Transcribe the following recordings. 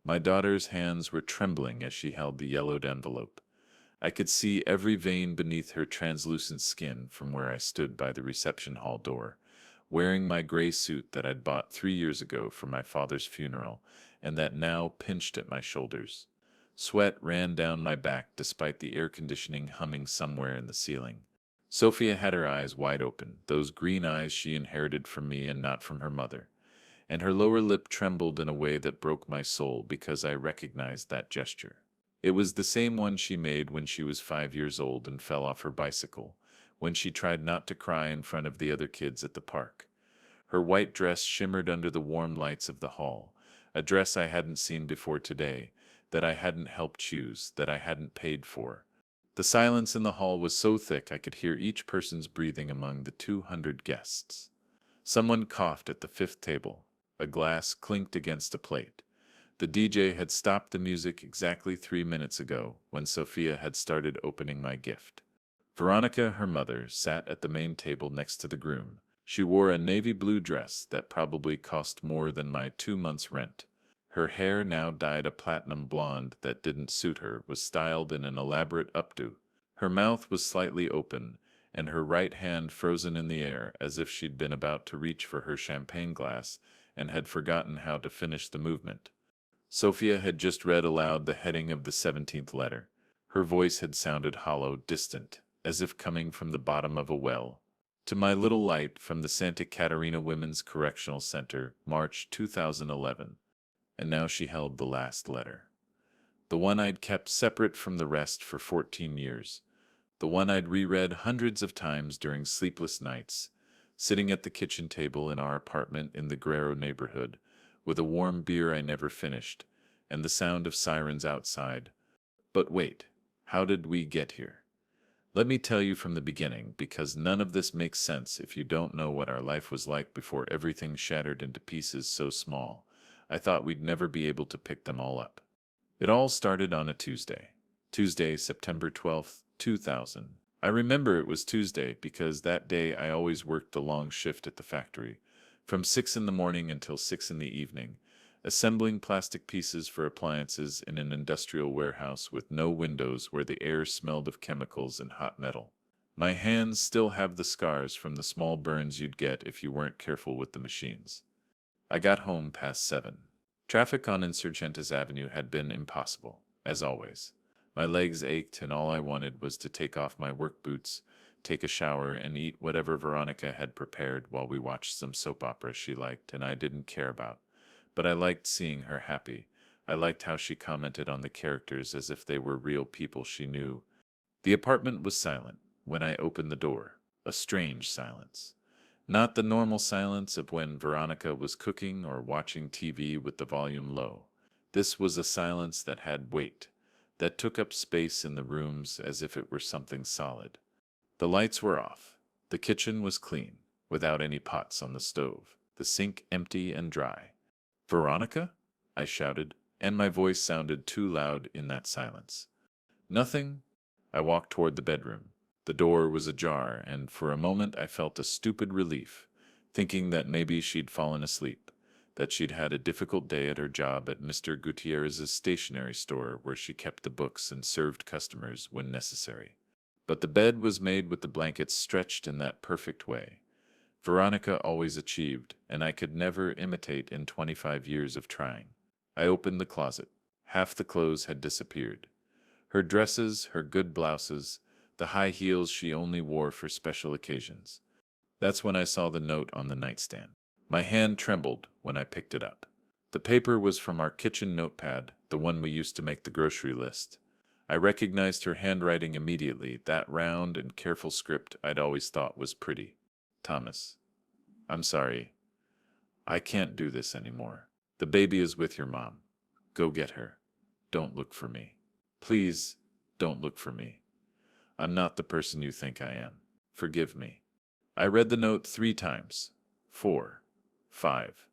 My daughter's hands were trembling as she held the yellowed envelope. I could see every vein beneath her translucent skin from where I stood by the reception hall door, wearing my gray suit that I'd bought 3 years ago for my father's funeral and that now pinched at my shoulders. Sweat ran down my back despite the air conditioning humming somewhere in the ceiling. Sophia had her eyes wide open, those green eyes she inherited from me and not from her mother, and her lower lip trembled in a way that broke my soul because I recognized that gesture. It was the same one she made when she was 5 years old and fell off her bicycle, when she tried not to cry in front of the other kids at the park. Her white dress shimmered under the warm lights of the hall, a dress I hadn't seen before today, that I hadn't helped choose, that I hadn't paid for. The silence in the hall was so thick I could hear each person's breathing among the 200 guests. Someone coughed at the fifth table. A glass clinked against a plate. The DJ had stopped the music exactly 3 minutes ago when Sophia had started opening my gift. Veronica, her mother, sat at the main table next to the groom. She wore a navy blue dress that probably cost more than my 2 months' rent. Her hair, now dyed a platinum blonde that didn't suit her, was styled in an elaborate updo. Her mouth was slightly open, and her right hand frozen in the air as if she'd been about to reach for her champagne glass and had forgotten how to finish the movement. Sophia had just read aloud the heading of the 17th letter. Her voice had sounded hollow, distant, as if coming from the bottom of a well. To my little light from the Santa Catarina Women's Correctional Center, March 2011. And now she held the last letter. The one I'd kept separate from the rest for 14 years. The one I'd reread hundreds of times during sleepless nights, sitting at the kitchen table in our apartment in the Guerrero neighborhood, with a warm beer I never finished, and the sound of sirens outside. But wait, how did we get here? Let me tell you from the beginning, because none of this makes sense if you don't know what our life was like before everything shattered into pieces so small. I thought we'd never be able to pick them all up. It all started on a Tuesday. Tuesday, September 12th, 2000. I remember it was Tuesday because that day I always worked the long shift at the factory, from 6 in the morning until 6 in the evening, assembling plastic pieces for appliances in an industrial warehouse with no windows where the air smelled of chemicals and hot metal. My hands still have the scars from the small burns you'd get if you weren't careful with the machines. I got home past 7. Traffic on Insurgentes Avenue had been impossible, as always. My legs ached and all I wanted was to take off my work boots, take a shower, and eat whatever Veronica had prepared while we watched some soap opera she liked and I didn't care about. But I liked seeing her happy. I liked how she commented on the characters as if they were real people she knew. The apartment was silent when I opened the door, a strange silence. Not the normal silence of when Veronica was cooking or watching TV with the volume low. This was a silence that had weight, that took up space in the rooms as if it were something solid. The lights were off. The kitchen was clean, without any pots on the stove, the sink empty and dry. Veronica? I shouted, and my voice sounded too loud in that silence. Nothing. I walked toward the bedroom. The door was ajar, and for a moment I felt a stupid relief, thinking that maybe she'd fallen asleep, that she'd had a difficult day at her job at Mr. Gutierrez's stationery store where she kept the books and served customers when necessary. But the bed was made with the blankets stretched in that perfect way. Veronica always achieved, and I could never imitate in 25 years of trying. I opened the closet. Half the clothes had disappeared. Her dresses, her good blouses, the high heels she only wore for special occasions. That's when I saw the note on the nightstand. My hand trembled when I picked it up. The paper was from our kitchen notepad, the one we used to make the grocery list. I recognized her handwriting immediately, that round and careful script I'd always thought was pretty. Thomas, I'm sorry. I can't do this anymore. The baby is with your mom. Go get her. Don't look for me. Please, don't look for me. I'm not the person you think I am. Forgive me. I read the note 3 times. 4. 5.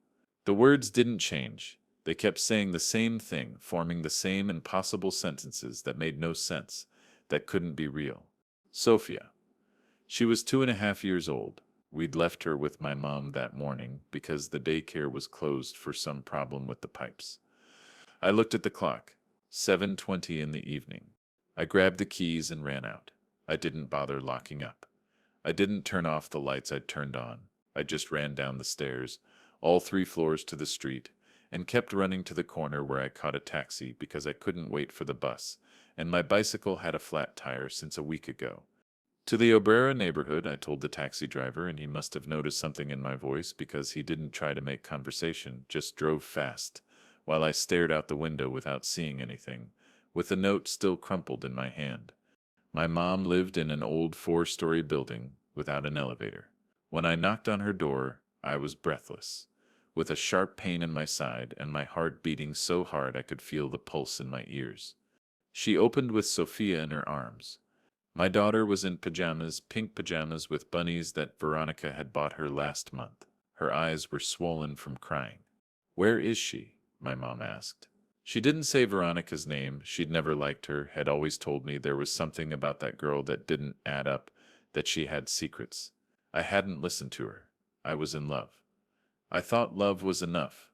The words didn't change. They kept saying the same thing, forming the same impossible sentences that made no sense, that couldn't be real. Sophia. She was 2.5 years old. We'd left her with my mom that morning because the daycare was closed for some problem with the pipes. I looked at the clock. 7:20 in the evening. I grabbed the keys and ran out. I didn't bother locking up. I didn't turn off the lights I'd turned on. I just ran down the stairs, all 3 floors to the street, and kept running to the corner where I caught a taxi because I couldn't wait for the bus, and my bicycle had a flat tire since a week ago. To the Obrera neighborhood, I told the taxi driver, and he must have noticed something in my voice because he didn't try to make conversation, just drove fast, while I stared out the window without seeing anything, with the note still crumpled in my hand. My mom lived in an old 4-story building without an elevator. When I knocked on her door, I was breathless, with a sharp pain in my side and my heart beating so hard I could feel the pulse in my ears. She opened with Sophia in her arms. My daughter was in pajamas, pink pajamas with bunnies that Veronica had bought her last month. Her eyes were swollen from crying. "Where is she?" my mom asked. She didn't say Veronica's name. She'd never liked her, had always told me there was something about that girl that didn't add up, that she had secrets. I hadn't listened to her. I was in love. I thought love was enough.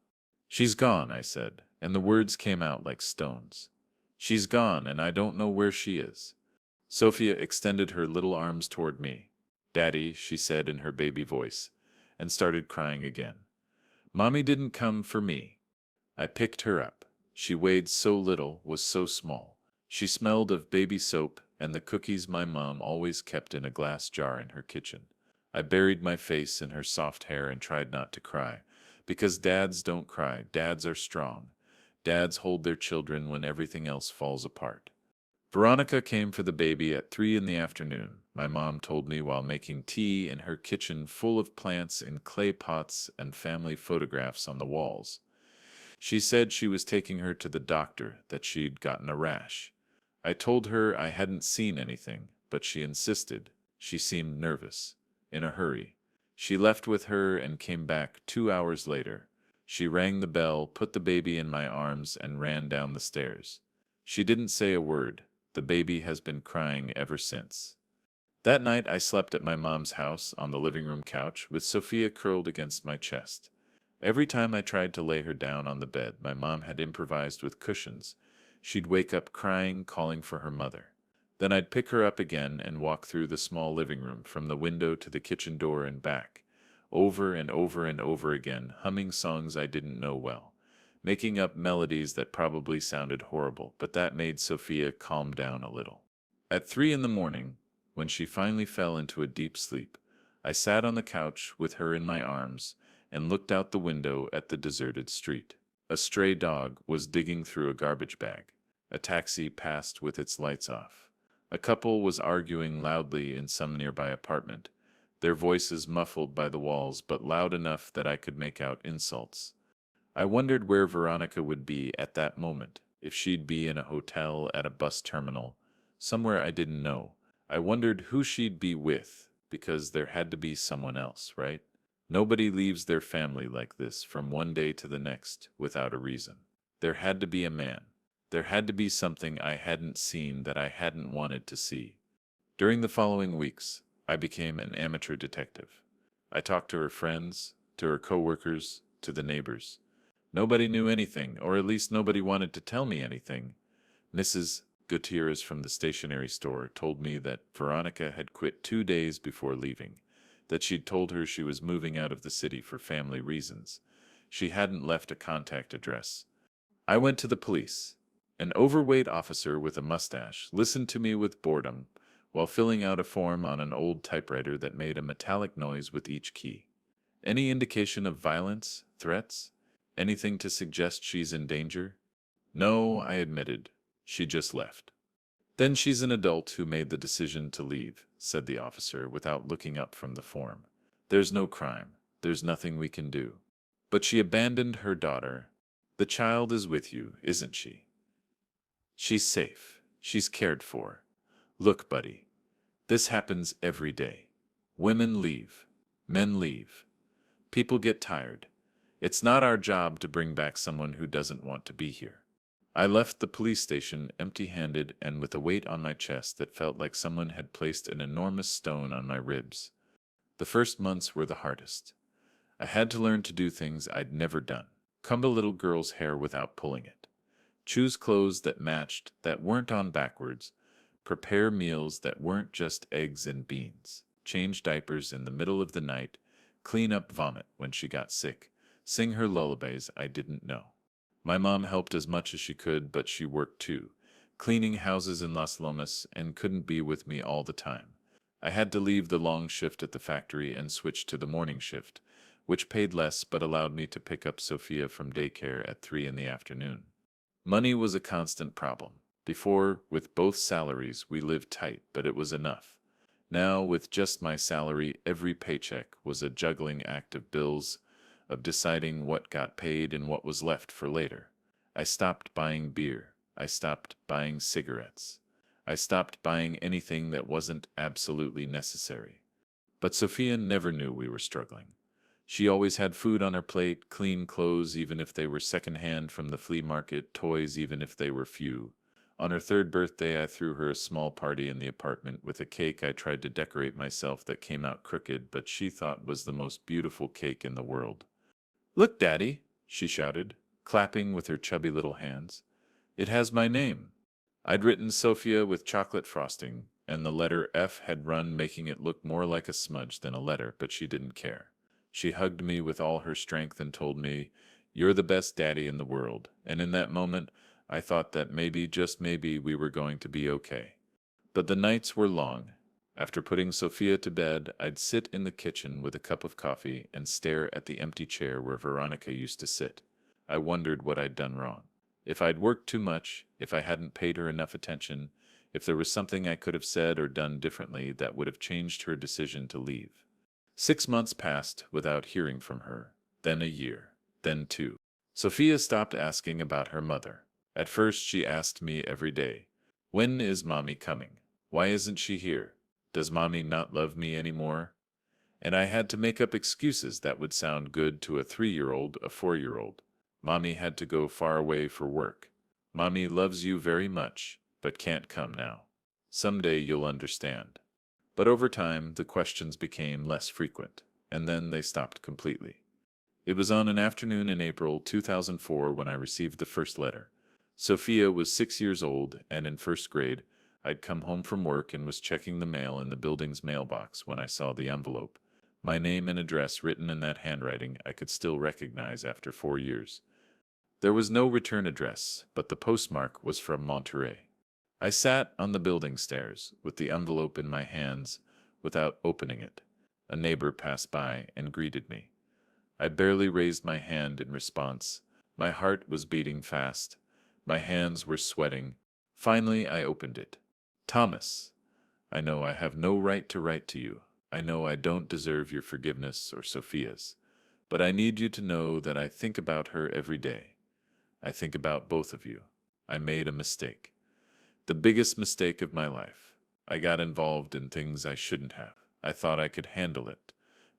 "She's gone," I said, and the words came out like stones. "She's gone, and I don't know where she is." Sophia extended her little arms toward me. "Daddy," she said in her baby voice, and started crying again. Mommy didn't come for me. I picked her up. She weighed so little, was so small. She smelled of baby soap and the cookies my mom always kept in a glass jar in her kitchen. I buried my face in her soft hair and tried not to cry, because dads don't cry. Dads are strong. Dads hold their children when everything else falls apart. Veronica came for the baby at 3 in the afternoon, my mom told me while making tea in her kitchen full of plants in clay pots and family photographs on the walls. She said she was taking her to the doctor, that she'd gotten a rash. I told her I hadn't seen anything, but she insisted. She seemed nervous, in a hurry. She left with her and came back 2 hours later. She rang the bell, put the baby in my arms, and ran down the stairs. She didn't say a word. The baby has been crying ever since. That night I slept at my mom's house on the living room couch with Sophia curled against my chest. Every time I tried to lay her down on the bed, my mom had improvised with cushions. She'd wake up crying, calling for her mother. Then I'd pick her up again and walk through the small living room from the window to the kitchen door and back, over and over and over again, humming songs I didn't know well, making up melodies that probably sounded horrible, but that made Sophia calm down a little. At 3 in the morning, when she finally fell into a deep sleep, I sat on the couch with her in my arms and looked out the window at the deserted street. A stray dog was digging through a garbage bag. A taxi passed with its lights off. A couple was arguing loudly in some nearby apartment, their voices muffled by the walls but loud enough that I could make out insults. I wondered where Veronica would be at that moment, if she'd be in a hotel, at a bus terminal, somewhere I didn't know. I wondered who she'd be with, because there had to be someone else, right? Nobody leaves their family like this from one day to the next without a reason. There had to be a man. There had to be something I hadn't seen that I hadn't wanted to see. During the following weeks, I became an amateur detective. I talked to her friends, to her coworkers, to the neighbors. Nobody knew anything, or at least nobody wanted to tell me anything. Mrs. Gutierrez from the stationery store told me that Veronica had quit 2 days before leaving, that she'd told her she was moving out of the city for family reasons. She hadn't left a contact address. I went to the police. An overweight officer with a mustache listened to me with boredom while filling out a form on an old typewriter that made a metallic noise with each key. "Any indication of violence, threats? Anything to suggest she's in danger?" "No," I admitted. "She just left." "Then she's an adult who made the decision to leave," said the officer without looking up from the form. "There's no crime. There's nothing we can do. But she abandoned her daughter. The child is with you, isn't she? She's safe. She's cared for. Look, buddy, this happens every day. Women leave. Men leave. People get tired. It's not our job to bring back someone who doesn't want to be here." I left the police station empty-handed and with a weight on my chest that felt like someone had placed an enormous stone on my ribs. The first months were the hardest. I had to learn to do things I'd never done. Comb a little girl's hair without pulling it. Choose clothes that matched, that weren't on backwards. Prepare meals that weren't just eggs and beans. Change diapers in the middle of the night. Clean up vomit when she got sick. Sing her lullabies I didn't know. My mom helped as much as she could, but she worked too, cleaning houses in Las Lomas and couldn't be with me all the time. I had to leave the long shift at the factory and switch to the morning shift, which paid less but allowed me to pick up Sophia from daycare at 3 in the afternoon. Money was a constant problem. Before, with both salaries, we lived tight, but it was enough. Now, with just my salary, every paycheck was a juggling act of bills, of deciding what got paid and what was left for later. I stopped buying beer. I stopped buying cigarettes. I stopped buying anything that wasn't absolutely necessary. But Sophia never knew we were struggling. She always had food on her plate, clean clothes even if they were secondhand from the flea market, toys even if they were few. On her third birthday, I threw her a small party in the apartment with a cake I tried to decorate myself that came out crooked, but she thought was the most beautiful cake in the world. "Look, Daddy," she shouted, clapping with her chubby little hands. "It has my name." I'd written Sophia with chocolate frosting, and the letter F had run, making it look more like a smudge than a letter, but she didn't care. She hugged me with all her strength and told me, "You're the best daddy in the world." And in that moment, I thought that maybe, just maybe, we were going to be okay. But the nights were long. After putting Sophia to bed, I'd sit in the kitchen with a cup of coffee and stare at the empty chair where Veronica used to sit. I wondered what I'd done wrong. If I'd worked too much, if I hadn't paid her enough attention, if there was something I could have said or done differently that would have changed her decision to leave. 6 months passed without hearing from her, then a year, then two. Sophia stopped asking about her mother. At first she asked me every day, "When is Mommy coming? Why isn't she here? Does Mommy not love me anymore?" And I had to make up excuses that would sound good to a 3-year-old, a 4-year-old. Mommy had to go far away for work. Mommy loves you very much, but can't come now. Someday you'll understand. But over time, the questions became less frequent, and then they stopped completely. It was on an afternoon in April 2004 when I received the first letter. Sophia was 6 years old and in first grade. I'd come home from work and was checking the mail in the building's mailbox when I saw the envelope. My name and address written in that handwriting I could still recognize after 4 years. There was no return address, but the postmark was from Monterey. I sat on the building stairs with the envelope in my hands without opening it. A neighbor passed by and greeted me. I barely raised my hand in response. My heart was beating fast. My hands were sweating. Finally, I opened it. "Thomas, I know I have no right to write to you. I know I don't deserve your forgiveness or Sophia's. But I need you to know that I think about her every day. I think about both of you. I made a mistake. The biggest mistake of my life. I got involved in things I shouldn't have. I thought I could handle it,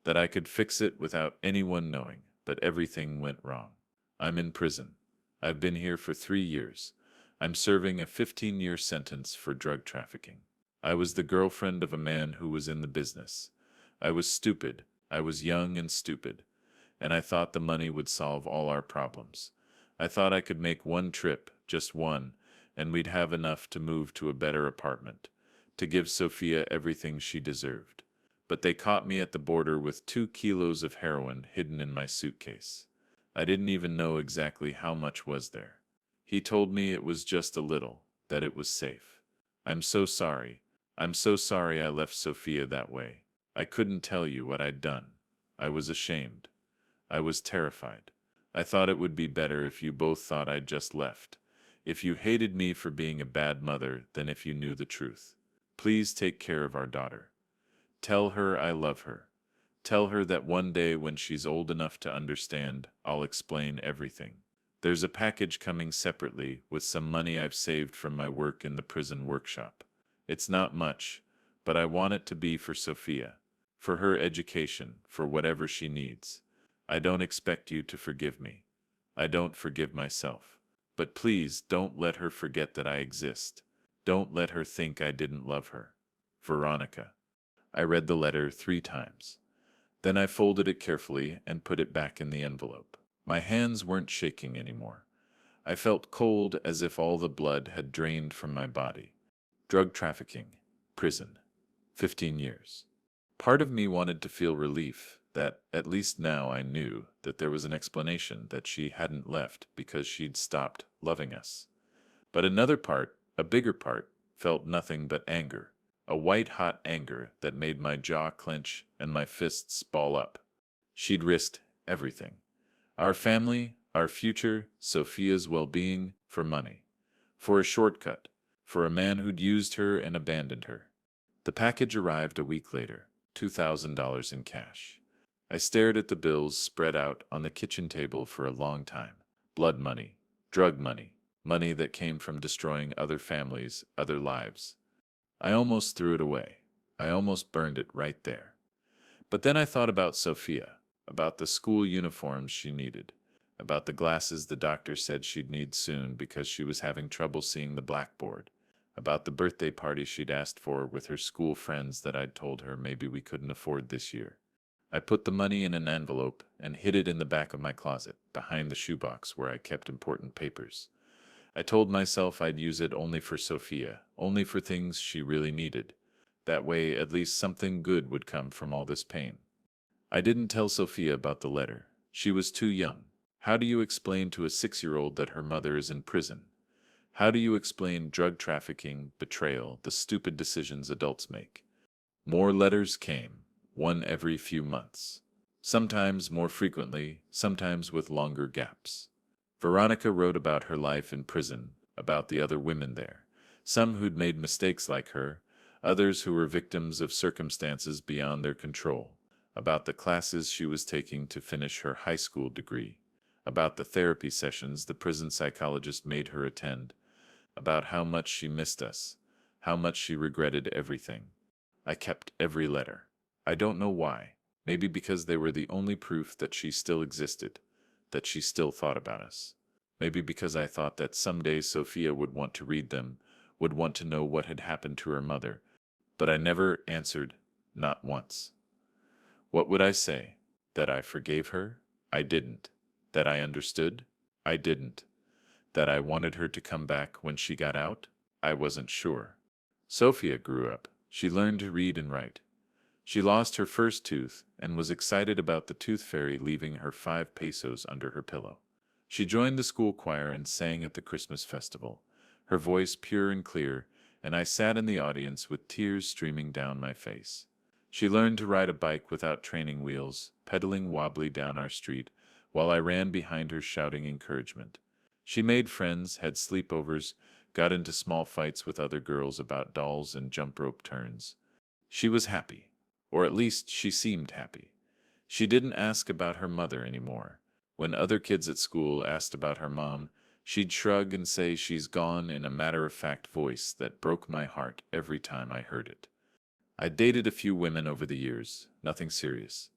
that I could fix it without anyone knowing, but everything went wrong. I'm in prison. I've been here for 3 years. I'm serving a 15-year sentence for drug trafficking. I was the girlfriend of a man who was in the business. I was stupid. I was young and stupid. And I thought the money would solve all our problems. I thought I could make one trip, just one, and we'd have enough to move to a better apartment, to give Sophia everything she deserved. But they caught me at the border with 2 kilos of heroin hidden in my suitcase. I didn't even know exactly how much was there. He told me it was just a little, that it was safe. I'm so sorry. I'm so sorry I left Sophia that way. I couldn't tell you what I'd done. I was ashamed. I was terrified. I thought it would be better if you both thought I'd just left. If you hated me for being a bad mother than if you knew the truth. Please take care of our daughter. Tell her I love her. Tell her that one day when she's old enough to understand, I'll explain everything. There's a package coming separately with some money I've saved from my work in the prison workshop. It's not much, but I want it to be for Sophia, for her education, for whatever she needs. I don't expect you to forgive me. I don't forgive myself. But please don't let her forget that I exist. Don't let her think I didn't love her. Veronica. I read the letter 3 times. Then I folded it carefully and put it back in the envelope. My hands weren't shaking anymore. I felt cold as if all the blood had drained from my body. Drug trafficking, prison, 15 years. Part of me wanted to feel relief that at least now I knew that there was an explanation that she hadn't left because she'd stopped loving us. But another part, a bigger part, felt nothing but anger, a white-hot anger that made my jaw clench and my fists ball up. She'd risked everything. Our family, our future, Sophia's well-being, for money. For a shortcut. For a man who'd used her and abandoned her. The package arrived a week later, $2,000 in cash. I stared at the bills spread out on the kitchen table for a long time. Blood money, drug money, money that came from destroying other families, other lives. I almost threw it away. I almost burned it right there. But then I thought about Sophia, about the school uniforms she needed, about the glasses the doctor said she'd need soon because she was having trouble seeing the blackboard, about the birthday party she'd asked for with her school friends that I'd told her maybe we couldn't afford this year. I put the money in an envelope and hid it in the back of my closet, behind the shoebox where I kept important papers. I told myself I'd use it only for Sophia, only for things she really needed. That way, at least something good would come from all this pain. I didn't tell Sophia about the letter. She was too young. How do you explain to a 6-year-old that her mother is in prison? How do you explain drug trafficking, betrayal, the stupid decisions adults make? More letters came, one every few months. Sometimes more frequently, sometimes with longer gaps. Veronica wrote about her life in prison, about the other women there, some who'd made mistakes like her, others who were victims of circumstances beyond their control, about the classes she was taking to finish her high school degree, about the therapy sessions the prison psychologist made her attend, about how much she missed us, how much she regretted everything. I kept every letter. I don't know why. Maybe because they were the only proof that she still existed, that she still thought about us. Maybe because I thought that someday Sophia would want to read them, would want to know what had happened to her mother. But I never answered, not once. What would I say? That I forgave her? I didn't. That I understood? I didn't. That I wanted her to come back when she got out? I wasn't sure. Sophia grew up. She learned to read and write. She lost her first tooth and was excited about the tooth fairy leaving her 5 pesos under her pillow. She joined the school choir and sang at the Christmas festival, her voice pure and clear, and I sat in the audience with tears streaming down my face. She learned to ride a bike without training wheels, pedaling wobbly down our street, while I ran behind her shouting encouragement. She made friends, had sleepovers, got into small fights with other girls about dolls and jump rope turns. She was happy. Or at least she seemed happy. She didn't ask about her mother anymore. When other kids at school asked about her mom, she'd shrug and say she's gone in a matter-of-fact voice that broke my heart every time I heard it. I dated a few women over the years, nothing serious.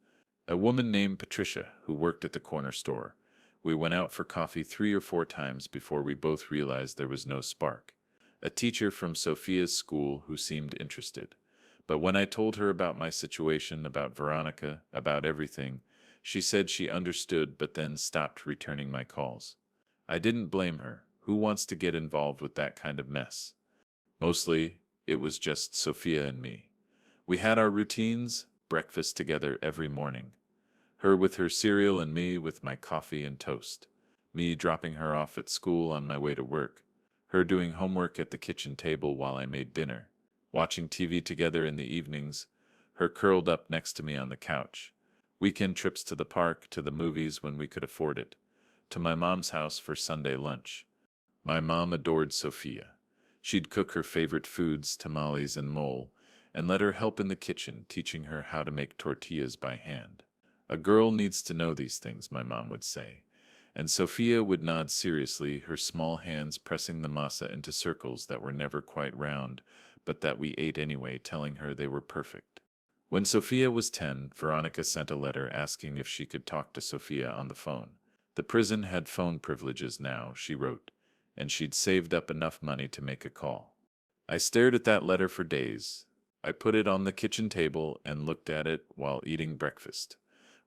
A woman named Patricia who worked at the corner store. We went out for coffee 3 or 4 times before we both realized there was no spark. A teacher from Sophia's school who seemed interested. But when I told her about my situation, about Veronica, about everything, she said she understood but then stopped returning my calls. I didn't blame her. Who wants to get involved with that kind of mess? Mostly, it was just Sophia and me. We had our routines, breakfast together every morning. Her with her cereal and me with my coffee and toast. Me dropping her off at school on my way to work. Her doing homework at the kitchen table while I made dinner. Watching TV together in the evenings, her curled up next to me on the couch. Weekend trips to the park, to the movies when we could afford it. To my mom's house for Sunday lunch. My mom adored Sophia. She'd cook her favorite foods, tamales and mole, and let her help in the kitchen, teaching her how to make tortillas by hand. A girl needs to know these things, my mom would say. And Sophia would nod seriously, her small hands pressing the masa into circles that were never quite round, but that we ate anyway, telling her they were perfect. When Sophia was 10, Veronica sent a letter asking if she could talk to Sophia on the phone. The prison had phone privileges now, she wrote, and she'd saved up enough money to make a call. I stared at that letter for days. I put it on the kitchen table and looked at it while eating breakfast,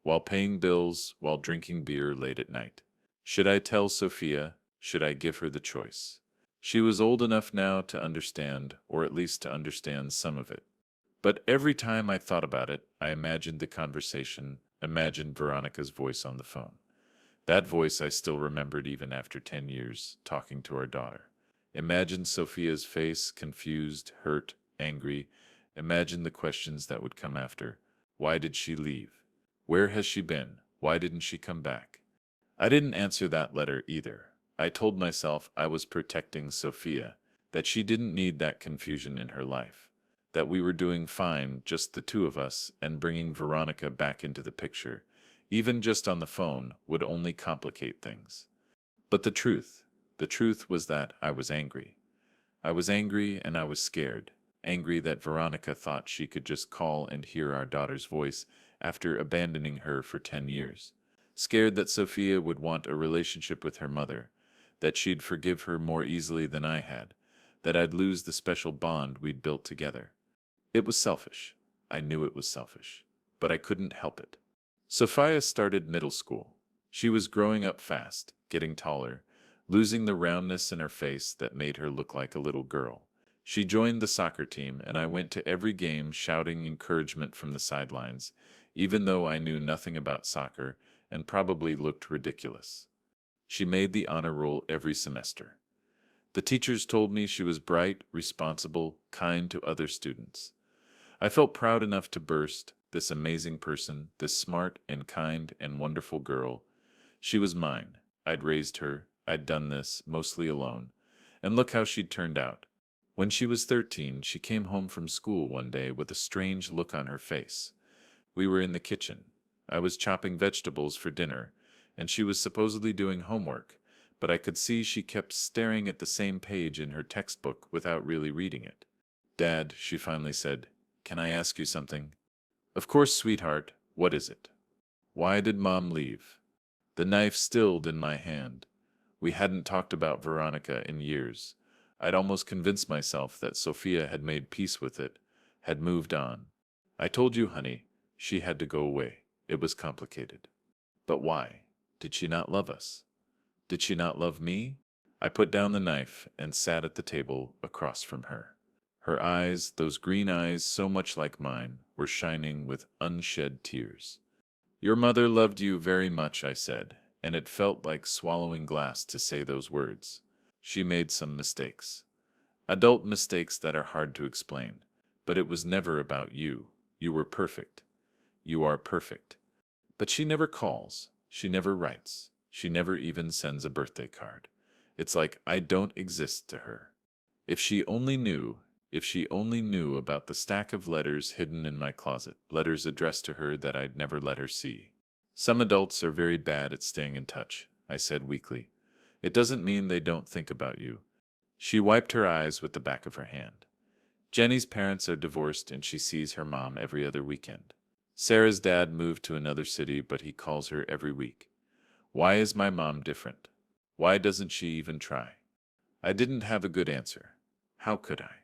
while paying bills, while drinking beer late at night. Should I tell Sophia? Should I give her the choice? She was old enough now to understand, or at least to understand some of it. But every time I thought about it, I imagined the conversation, imagined Veronica's voice on the phone. That voice I still remembered even after 10 years, talking to our daughter. Imagined Sophia's face, confused, hurt, angry. Imagined the questions that would come after. Why did she leave? Where has she been? Why didn't she come back? I didn't answer that letter either. I told myself I was protecting Sophia, that she didn't need that confusion in her life, that we were doing fine, just the two of us, and bringing Veronica back into the picture, even just on the phone, would only complicate things. But the truth was that I was angry. I was angry and I was scared. Angry that Veronica thought she could just call and hear our daughter's voice after abandoning her for 10 years. Scared that Sophia would want a relationship with her mother, that she'd forgive her more easily than I had, that I'd lose the special bond we'd built together. It was selfish. I knew it was selfish. But I couldn't help it. Sophia started middle school. She was growing up fast, getting taller, losing the roundness in her face that made her look like a little girl. She joined the soccer team, and I went to every game shouting encouragement from the sidelines, even though I knew nothing about soccer and probably looked ridiculous. She made the honor roll every semester. The teachers told me she was bright, responsible, kind to other students. I felt proud enough to burst. This amazing person, this smart and kind and wonderful girl. She was mine. I'd raised her. I'd done this, mostly alone. And look how she'd turned out. When she was 13, she came home from school one day with a strange look on her face. We were in the kitchen. I was chopping vegetables for dinner, and she was supposedly doing homework, but I could see she kept staring at the same page in her textbook without really reading it. "Dad," she finally said, "can I ask you something?" "Of course, sweetheart. What is it?" "Why did Mom leave?" The knife stilled in my hand. We hadn't talked about Veronica in years. I'd almost convinced myself that Sophia had made peace with it, had moved on. "I told you, honey, she had to go away. It was complicated." "But why? Did she not love us? Did she not love me?" I put down the knife and sat at the table across from her. Her eyes, those green eyes so much like mine, were shining with unshed tears. "Your mother loved you very much," I said, and it felt like swallowing glass to say those words. "She made some mistakes. Adult mistakes that are hard to explain. But it was never about you. You were perfect. You are perfect. But she never calls. She never writes. She never even sends a birthday card. It's like I don't exist to her. If she only knew, if she only knew about the stack of letters hidden in my closet, letters addressed to her that I'd never let her see." "Some adults are very bad at staying in touch," I said weakly. "It doesn't mean they don't think about you." She wiped her eyes with the back of her hand. "Jenny's parents are divorced and she sees her mom every other weekend. Sarah's dad moved to another city, but he calls her every week. Why is my mom different? Why doesn't she even try?" I didn't have a good answer. How could I?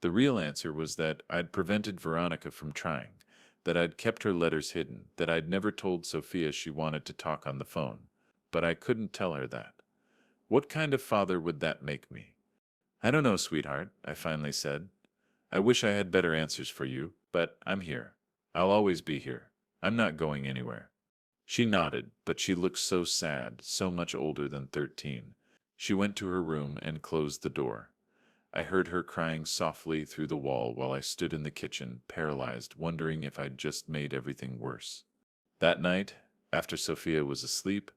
The real answer was that I'd prevented Veronica from trying, that I'd kept her letters hidden, that I'd never told Sophia she wanted to talk on the phone. But I couldn't tell her that. What kind of father would that make me? "I don't know, sweetheart," I finally said. "I wish I had better answers for you, but I'm here. I'll always be here. I'm not going anywhere." She nodded, but she looked so sad, so much older than 13. She went to her room and closed the door. I heard her crying softly through the wall while I stood in the kitchen, paralyzed, wondering if I'd just made everything worse. That night, after Sophia was asleep,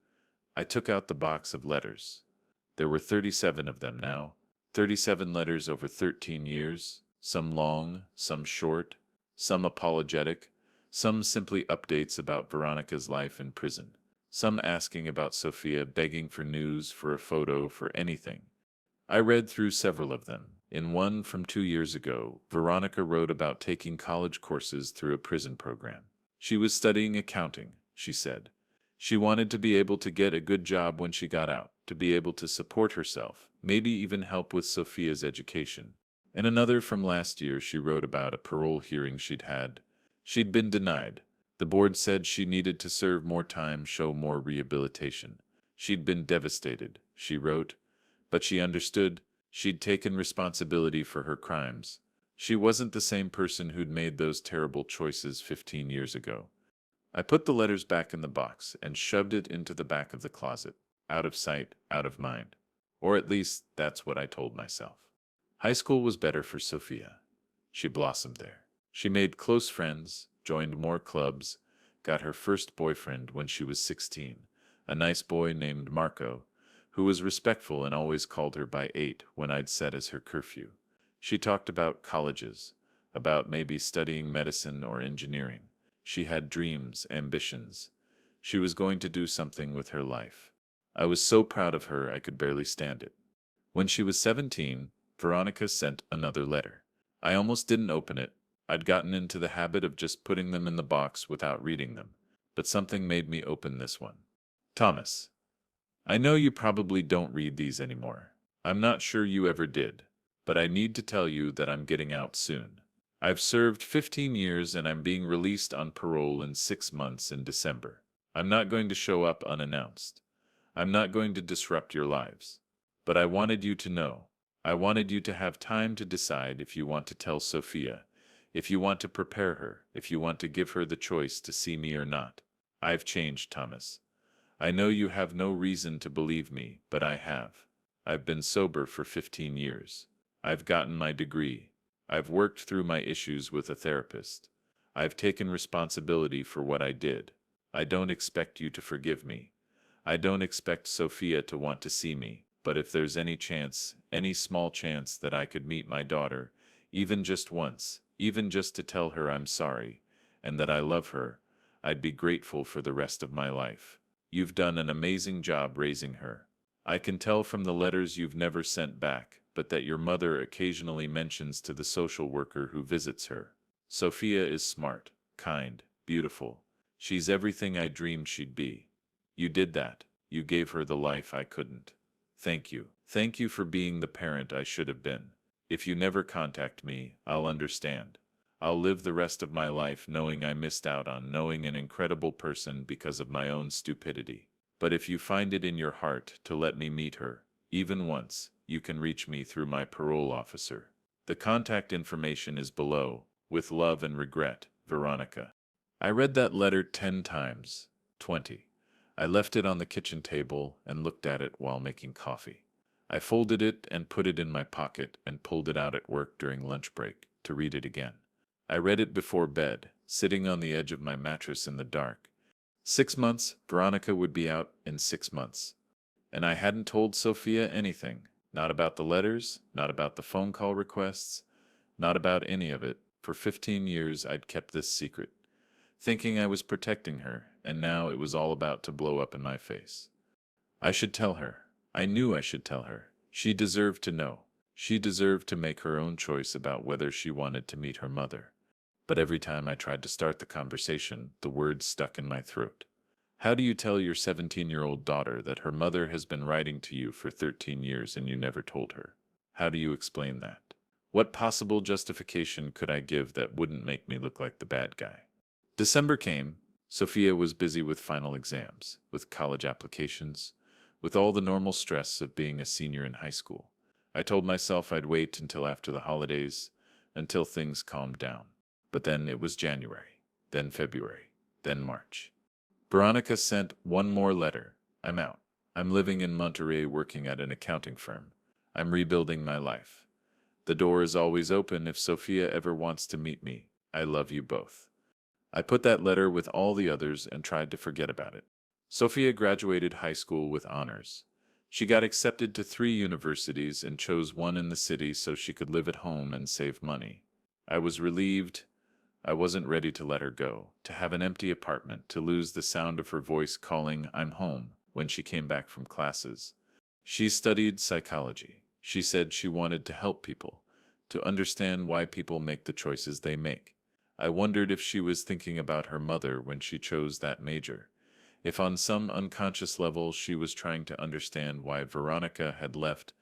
I took out the box of letters. There were 37 of them now, 37 letters over 13 years, some long, some short, some apologetic, some simply updates about Veronica's life in prison, some asking about Sophia, begging for news, for a photo, for anything. I read through several of them. In one from 2 years ago, Veronica wrote about taking college courses through a prison program. She was studying accounting, she said. She wanted to be able to get a good job when she got out, to be able to support herself, maybe even help with Sophia's education. In another from last year, she wrote about a parole hearing she'd had. She'd been denied. The board said she needed to serve more time, show more rehabilitation. She'd been devastated, she wrote. But she understood. She'd taken responsibility for her crimes. She wasn't the same person who'd made those terrible choices 15 years ago. I put the letters back in the box and shoved it into the back of the closet, out of sight, out of mind. Or at least that's what I told myself. High school was better for Sophia. She blossomed there. She made close friends, joined more clubs, got her first boyfriend when she was 16, a nice boy named Marco, who was respectful and always called her by 8 when I'd set as her curfew. She talked about colleges, about maybe studying medicine or engineering. She had dreams, ambitions. She was going to do something with her life. I was so proud of her I could barely stand it. When she was 17, Veronica sent another letter. I almost didn't open it. I'd gotten into the habit of just putting them in the box without reading them, but something made me open this one. Thomas, I know you probably don't read these anymore. I'm not sure you ever did, but I need to tell you that I'm getting out soon. I've served 15 years and I'm being released on parole in 6 months in December. I'm not going to show up unannounced. I'm not going to disrupt your lives. But I wanted you to know. I wanted you to have time to decide if you want to tell Sophia, if you want to prepare her, if you want to give her the choice to see me or not. I've changed, Thomas. I know you have no reason to believe me, but I have. I've been sober for 15 years. I've gotten my degree. I've worked through my issues with a therapist. I've taken responsibility for what I did. I don't expect you to forgive me. I don't expect Sophia to want to see me, but if there's any chance, any small chance that I could meet my daughter, even just once, even just to tell her I'm sorry, and that I love her, I'd be grateful for the rest of my life. You've done an amazing job raising her. I can tell from the letters you've never sent back, but that your mother occasionally mentions to the social worker who visits her. Sophia is smart, kind, beautiful. She's everything I dreamed she'd be. You did that. You gave her the life I couldn't. Thank you. Thank you for being the parent I should have been. If you never contact me, I'll understand. I'll live the rest of my life knowing I missed out on knowing an incredible person because of my own stupidity. But if you find it in your heart to let me meet her, even once, you can reach me through my parole officer. The contact information is below. With love and regret, Veronica. I read that letter 10 times. 20. I left it on the kitchen table and looked at it while making coffee. I folded it and put it in my pocket and pulled it out at work during lunch break to read it again. I read it before bed, sitting on the edge of my mattress in the dark. 6 months, Veronica would be out in 6 months. And I hadn't told Sophia anything. Not about the letters, not about the phone call requests, not about any of it. For 15 years I'd kept this secret, thinking I was protecting her, and now it was all about to blow up in my face. I should tell her. I knew I should tell her. She deserved to know. She deserved to make her own choice about whether she wanted to meet her mother. But every time I tried to start the conversation, the words stuck in my throat. How do you tell your 17-year-old daughter that her mother has been writing to you for 13 years and you never told her? How do you explain that? What possible justification could I give that wouldn't make me look like the bad guy? December came. Sophia was busy with final exams, with college applications, with all the normal stress of being a senior in high school. I told myself I'd wait until after the holidays, until things calmed down. But then it was January, then February, then March. Veronica sent one more letter. I'm out. I'm living in Monterey working at an accounting firm. I'm rebuilding my life. The door is always open if Sophia ever wants to meet me. I love you both. I put that letter with all the others and tried to forget about it. Sophia graduated high school with honors. She got accepted to 3 universities and chose one in the city so she could live at home and save money. I was relieved. I wasn't ready to let her go, to have an empty apartment, to lose the sound of her voice calling, "I'm home," when she came back from classes. She studied psychology. She said she wanted to help people, to understand why people make the choices they make. I wondered if she was thinking about her mother when she chose that major, if on some unconscious level she was trying to understand why Veronica had left.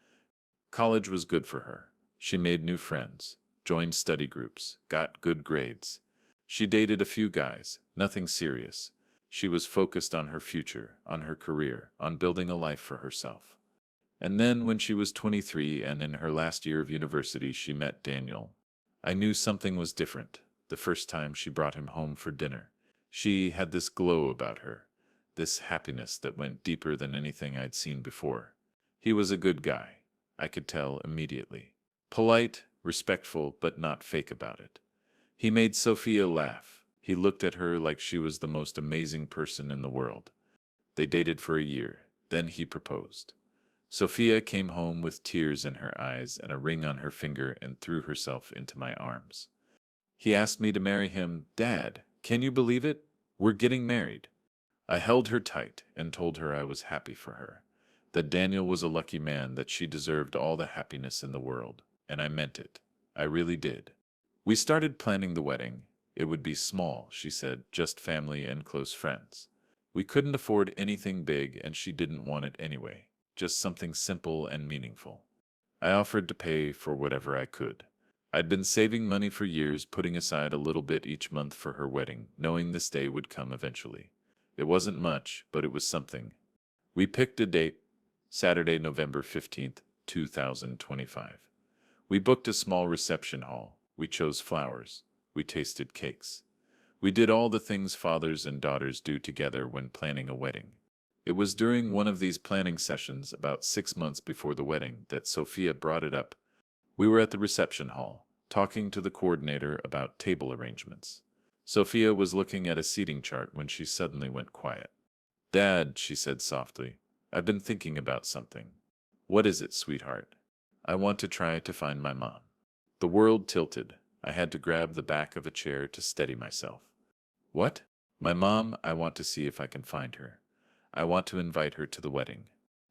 College was good for her. She made new friends, joined study groups, got good grades. She dated a few guys, nothing serious. She was focused on her future, on her career, on building a life for herself. And then, when she was 23 and in her last year of university, she met Daniel. I knew something was different the first time she brought him home for dinner. She had this glow about her, this happiness that went deeper than anything I'd seen before. He was a good guy, I could tell immediately. Polite, respectful, but not fake about it. He made Sophia laugh. He looked at her like she was the most amazing person in the world. They dated for a year. Then he proposed. Sophia came home with tears in her eyes and a ring on her finger and threw herself into my arms. He asked me to marry him. Dad, can you believe it? We're getting married. I held her tight and told her I was happy for her, that Daniel was a lucky man, that she deserved all the happiness in the world, and I meant it. I really did. We started planning the wedding. It would be small, she said, just family and close friends. We couldn't afford anything big, and she didn't want it anyway, just something simple and meaningful. I offered to pay for whatever I could. I'd been saving money for years, putting aside a little bit each month for her wedding, knowing this day would come eventually. It wasn't much, but it was something. We picked a date, Saturday, November 15th, 2025. We booked a small reception hall. We chose flowers. We tasted cakes. We did all the things fathers and daughters do together when planning a wedding. It was during one of these planning sessions, about 6 months before the wedding, that Sophia brought it up. We were at the reception hall, talking to the coordinator about table arrangements. Sophia was looking at a seating chart when she suddenly went quiet. Dad, she said softly, I've been thinking about something. What is it, sweetheart? I want to try to find my mom. The world tilted. I had to grab the back of a chair to steady myself. What? My mom, I want to see if I can find her. I want to invite her to the wedding.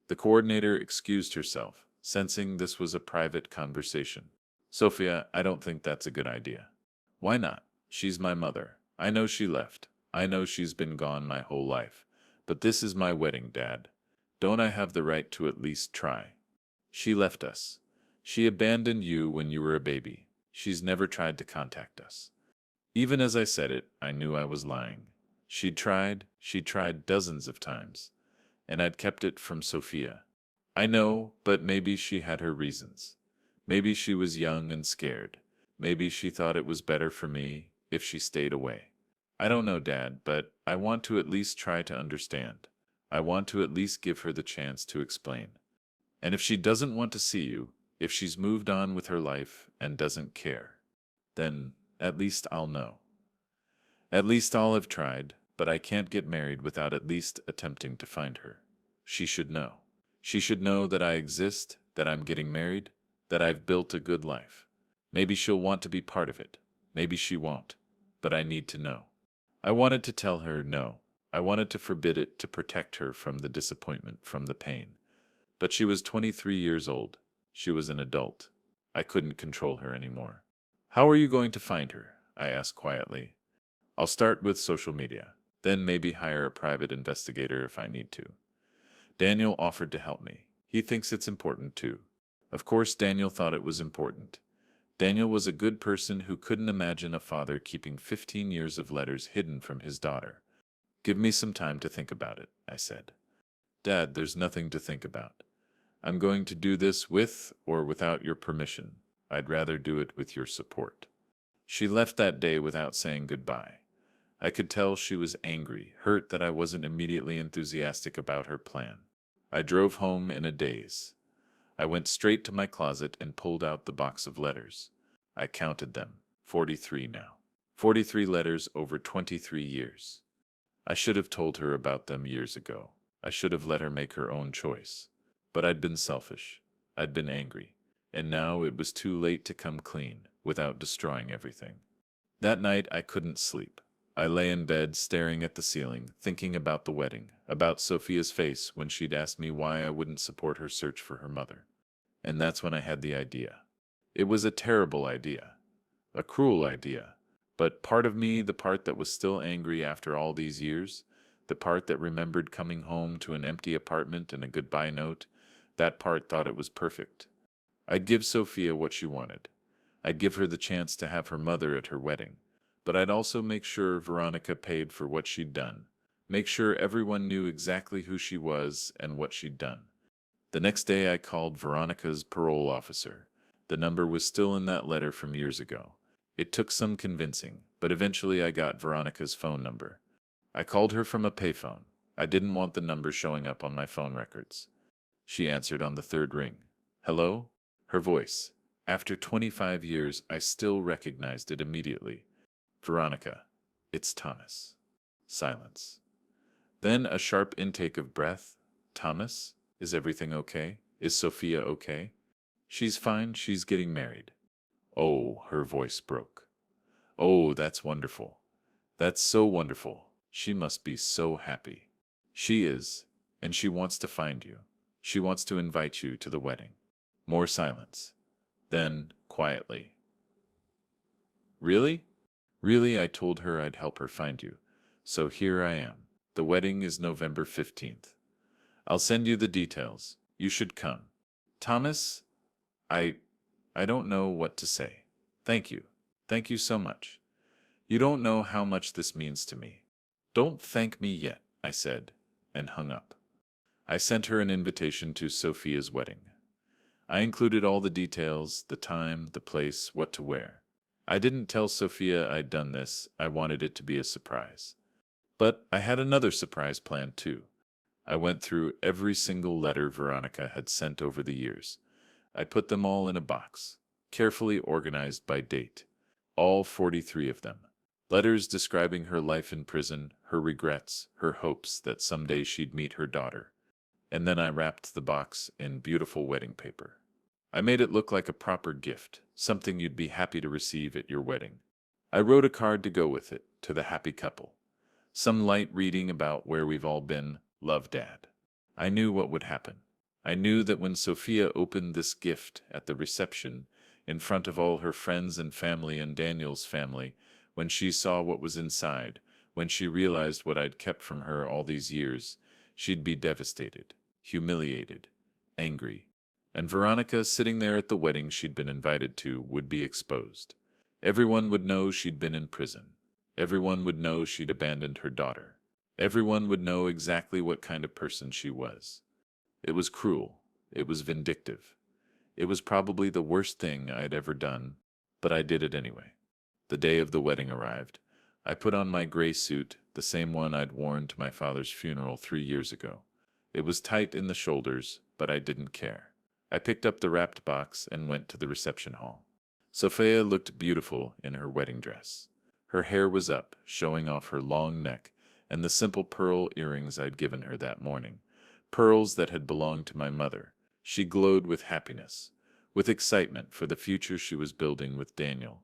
The coordinator excused herself, sensing this was a private conversation. Sophia, I don't think that's a good idea. Why not? She's my mother. I know she left. I know she's been gone my whole life. But this is my wedding, Dad. Don't I have the right to at least try? She left us. She abandoned you when you were a baby. She's never tried to contact us. Even as I said it, I knew I was lying. She'd tried dozens of times, and I'd kept it from Sophia. I know, but maybe she had her reasons. Maybe she was young and scared. Maybe she thought it was better for me if she stayed away. I don't know, Dad, but I want to at least try to understand. I want to at least give her the chance to explain. And if she doesn't want to see you, if she's moved on with her life and doesn't care, then at least I'll know. At least I'll have tried, but I can't get married without at least attempting to find her. She should know. She should know that I exist, that I'm getting married, that I've built a good life. Maybe she'll want to be part of it. Maybe she won't. But I need to know. I wanted to tell her no. I wanted to forbid it, to protect her from the disappointment, from the pain. But she was 23 years old. She was an adult. I couldn't control her anymore. How are you going to find her? I asked quietly. I'll start with social media, then maybe hire a private investigator if I need to. Daniel offered to help me. He thinks it's important too. Of course, Daniel thought it was important. Daniel was a good person who couldn't imagine a father keeping 15 years of letters hidden from his daughter. Give me some time to think about it, I said. Dad, there's nothing to think about. I'm going to do this with or without your permission. I'd rather do it with your support. She left that day without saying goodbye. I could tell she was angry, hurt that I wasn't immediately enthusiastic about her plan. I drove home in a daze. I went straight to my closet and pulled out the box of letters. I counted them, 43 now. 43 letters over 23 years. I should have told her about them years ago. I should have let her make her own choice. But I'd been selfish. I'd been angry. And now it was too late to come clean, without destroying everything. That night I couldn't sleep. I lay in bed staring at the ceiling, thinking about the wedding, about Sophia's face when she'd asked me why I wouldn't support her search for her mother. And that's when I had the idea. It was a terrible idea. A cruel idea. But part of me, the part that was still angry after all these years, the part that remembered coming home to an empty apartment and a goodbye note, that part thought it was perfect. I'd give Sophia what she wanted. I'd give her the chance to have her mother at her wedding. But I'd also make sure Veronica paid for what she'd done. Make sure everyone knew exactly who she was and what she'd done. The next day I called Veronica's parole officer. The number was still in that letter from years ago. It took some convincing, but eventually I got Veronica's phone number. I called her from a payphone. I didn't want the number showing up on my phone records. She answered on the third ring. Hello? Her voice. After 25 years, I still recognized it immediately. Veronica. It's Thomas. Silence. Then a sharp intake of breath. Thomas? Is everything okay? Is Sophia okay? She's fine, she's getting married. Oh, her voice broke. Oh, that's wonderful. That's so wonderful. She must be so happy. She is, and she wants to find you. She wants to invite you to the wedding. More silence. Then, quietly. Really? Really, I told her I'd help her find you. So here I am. The wedding is November 15th. I'll send you the details. You should come. Thomas, I I don't know what to say. Thank you. Thank you so much. You don't know how much this means to me. Don't thank me yet, I said, and hung up. I sent her an invitation to Sophia's wedding. I included all the details, the time, the place, what to wear. I didn't tell Sophia I'd done this. I wanted it to be a surprise. But I had another surprise planned too. I went through every single letter Veronica had sent over the years. I put them all in a box, carefully organized by date. All 43 of them. Letters describing her life in prison, her regrets, her hopes that someday she'd meet her daughter. And then I wrapped the box in beautiful wedding paper. I made it look like a proper gift, something you'd be happy to receive at your wedding. I wrote a card to go with it, to the happy couple. Some light reading about where we've all been, love Dad. I knew what would happen. I knew that when Sophia opened this gift at the reception, in front of all her friends and family and Daniel's family, when she saw what was inside, when she realized what I'd kept from her all these years, she'd be devastated, humiliated, angry. And Veronica, sitting there at the wedding she'd been invited to, would be exposed. Everyone would know she'd been in prison. Everyone would know she'd abandoned her daughter. Everyone would know exactly what kind of person she was. It was cruel. It was vindictive. It was probably the worst thing I'd ever done, but I did it anyway. The day of the wedding arrived. I put on my gray suit, the same one I'd worn to my father's funeral 3 years ago. It was tight in the shoulders, but I didn't care. I picked up the wrapped box and went to the reception hall. Sophia looked beautiful in her wedding dress. Her hair was up, showing off her long neck, and the simple pearl earrings I'd given her that morning. Pearls that had belonged to my mother. She glowed with happiness, with excitement for the future she was building with Daniel.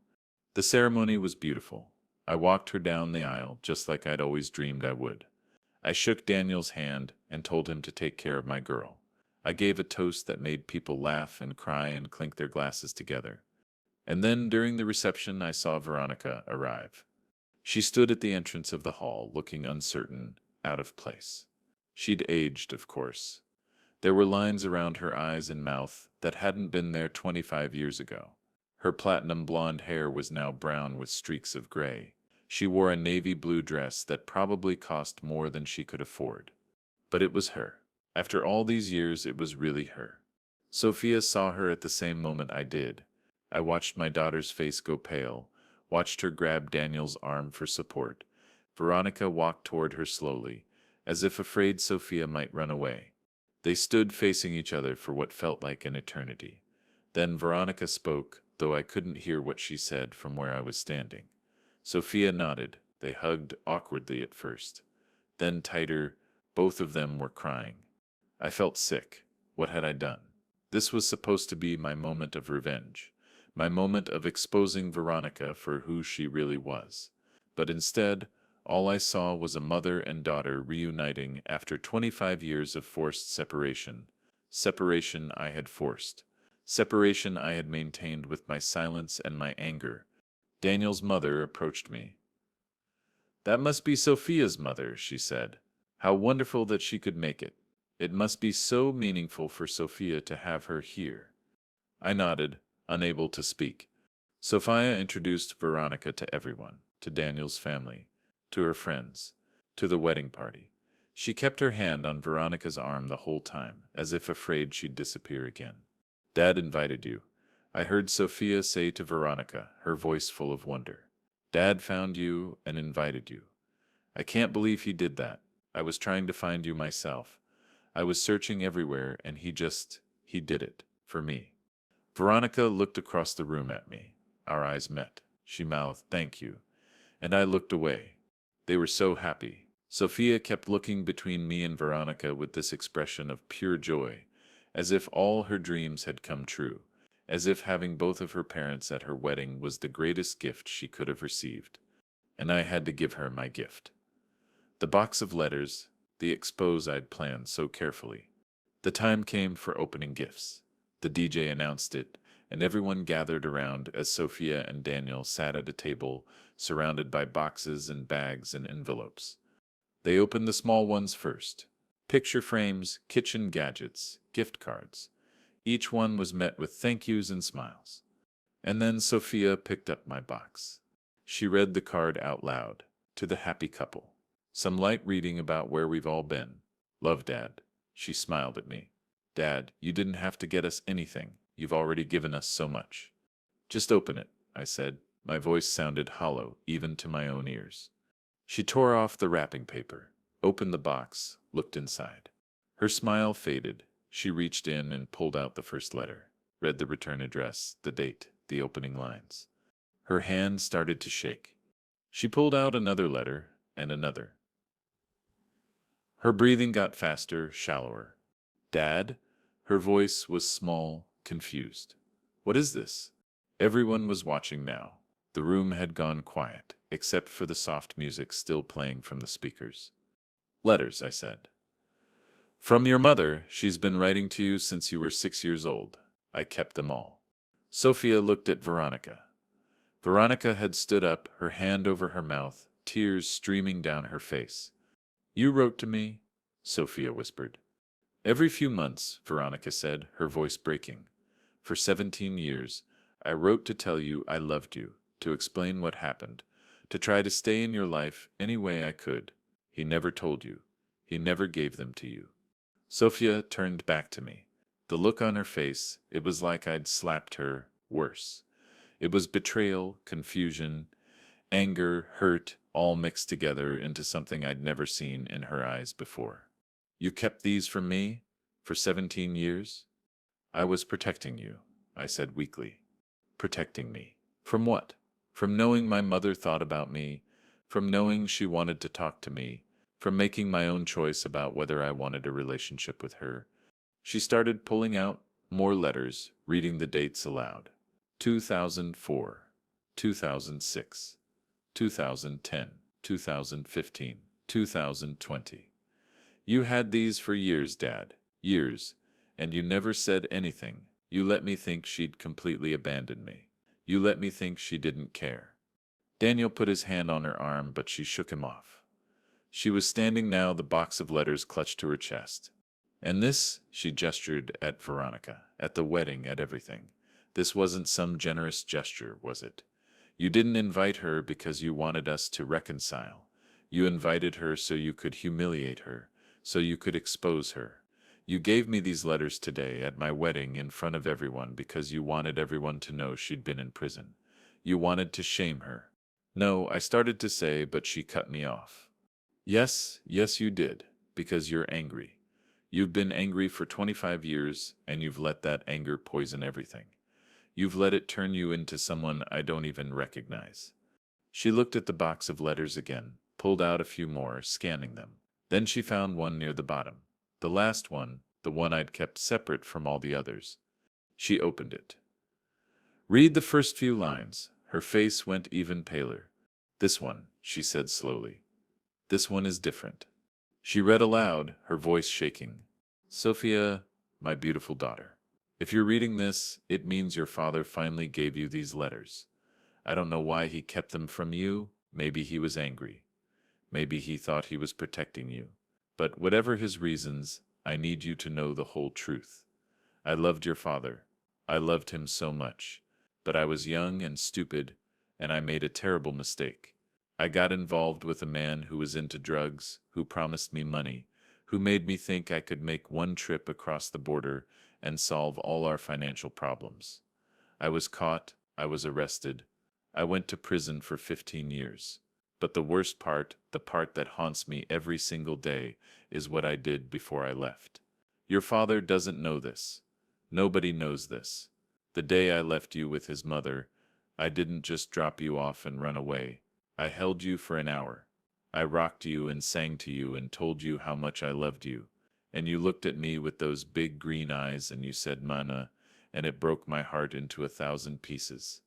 The ceremony was beautiful. I walked her down the aisle just like I'd always dreamed I would. I shook Daniel's hand and told him to take care of my girl. I gave a toast that made people laugh and cry and clink their glasses together. And then, during the reception, I saw Veronica arrive. She stood at the entrance of the hall, looking uncertain, out of place. She'd aged, of course. There were lines around her eyes and mouth that hadn't been there 25 years ago. Her platinum blonde hair was now brown with streaks of gray. She wore a navy blue dress that probably cost more than she could afford. But it was her. After all these years, it was really her. Sophia saw her at the same moment I did. I watched my daughter's face go pale, watched her grab Daniel's arm for support. Veronica walked toward her slowly, as if afraid Sophia might run away. They stood facing each other for what felt like an eternity. Then Veronica spoke, though I couldn't hear what she said from where I was standing. Sophia nodded. They hugged awkwardly at first. Then tighter. Both of them were crying. I felt sick. What had I done? This was supposed to be my moment of revenge, my moment of exposing Veronica for who she really was. But instead, all I saw was a mother and daughter reuniting after 25 years of forced separation. Separation I had forced. Separation I had maintained with my silence and my anger. Daniel's mother approached me. "That must be Sophia's mother," she said. "How wonderful that she could make it. It must be so meaningful for Sophia to have her here." I nodded, unable to speak. Sophia introduced Veronica to everyone, to Daniel's family, to her friends, to the wedding party. She kept her hand on Veronica's arm the whole time, as if afraid she'd disappear again. Dad invited you. I heard Sophia say to Veronica, her voice full of wonder. Dad found you and invited you. I can't believe he did that. I was trying to find you myself. I was searching everywhere and he did it. For me. Veronica looked across the room at me. Our eyes met. She mouthed, "Thank you." And I looked away. They were so happy. Sophia kept looking between me and Veronica with this expression of pure joy, as if all her dreams had come true, as if having both of her parents at her wedding was the greatest gift she could have received. And I had to give her my gift. The box of letters, the expose I'd planned so carefully. The time came for opening gifts. The DJ announced it, and everyone gathered around as Sophia and Daniel sat at a table surrounded by boxes and bags and envelopes. They opened the small ones first. Picture frames, kitchen gadgets, gift cards. Each one was met with thank yous and smiles. And then Sophia picked up my box. She read the card out loud, to the happy couple. Some light reading about where we've all been. Love, Dad. She smiled at me. Dad, you didn't have to get us anything. You've already given us so much. Just open it, I said. My voice sounded hollow, even to my own ears. She tore off the wrapping paper, opened the box, looked inside. Her smile faded. She reached in and pulled out the first letter, read the return address, the date, the opening lines. Her hand started to shake. She pulled out another letter and another. Her breathing got faster, shallower. Dad? Her voice was small, confused. What is this? Everyone was watching now. The room had gone quiet, except for the soft music still playing from the speakers. Letters, I said. From your mother. She's been writing to you since you were 6 years old. I kept them all. Sophia looked at Veronica. Veronica had stood up, her hand over her mouth, tears streaming down her face. You wrote to me? Sophia whispered. Every few months, Veronica said, her voice breaking. For 17 years, I wrote to tell you I loved you, to explain what happened, to try to stay in your life any way I could. He never told you. He never gave them to you. Sophia turned back to me. The look on her face, it was like I'd slapped her, worse. It was betrayal, confusion, anger, hurt, all mixed together into something I'd never seen in her eyes before. You kept these from me? For 17 years? I was protecting you, I said weakly. Protecting me. From what? From knowing my mother thought about me, from knowing she wanted to talk to me, from making my own choice about whether I wanted a relationship with her. She started pulling out more letters, reading the dates aloud. 2004, 2006, 2010, 2015, 2020. You had these for years, Dad. Years. And you never said anything. You let me think she'd completely abandoned me. You let me think she didn't care. Daniel put his hand on her arm, but she shook him off. She was standing now, the box of letters clutched to her chest. And this, she gestured at Veronica, at the wedding, at everything. This wasn't some generous gesture, was it? You didn't invite her because you wanted us to reconcile. You invited her so you could humiliate her, so you could expose her. You gave me these letters today at my wedding in front of everyone because you wanted everyone to know she'd been in prison. You wanted to shame her. No, I started to say, but she cut me off. Yes, you did, because you're angry. You've been angry for 25 years, and you've let that anger poison everything. You've let it turn you into someone I don't even recognize. She looked at the box of letters again, pulled out a few more, scanning them. Then she found one near the bottom. The last one, the one I'd kept separate from all the others. She opened it. Read the first few lines. Her face went even paler. This one, she said slowly. This one is different. She read aloud, her voice shaking. Sophia, my beautiful daughter. If you're reading this, it means your father finally gave you these letters. I don't know why he kept them from you. Maybe he was angry. Maybe he thought he was protecting you. But whatever his reasons, I need you to know the whole truth. I loved your father. I loved him so much. But I was young and stupid, and I made a terrible mistake. I got involved with a man who was into drugs, who promised me money, who made me think I could make one trip across the border and solve all our financial problems. I was caught, I was arrested, I went to prison for 15 years. But the worst part, the part that haunts me every single day, is what I did before I left. Your father doesn't know this. Nobody knows this. The day I left you with his mother, I didn't just drop you off and run away. I held you for an hour. I rocked you and sang to you and told you how much I loved you. And you looked at me with those big green eyes and you said, Mana, and it broke my heart into 1,000 pieces.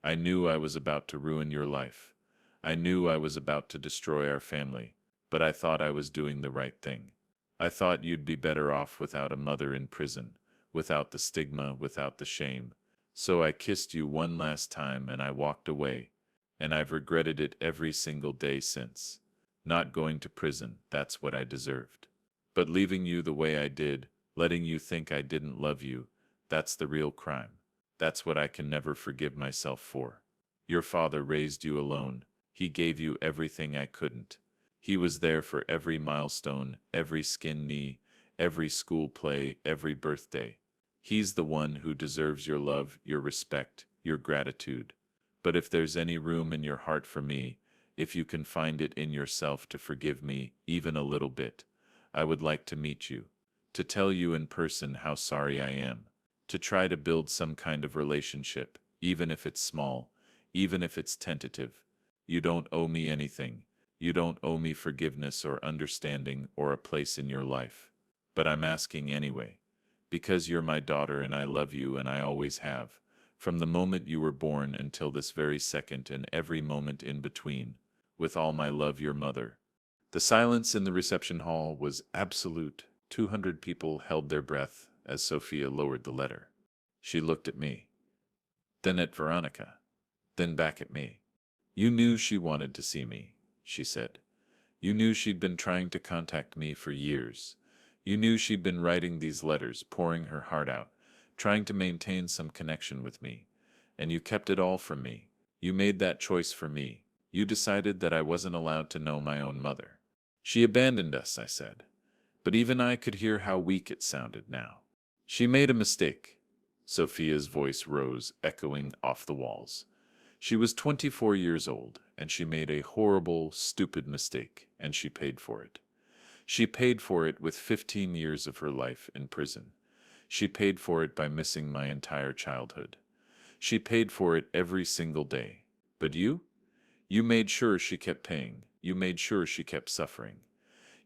I knew I was about to ruin your life. I knew I was about to destroy our family, but I thought I was doing the right thing. I thought you'd be better off without a mother in prison, without the stigma, without the shame. So I kissed you one last time and I walked away, and I've regretted it every single day since. Not going to prison, that's what I deserved. But leaving you the way I did, letting you think I didn't love you, that's the real crime. That's what I can never forgive myself for. Your father raised you alone. He gave you everything I couldn't. He was there for every milestone, every skin knee, every school play, every birthday. He's the one who deserves your love, your respect, your gratitude. But if there's any room in your heart for me, if you can find it in yourself to forgive me, even a little bit, I would like to meet you, to tell you in person how sorry I am, to try to build some kind of relationship, even if it's small, even if it's tentative. You don't owe me anything. You don't owe me forgiveness or understanding or a place in your life. But I'm asking anyway, because you're my daughter and I love you and I always have, from the moment you were born until this very second and every moment in between. With all my love, your mother. The silence in the reception hall was absolute. 200 people held their breath as Sophia lowered the letter. She looked at me, then at Veronica, then back at me. You knew she wanted to see me, she said. You knew she'd been trying to contact me for years. You knew she'd been writing these letters, pouring her heart out, trying to maintain some connection with me. And you kept it all from me. You made that choice for me. You decided that I wasn't allowed to know my own mother. She abandoned us, I said. But even I could hear how weak it sounded now. She made a mistake. Sophia's voice rose, echoing off the walls. She was 24 years old, and she made a horrible, stupid mistake, and she paid for it. She paid for it with 15 years of her life in prison. She paid for it by missing my entire childhood. She paid for it every single day. But you? You made sure she kept paying. You made sure she kept suffering.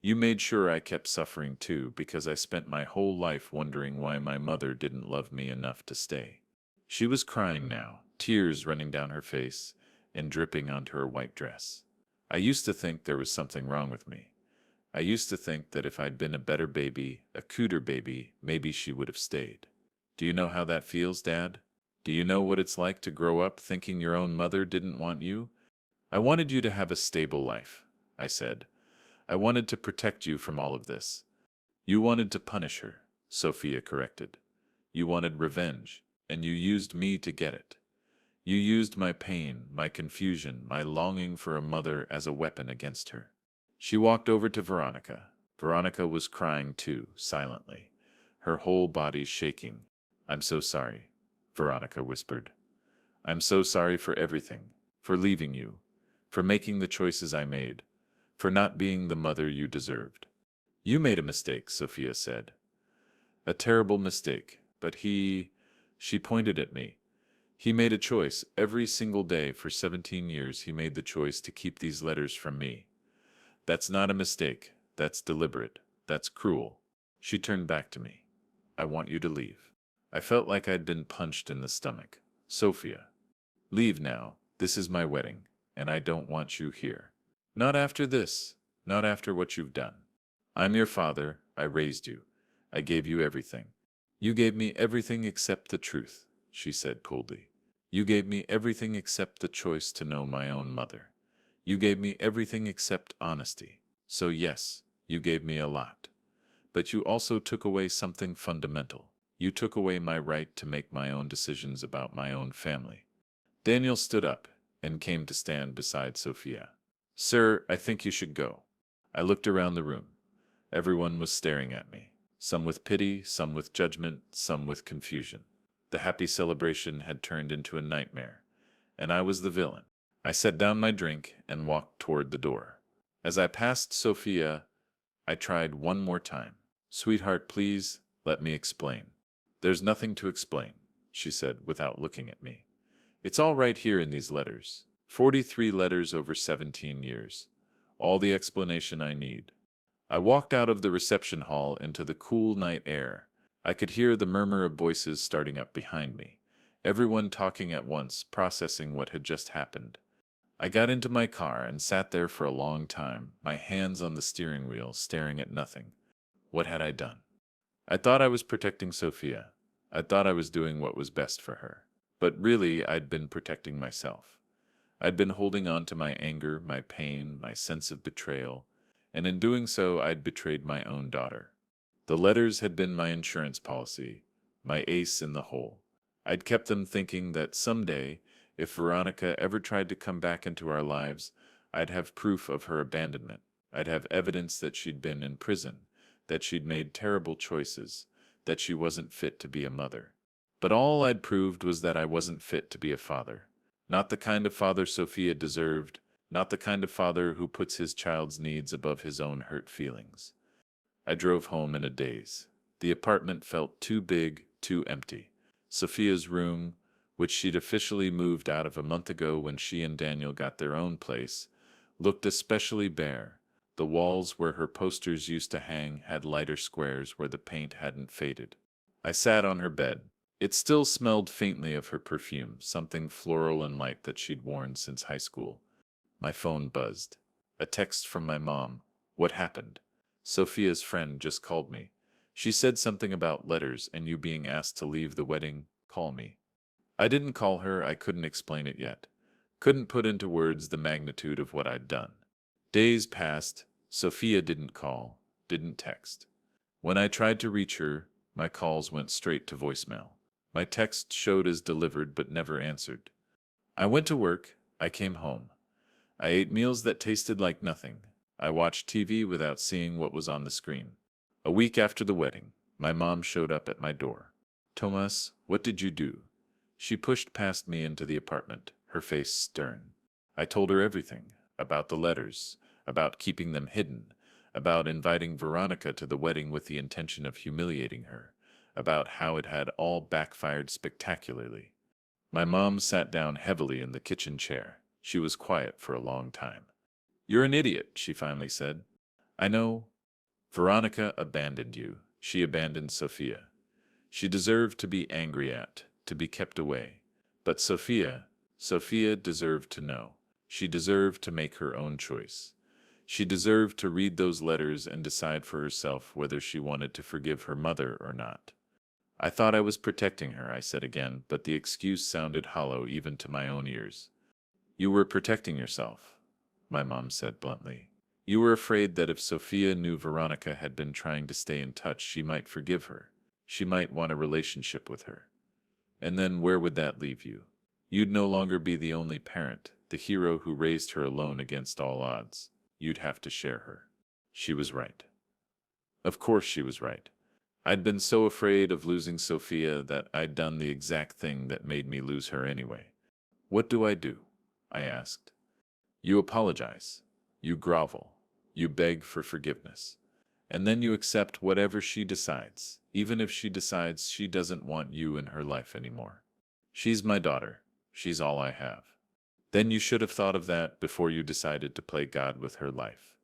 You made sure I kept suffering too, because I spent my whole life wondering why my mother didn't love me enough to stay. She was crying now, tears running down her face and dripping onto her white dress. I used to think there was something wrong with me. I used to think that if I'd been a better baby, a cooter baby, maybe she would have stayed. Do you know how that feels, Dad? Do you know what it's like to grow up thinking your own mother didn't want you? I wanted you to have a stable life, I said. I wanted to protect you from all of this. You wanted to punish her, Sophia corrected. You wanted revenge, and you used me to get it. You used my pain, my confusion, my longing for a mother as a weapon against her. She walked over to Veronica. Veronica was crying too, silently, her whole body shaking. I'm so sorry, Veronica whispered. I'm so sorry for everything, for leaving you, for making the choices I made, for not being the mother you deserved. You made a mistake, Sophia said. A terrible mistake, but she pointed at me. He made a choice every single day for 17 years. He made the choice to keep these letters from me. That's not a mistake. That's deliberate. That's cruel. She turned back to me. I want you to leave. I felt like I'd been punched in the stomach. Sophia, leave now. This is my wedding, and I don't want you here. Not after this. Not after what you've done. I'm your father. I raised you. I gave you everything. You gave me everything except the truth, she said coldly. You gave me everything except the choice to know my own mother. You gave me everything except honesty. So yes, you gave me a lot. But you also took away something fundamental. You took away my right to make my own decisions about my own family. Daniel stood up and came to stand beside Sophia. Sir, I think you should go. I looked around the room. Everyone was staring at me, some with pity, some with judgment, some with confusion. The happy celebration had turned into a nightmare, and I was the villain. I set down my drink and walked toward the door. As I passed Sophia, I tried one more time. Sweetheart, please, let me explain. There's nothing to explain, she said without looking at me. It's all right here in these letters. 43 letters over 17 years. All the explanation I need. I walked out of the reception hall into the cool night air. I could hear the murmur of voices starting up behind me. Everyone talking at once, processing what had just happened. I got into my car and sat there for a long time, my hands on the steering wheel, staring at nothing. What had I done? I thought I was protecting Sophia. I thought I was doing what was best for her. But really, I'd been protecting myself. I'd been holding on to my anger, my pain, my sense of betrayal, and in doing so, I'd betrayed my own daughter. The letters had been my insurance policy, my ace in the hole. I'd kept them thinking that someday, if Veronica ever tried to come back into our lives, I'd have proof of her abandonment. I'd have evidence that she'd been in prison, that she'd made terrible choices, that she wasn't fit to be a mother. But all I'd proved was that I wasn't fit to be a father. Not the kind of father Sophia deserved, not the kind of father who puts his child's needs above his own hurt feelings. I drove home in a daze. The apartment felt too big, too empty. Sophia's room, which she'd officially moved out of a month ago when she and Daniel got their own place, looked especially bare. The walls where her posters used to hang had lighter squares where the paint hadn't faded. I sat on her bed. It still smelled faintly of her perfume, something floral and light that she'd worn since high school. My phone buzzed. A text from my mom. What happened? Sophia's friend just called me. She said something about letters and you being asked to leave the wedding. Call me. I didn't call her, I couldn't explain it yet. Couldn't put into words the magnitude of what I'd done. Days passed. Sophia didn't call, didn't text. When I tried to reach her, my calls went straight to voicemail. My text showed as delivered but never answered. I went to work. I came home. I ate meals that tasted like nothing. I watched TV without seeing what was on the screen. A week after the wedding, my mom showed up at my door. Tomas, what did you do? She pushed past me into the apartment, her face stern. I told her everything, about the letters, about keeping them hidden, about inviting Veronica to the wedding with the intention of humiliating her, about how it had all backfired spectacularly. My mom sat down heavily in the kitchen chair. She was quiet for a long time. You're an idiot, she finally said. I know. Veronica abandoned you. She abandoned Sophia. She deserved to be angry at, to be kept away. But Sophia deserved to know. She deserved to make her own choice. She deserved to read those letters and decide for herself whether she wanted to forgive her mother or not. I thought I was protecting her, I said again, but the excuse sounded hollow even to my own ears. You were protecting yourself, my mom said bluntly. You were afraid that if Sophia knew Veronica had been trying to stay in touch, she might forgive her. She might want a relationship with her. And then where would that leave you? You'd no longer be the only parent, the hero who raised her alone against all odds. You'd have to share her. She was right. Of course she was right. I'd been so afraid of losing Sophia that I'd done the exact thing that made me lose her anyway. What do? I asked. You apologize. You grovel. You beg for forgiveness. And then you accept whatever she decides, even if she decides she doesn't want you in her life anymore. She's my daughter. She's all I have. Then you should have thought of that before you decided to play God with her life.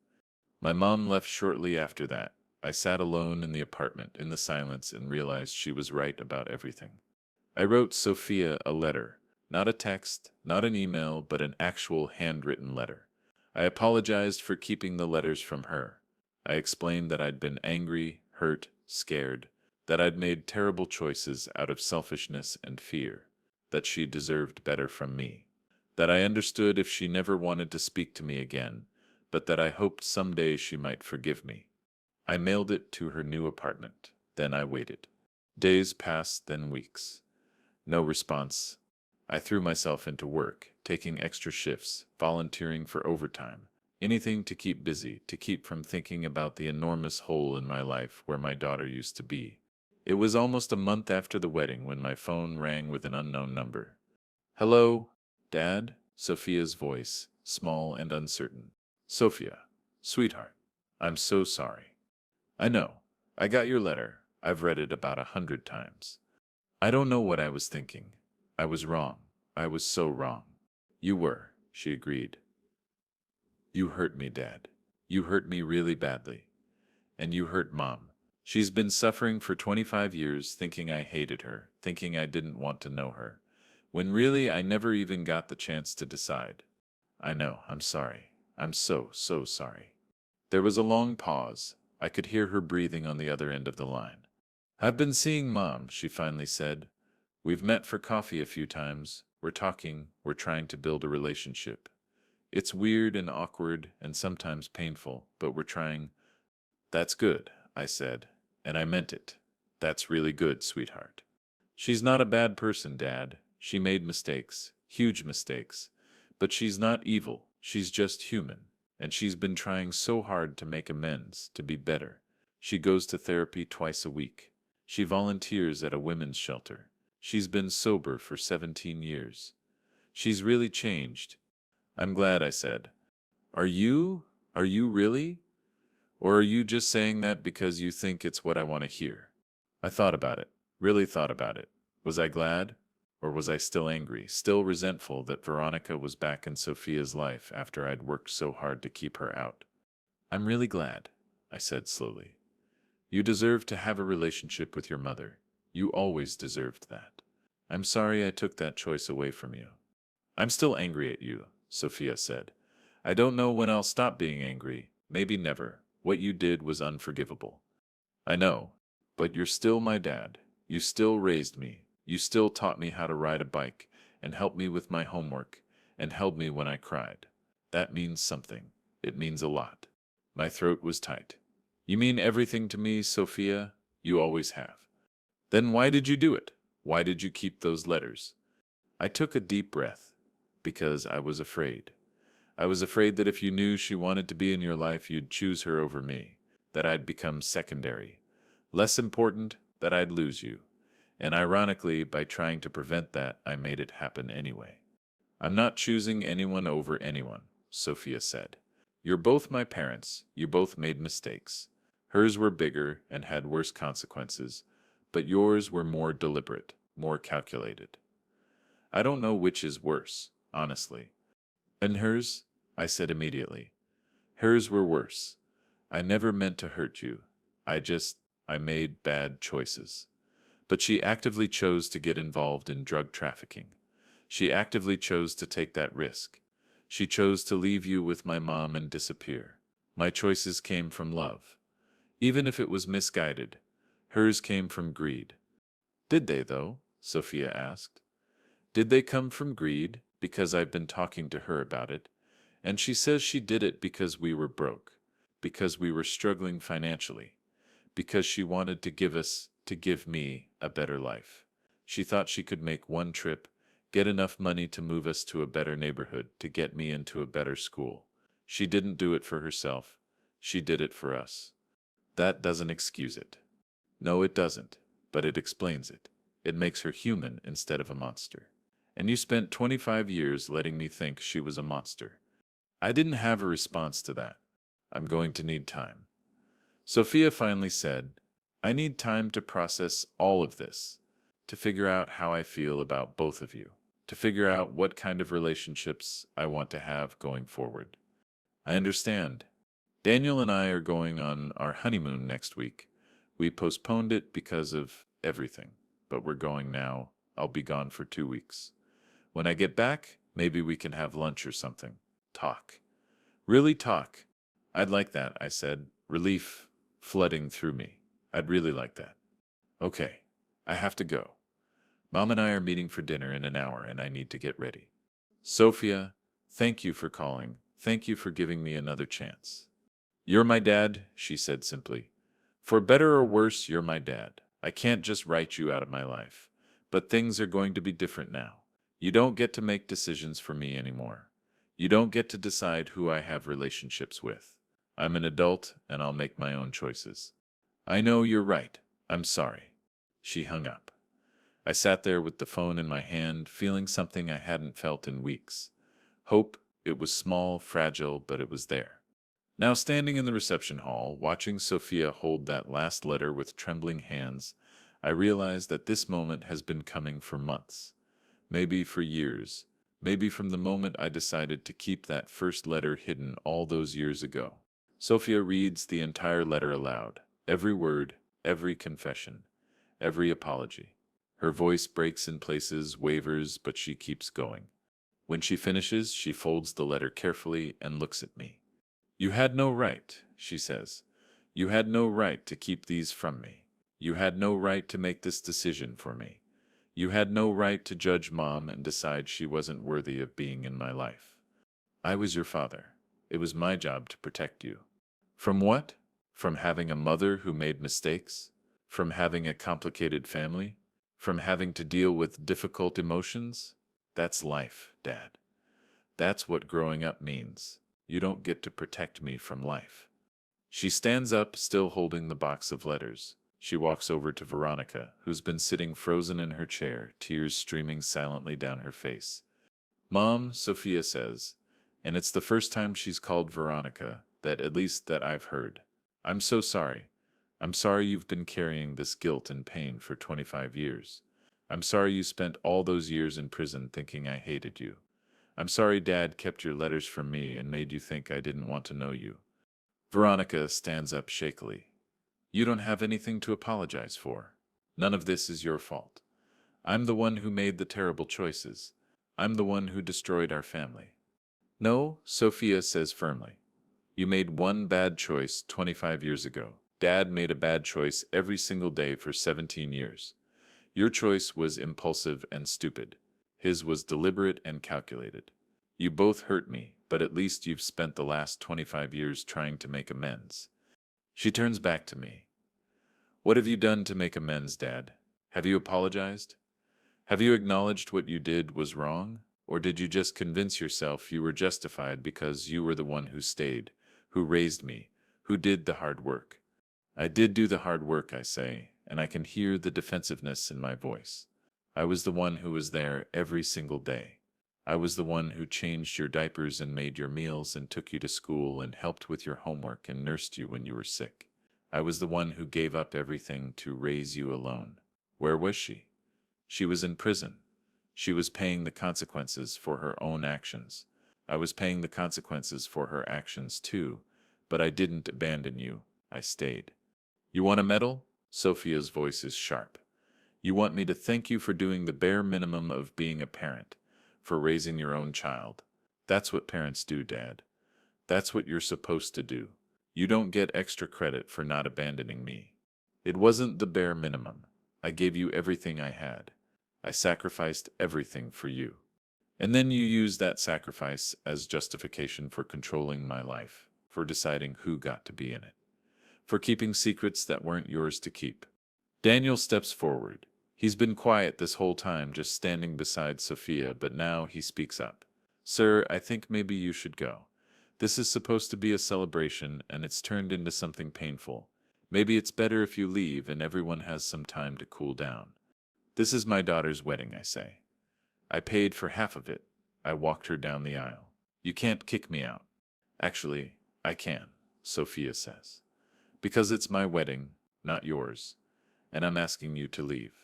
My mom left shortly after that. I sat alone in the apartment in the silence and realized she was right about everything. I wrote Sophia a letter, not a text, not an email, but an actual handwritten letter. I apologized for keeping the letters from her. I explained that I'd been angry, hurt, scared, that I'd made terrible choices out of selfishness and fear, that she deserved better from me, that I understood if she never wanted to speak to me again, but that I hoped someday she might forgive me. I mailed it to her new apartment. Then I waited. Days passed, then weeks. No response. I threw myself into work, taking extra shifts, volunteering for overtime, Anything to keep busy, to keep from thinking about the enormous hole in my life where my daughter used to be. It was almost a month after the wedding when my phone rang with an unknown number. Hello, Dad? Sophia's voice, small and uncertain. Sophia, sweetheart, I'm so sorry. I know. I got your letter. I've read it about 100 times. I don't know what I was thinking. I was wrong. I was so wrong. You were, she agreed. You hurt me, Dad. You hurt me really badly. And you hurt Mom. She's been suffering for 25 years thinking I hated her, thinking I didn't want to know her, when really I never even got the chance to decide. I know, I'm sorry. I'm so, so sorry. There was a long pause. I could hear her breathing on the other end of the line. I've been seeing Mom, she finally said. We've met for coffee a few times. We're talking. We're trying to build a relationship. It's weird and awkward and sometimes painful, but we're trying. That's good, I said, and I meant it. That's really good, sweetheart. She's not a bad person, Dad. She made mistakes, huge mistakes. But she's not evil. She's just human. And she's been trying so hard to make amends, to be better. She goes to therapy twice a week. She volunteers at a women's shelter. She's been sober for 17 years. She's really changed. I'm glad, I said. Are you? Are you really? Or are you just saying that because you think it's what I want to hear? I thought about it, really thought about it. Was I glad? Or was I still angry, still resentful that Veronica was back in Sophia's life after I'd worked so hard to keep her out? I'm really glad, I said slowly. You deserve to have a relationship with your mother. You always deserved that. I'm sorry I took that choice away from you. I'm still angry at you, Sophia said. I don't know when I'll stop being angry. Maybe never. What you did was unforgivable. I know, but you're still my dad. You still raised me. You still taught me how to ride a bike, and helped me with my homework, and held me when I cried. That means something. It means a lot. My throat was tight. You mean everything to me, Sophia? You always have. Then why did you do it? Why did you keep those letters? I took a deep breath. Because I was afraid. I was afraid that if you knew she wanted to be in your life, you'd choose her over me, that I'd become secondary. Less important, that I'd lose you. And ironically, by trying to prevent that, I made it happen anyway. I'm not choosing anyone over anyone, Sophia said. You're both my parents. You both made mistakes. Hers were bigger and had worse consequences, but yours were more deliberate, more calculated. I don't know which is worse, honestly. And hers? I said immediately. Hers were worse. I never meant to hurt you. I made bad choices. But she actively chose to get involved in drug trafficking. She actively chose to take that risk. She chose to leave you with my mom and disappear. My choices came from love. Even if it was misguided, hers came from greed. Did they, though? Sophia asked. Did they come from greed? Because I've been talking to her about it. And she says she did it because we were broke. Because we were struggling financially. Because she wanted to give me, a better life. She thought she could make one trip, get enough money to move us to a better neighborhood, to get me into a better school. She didn't do it for herself. She did it for us. That doesn't excuse it. No, it doesn't. But it explains it. It makes her human instead of a monster. And you spent 25 years letting me think she was a monster. I didn't have a response to that. I'm going to need time. Sophia finally said, I need time to process all of this, to figure out how I feel about both of you, to figure out what kind of relationships I want to have going forward. I understand. Daniel and I are going on our honeymoon next week. We postponed it because of everything, but we're going now. I'll be gone for 2 weeks. When I get back, maybe we can have lunch or something. Talk. Really talk. I'd like that, I said, relief flooding through me. I'd really like that. Okay, I have to go. Mom and I are meeting for dinner in an hour and I need to get ready. Sophia, thank you for calling. Thank you for giving me another chance. You're my dad, she said simply. For better or worse, you're my dad. I can't just write you out of my life. But things are going to be different now. You don't get to make decisions for me anymore. You don't get to decide who I have relationships with. I'm an adult and I'll make my own choices. I know you're right. I'm sorry. She hung up. I sat there with the phone in my hand, feeling something I hadn't felt in weeks. Hope. It was small, fragile, but it was there. Now, standing in the reception hall, watching Sophia hold that last letter with trembling hands, I realized that this moment has been coming for months. Maybe for years. Maybe from the moment I decided to keep that first letter hidden all those years ago. Sophia reads the entire letter aloud, every word, every confession, every apology. Her voice breaks in places, wavers, but she keeps going. When she finishes, she folds the letter carefully and looks at me. You had no right, she says. You had no right to keep these from me. You had no right to make this decision for me. You had no right to judge Mom and decide she wasn't worthy of being in my life. I was your father. It was my job to protect you. From what? From having a mother who made mistakes? From having a complicated family? From having to deal with difficult emotions? That's life, Dad. That's what growing up means. You don't get to protect me from life. She stands up, still holding the box of letters. She walks over to Veronica, who's been sitting frozen in her chair, tears streaming silently down her face. Mom, Sophia says, and it's the first time she's called Veronica, that at least that I've heard. I'm so sorry. I'm sorry you've been carrying this guilt and pain for 25 years. I'm sorry you spent all those years in prison thinking I hated you. I'm sorry Dad kept your letters from me and made you think I didn't want to know you. Veronica stands up shakily. You don't have anything to apologize for. None of this is your fault. I'm the one who made the terrible choices. I'm the one who destroyed our family. No, Sophia says firmly. You made one bad choice 25 years ago. Dad made a bad choice every single day for 17 years. Your choice was impulsive and stupid. His was deliberate and calculated. You both hurt me, but at least you've spent the last 25 years trying to make amends. She turns back to me. What have you done to make amends, Dad? Have you apologized? Have you acknowledged what you did was wrong? Or did you just convince yourself you were justified because you were the one who stayed, who raised me, who did the hard work? I did do the hard work, I say, and I can hear the defensiveness in my voice. I was the one who was there every single day. I was the one who changed your diapers and made your meals and took you to school and helped with your homework and nursed you when you were sick. I was the one who gave up everything to raise you alone. Where was she? She was in prison. She was paying the consequences for her own actions. I was paying the consequences for her actions too, but I didn't abandon you. I stayed. You want a medal? Sophia's voice is sharp. You want me to thank you for doing the bare minimum of being a parent, for raising your own child. That's what parents do, Dad. That's what you're supposed to do. You don't get extra credit for not abandoning me. It wasn't the bare minimum. I gave you everything I had. I sacrificed everything for you. And then you used that sacrifice as justification for controlling my life, for deciding who got to be in it, for keeping secrets that weren't yours to keep. Daniel steps forward. He's been quiet this whole time, just standing beside Sophia, but now he speaks up. Sir, I think maybe you should go. This is supposed to be a celebration, and it's turned into something painful. Maybe it's better if you leave and everyone has some time to cool down. This is my daughter's wedding, I say. I paid for half of it. I walked her down the aisle. You can't kick me out. Actually, I can, Sophia says. Because it's my wedding, not yours, and I'm asking you to leave.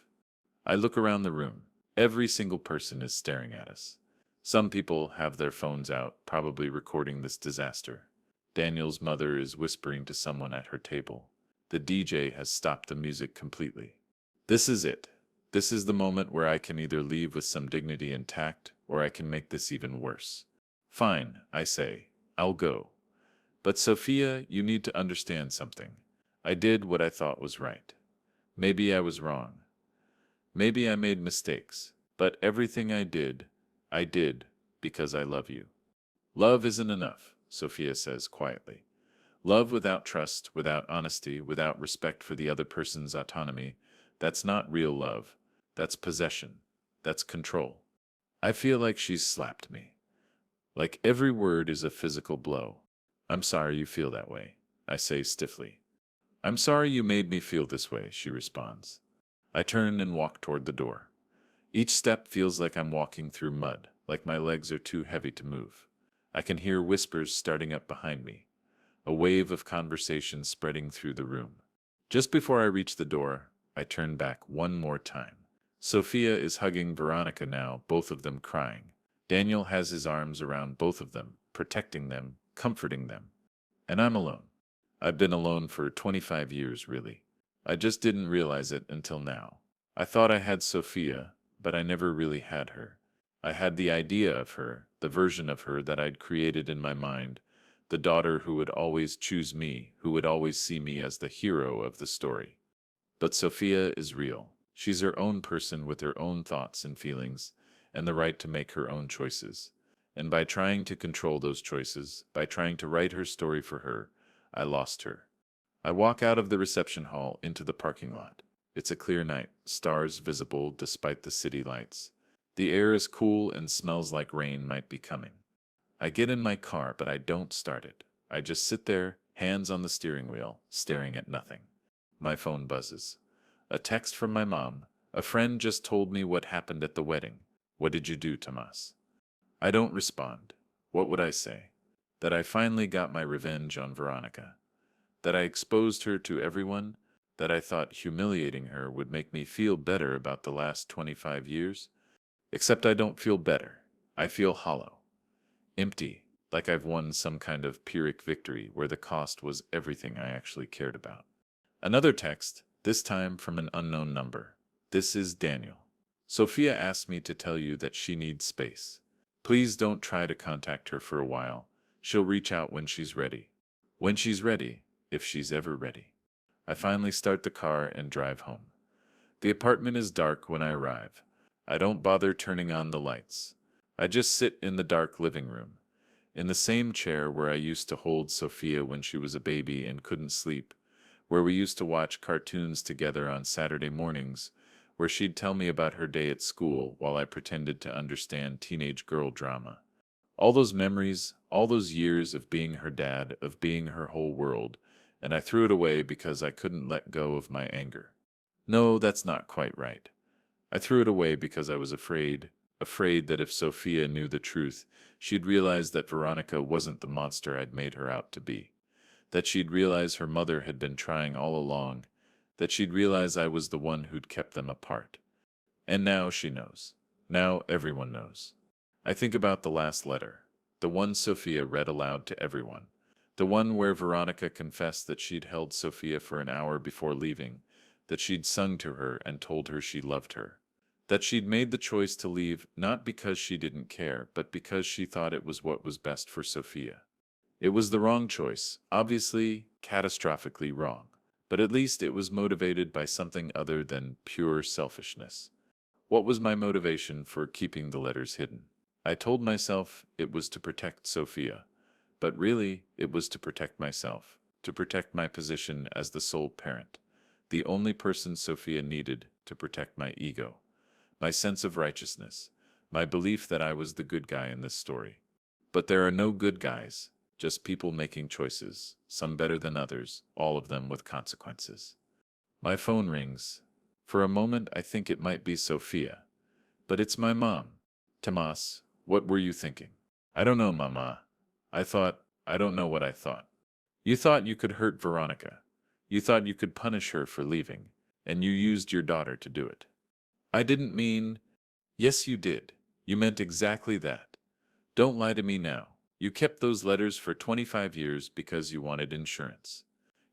I look around the room. Every single person is staring at us. Some people have their phones out, probably recording this disaster. Daniel's mother is whispering to someone at her table. The DJ has stopped the music completely. This is it. This is the moment where I can either leave with some dignity intact, or I can make this even worse. Fine, I say. I'll go. But Sophia, you need to understand something. I did what I thought was right. Maybe I was wrong. Maybe I made mistakes. But everything I did because I love you. Love isn't enough, Sophia says quietly. Love without trust, without honesty, without respect for the other person's autonomy, that's not real love. That's possession. That's control. I feel like she's slapped me. Like every word is a physical blow. I'm sorry you feel that way, I say stiffly. I'm sorry you made me feel this way, she responds. I turn and walk toward the door. Each step feels like I'm walking through mud, like my legs are too heavy to move. I can hear whispers starting up behind me, a wave of conversation spreading through the room. Just before I reach the door, I turn back one more time. Sophia is hugging Veronica now, both of them crying. Daniel has his arms around both of them, protecting them, comforting them. And I'm alone. I've been alone for 25 years, really. I just didn't realize it until now. I thought I had Sophia, but I never really had her. I had the idea of her, the version of her that I'd created in my mind, the daughter who would always choose me, who would always see me as the hero of the story. But Sophia is real. She's her own person with her own thoughts and feelings, and the right to make her own choices. And by trying to control those choices, by trying to write her story for her, I lost her. I walk out of the reception hall into the parking lot. It's a clear night, stars visible despite the city lights. The air is cool and smells like rain might be coming. I get in my car, but I don't start it. I just sit there, hands on the steering wheel, staring at nothing. My phone buzzes. A text from my mom. A friend just told me what happened at the wedding. What did you do, Tomas? I don't respond. What would I say? That I finally got my revenge on Veronica. That I exposed her to everyone. That I thought humiliating her would make me feel better about the last 25 years. Except I don't feel better. I feel hollow. Empty, like I've won some kind of Pyrrhic victory where the cost was everything I actually cared about. Another text, this time from an unknown number. This is Daniel. Sophia asked me to tell you that she needs space. Please don't try to contact her for a while. She'll reach out when she's ready. When she's ready, if she's ever ready. I finally start the car and drive home. The apartment is dark when I arrive. I don't bother turning on the lights. I just sit in the dark living room, in the same chair where I used to hold Sophia when she was a baby and couldn't sleep, where we used to watch cartoons together on Saturday mornings, where she'd tell me about her day at school while I pretended to understand teenage girl drama. All those memories, all those years of being her dad, of being her whole world, and I threw it away because I couldn't let go of my anger. No, that's not quite right. I threw it away because I was afraid that if Sophia knew the truth, she'd realize that Veronica wasn't the monster I'd made her out to be, that she'd realize her mother had been trying all along, that she'd realize I was the one who'd kept them apart. And now she knows. Now everyone knows. I think about the last letter, the one Sophia read aloud to everyone, the one where Veronica confessed that she'd held Sophia for an hour before leaving, that she'd sung to her and told her she loved her, that she'd made the choice to leave not because she didn't care, but because she thought it was what was best for Sophia. It was the wrong choice, obviously, catastrophically wrong, but at least it was motivated by something other than pure selfishness. What was my motivation for keeping the letters hidden? I told myself it was to protect Sophia, but really it was to protect myself, to protect my position as the sole parent, the only person Sophia needed to protect my ego, my sense of righteousness, my belief that I was the good guy in this story. But there are no good guys, just people making choices, some better than others, all of them with consequences. My phone rings. For a moment I think it might be Sophia, but it's my mom. Tomas, what were you thinking? I don't know, Mama. I don't know what I thought. You thought you could hurt Veronica. You thought you could punish her for leaving, and you used your daughter to do it. I didn't mean. Yes, you did. You meant exactly that. Don't lie to me now. You kept those letters for 25 years because you wanted insurance.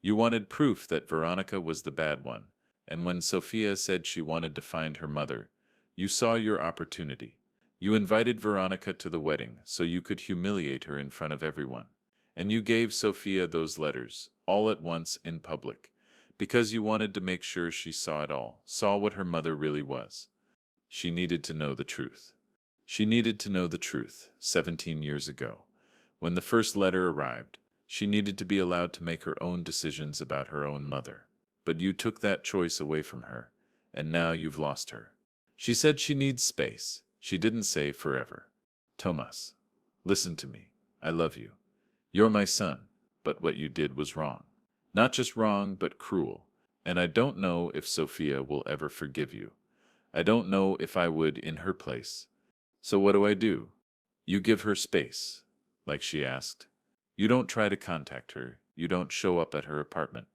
You wanted proof that Veronica was the bad one, and when Sophia said she wanted to find her mother, you saw your opportunity. You invited Veronica to the wedding so you could humiliate her in front of everyone. And you gave Sophia those letters, all at once in public, because you wanted to make sure she saw it all, saw what her mother really was. She needed to know the truth. She needed to know the truth, 17 years ago. When the first letter arrived, she needed to be allowed to make her own decisions about her own mother. But you took that choice away from her, and now you've lost her. She said she needs space. She didn't say forever. Tomas. Listen to me. I love you. You're my son, but what you did was wrong. Not just wrong, but cruel. And I don't know if Sophia will ever forgive you. I don't know if I would in her place. So what do? You give her space, like she asked. You don't try to contact her. You don't show up at her apartment.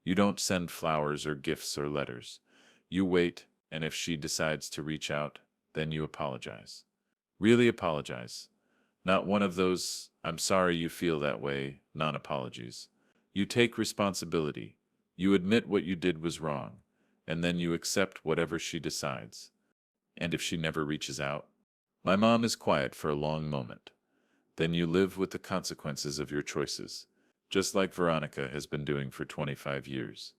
You don't send flowers or gifts or letters. You wait, and if she decides to reach out, then you apologize. Really apologize. Not one of those, I'm sorry you feel that way, non apologies. You take responsibility. You admit what you did was wrong, and then you accept whatever she decides. And if she never reaches out? My mom is quiet for a long moment. Then you live with the consequences of your choices, just like Veronica has been doing for 25 years.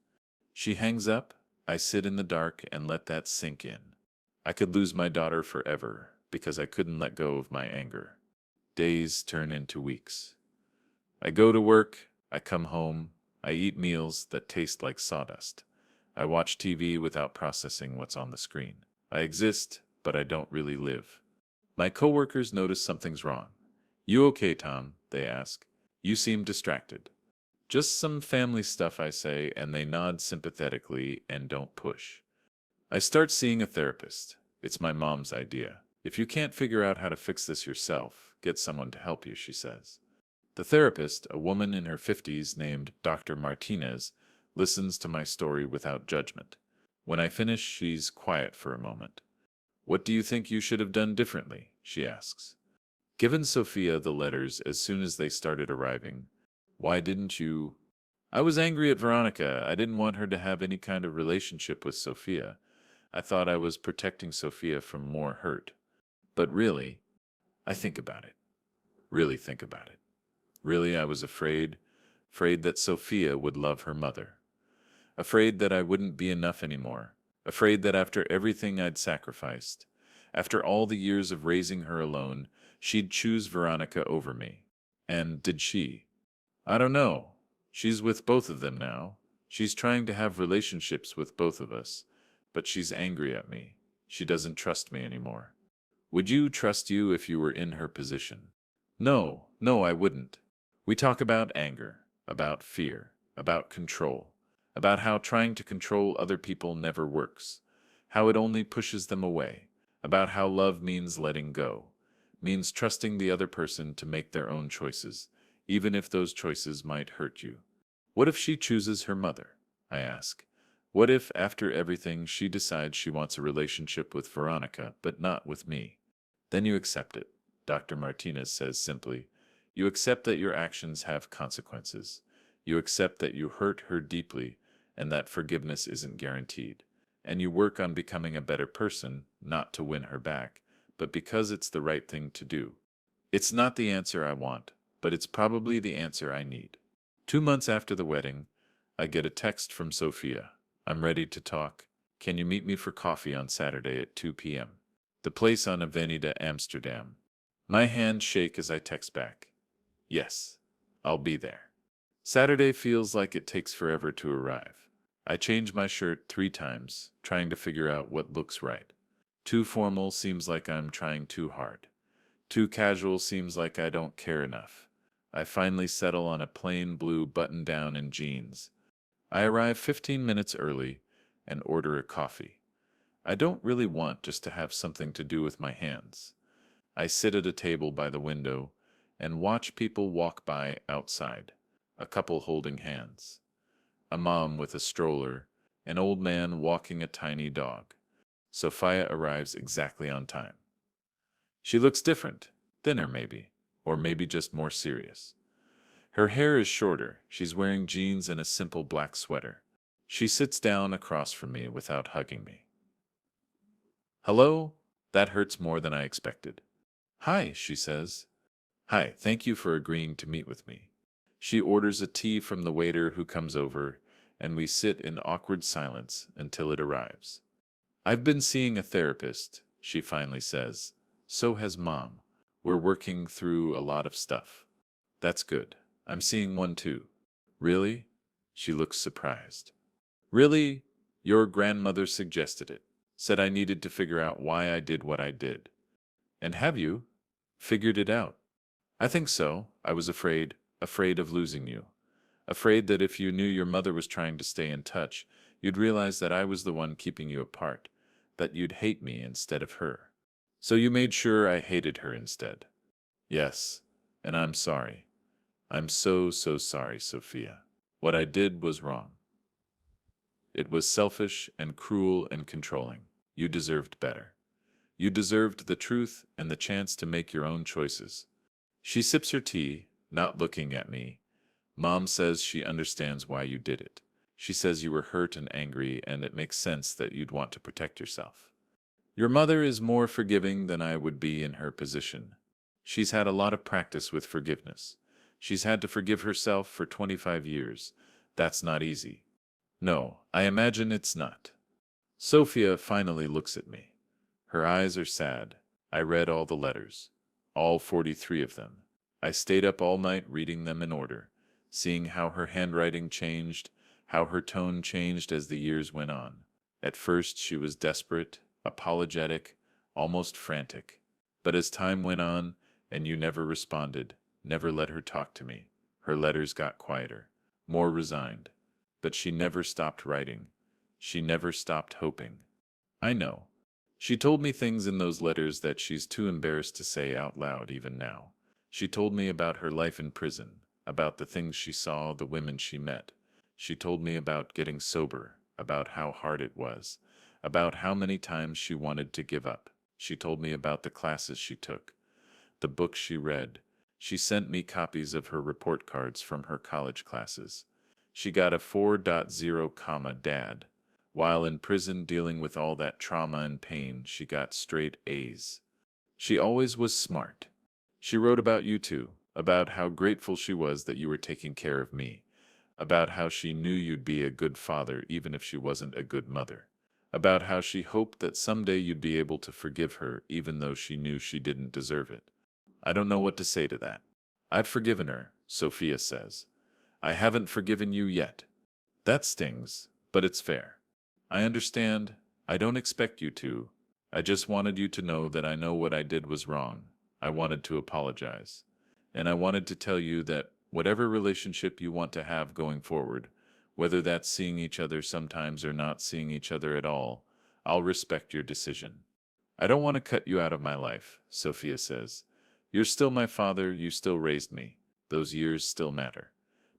She hangs up, I sit in the dark and let that sink in. I could lose my daughter forever because I couldn't let go of my anger. Days turn into weeks. I go to work, I come home, I eat meals that taste like sawdust. I watch TV without processing what's on the screen. I exist, but I don't really live. My coworkers notice something's wrong. You okay, Tom? They ask. You seem distracted. Just some family stuff, I say, and they nod sympathetically and don't push. I start seeing a therapist. It's my mom's idea. If you can't figure out how to fix this yourself, get someone to help you, she says. The therapist, a woman in her 50s named Dr. Martinez, listens to my story without judgment. When I finish, she's quiet for a moment. What do you think you should have done differently? She asks. Given Sophia the letters as soon as they started arriving, why didn't you? I was angry at Veronica. I didn't want her to have any kind of relationship with Sophia. I thought I was protecting Sophia from more hurt. But really, I think about it. Really think about it. Really, I was afraid that Sophia would love her mother. Afraid that I wouldn't be enough anymore. Afraid that after everything I'd sacrificed, after all the years of raising her alone, she'd choose Veronica over me. And did she? I don't know. She's with both of them now. She's trying to have relationships with both of us, but she's angry at me. She doesn't trust me anymore. Would you trust you if you were in her position? No, no, I wouldn't. We talk about anger, about fear, about control, about how trying to control other people never works, how it only pushes them away, about how love means letting go, means trusting the other person to make their own choices, even if those choices might hurt you. What if she chooses her mother? I ask. What if, after everything, she decides she wants a relationship with Veronica, but not with me? Then you accept it, Dr. Martinez says simply. You accept that your actions have consequences. You accept that you hurt her deeply and that forgiveness isn't guaranteed. And you work on becoming a better person, not to win her back, but because it's the right thing to do. It's not the answer I want, but it's probably the answer I need. 2 months after the wedding, I get a text from Sophia. I'm ready to talk. Can you meet me for coffee on Saturday at 2 p.m.? The place on Avenida Amsterdam. My hands shake as I text back. Yes, I'll be there. Saturday feels like it takes forever to arrive. I change my shirt 3 times, trying to figure out what looks right. Too formal seems like I'm trying too hard. Too casual seems like I don't care enough. I finally settle on a plain blue button-down and jeans. I arrive 15 minutes early and order a coffee. I don't really want just to have something to do with my hands. I sit at a table by the window and watch people walk by outside, a couple holding hands, a mom with a stroller, an old man walking a tiny dog. Sophia arrives exactly on time. She looks different, thinner maybe, or maybe just more serious. Her hair is shorter, she's wearing jeans and a simple black sweater. She sits down across from me without hugging me. Hello? That hurts more than I expected. Hi, she says. Hi, thank you for agreeing to meet with me. She orders a tea from the waiter who comes over, and we sit in awkward silence until it arrives. I've been seeing a therapist, she finally says. So has Mom. We're working through a lot of stuff. That's good. I'm seeing one too. Really? She looks surprised. Really? Your grandmother suggested it. Said I needed to figure out why I did what I did. And have you? Figured it out? I think so. I was afraid of losing you. Afraid that if you knew your mother was trying to stay in touch, you'd realize that I was the one keeping you apart, that you'd hate me instead of her. So you made sure I hated her instead. Yes, and I'm sorry. I'm so sorry, Sophia. What I did was wrong. It was selfish and cruel and controlling. You deserved better. You deserved the truth and the chance to make your own choices. She sips her tea, not looking at me. Mom says she understands why you did it. She says you were hurt and angry, and it makes sense that you'd want to protect yourself. Your mother is more forgiving than I would be in her position. She's had a lot of practice with forgiveness. She's had to forgive herself for 25 years. That's not easy. No, I imagine it's not. Sophia finally looks at me. Her eyes are sad. I read all the letters, all 43 of them. I stayed up all night reading them in order, seeing how her handwriting changed, how her tone changed as the years went on. At first she was desperate, apologetic, almost frantic. But as time went on, and you never responded, never let her talk to me, her letters got quieter, more resigned. But she never stopped writing. She never stopped hoping. I know. She told me things in those letters that she's too embarrassed to say out loud even now. She told me about her life in prison, about the things she saw, the women she met. She told me about getting sober, about how hard it was, about how many times she wanted to give up. She told me about the classes she took, the books she read. She sent me copies of her report cards from her college classes. She got a 4.0 comma dad. While in prison dealing with all that trauma and pain, she got straight A's. She always was smart. She wrote about you too, about how grateful she was that you were taking care of me, about how she knew you'd be a good father even if she wasn't a good mother, about how she hoped that someday you'd be able to forgive her even though she knew she didn't deserve it. I don't know what to say to that. I've forgiven her, Sophia says. I haven't forgiven you yet. That stings, but it's fair. I understand. I don't expect you to. I just wanted you to know that I know what I did was wrong. I wanted to apologize. And I wanted to tell you that whatever relationship you want to have going forward, whether that's seeing each other sometimes or not seeing each other at all, I'll respect your decision. I don't want to cut you out of my life, Sophia says. You're still my father, you still raised me. Those years still matter.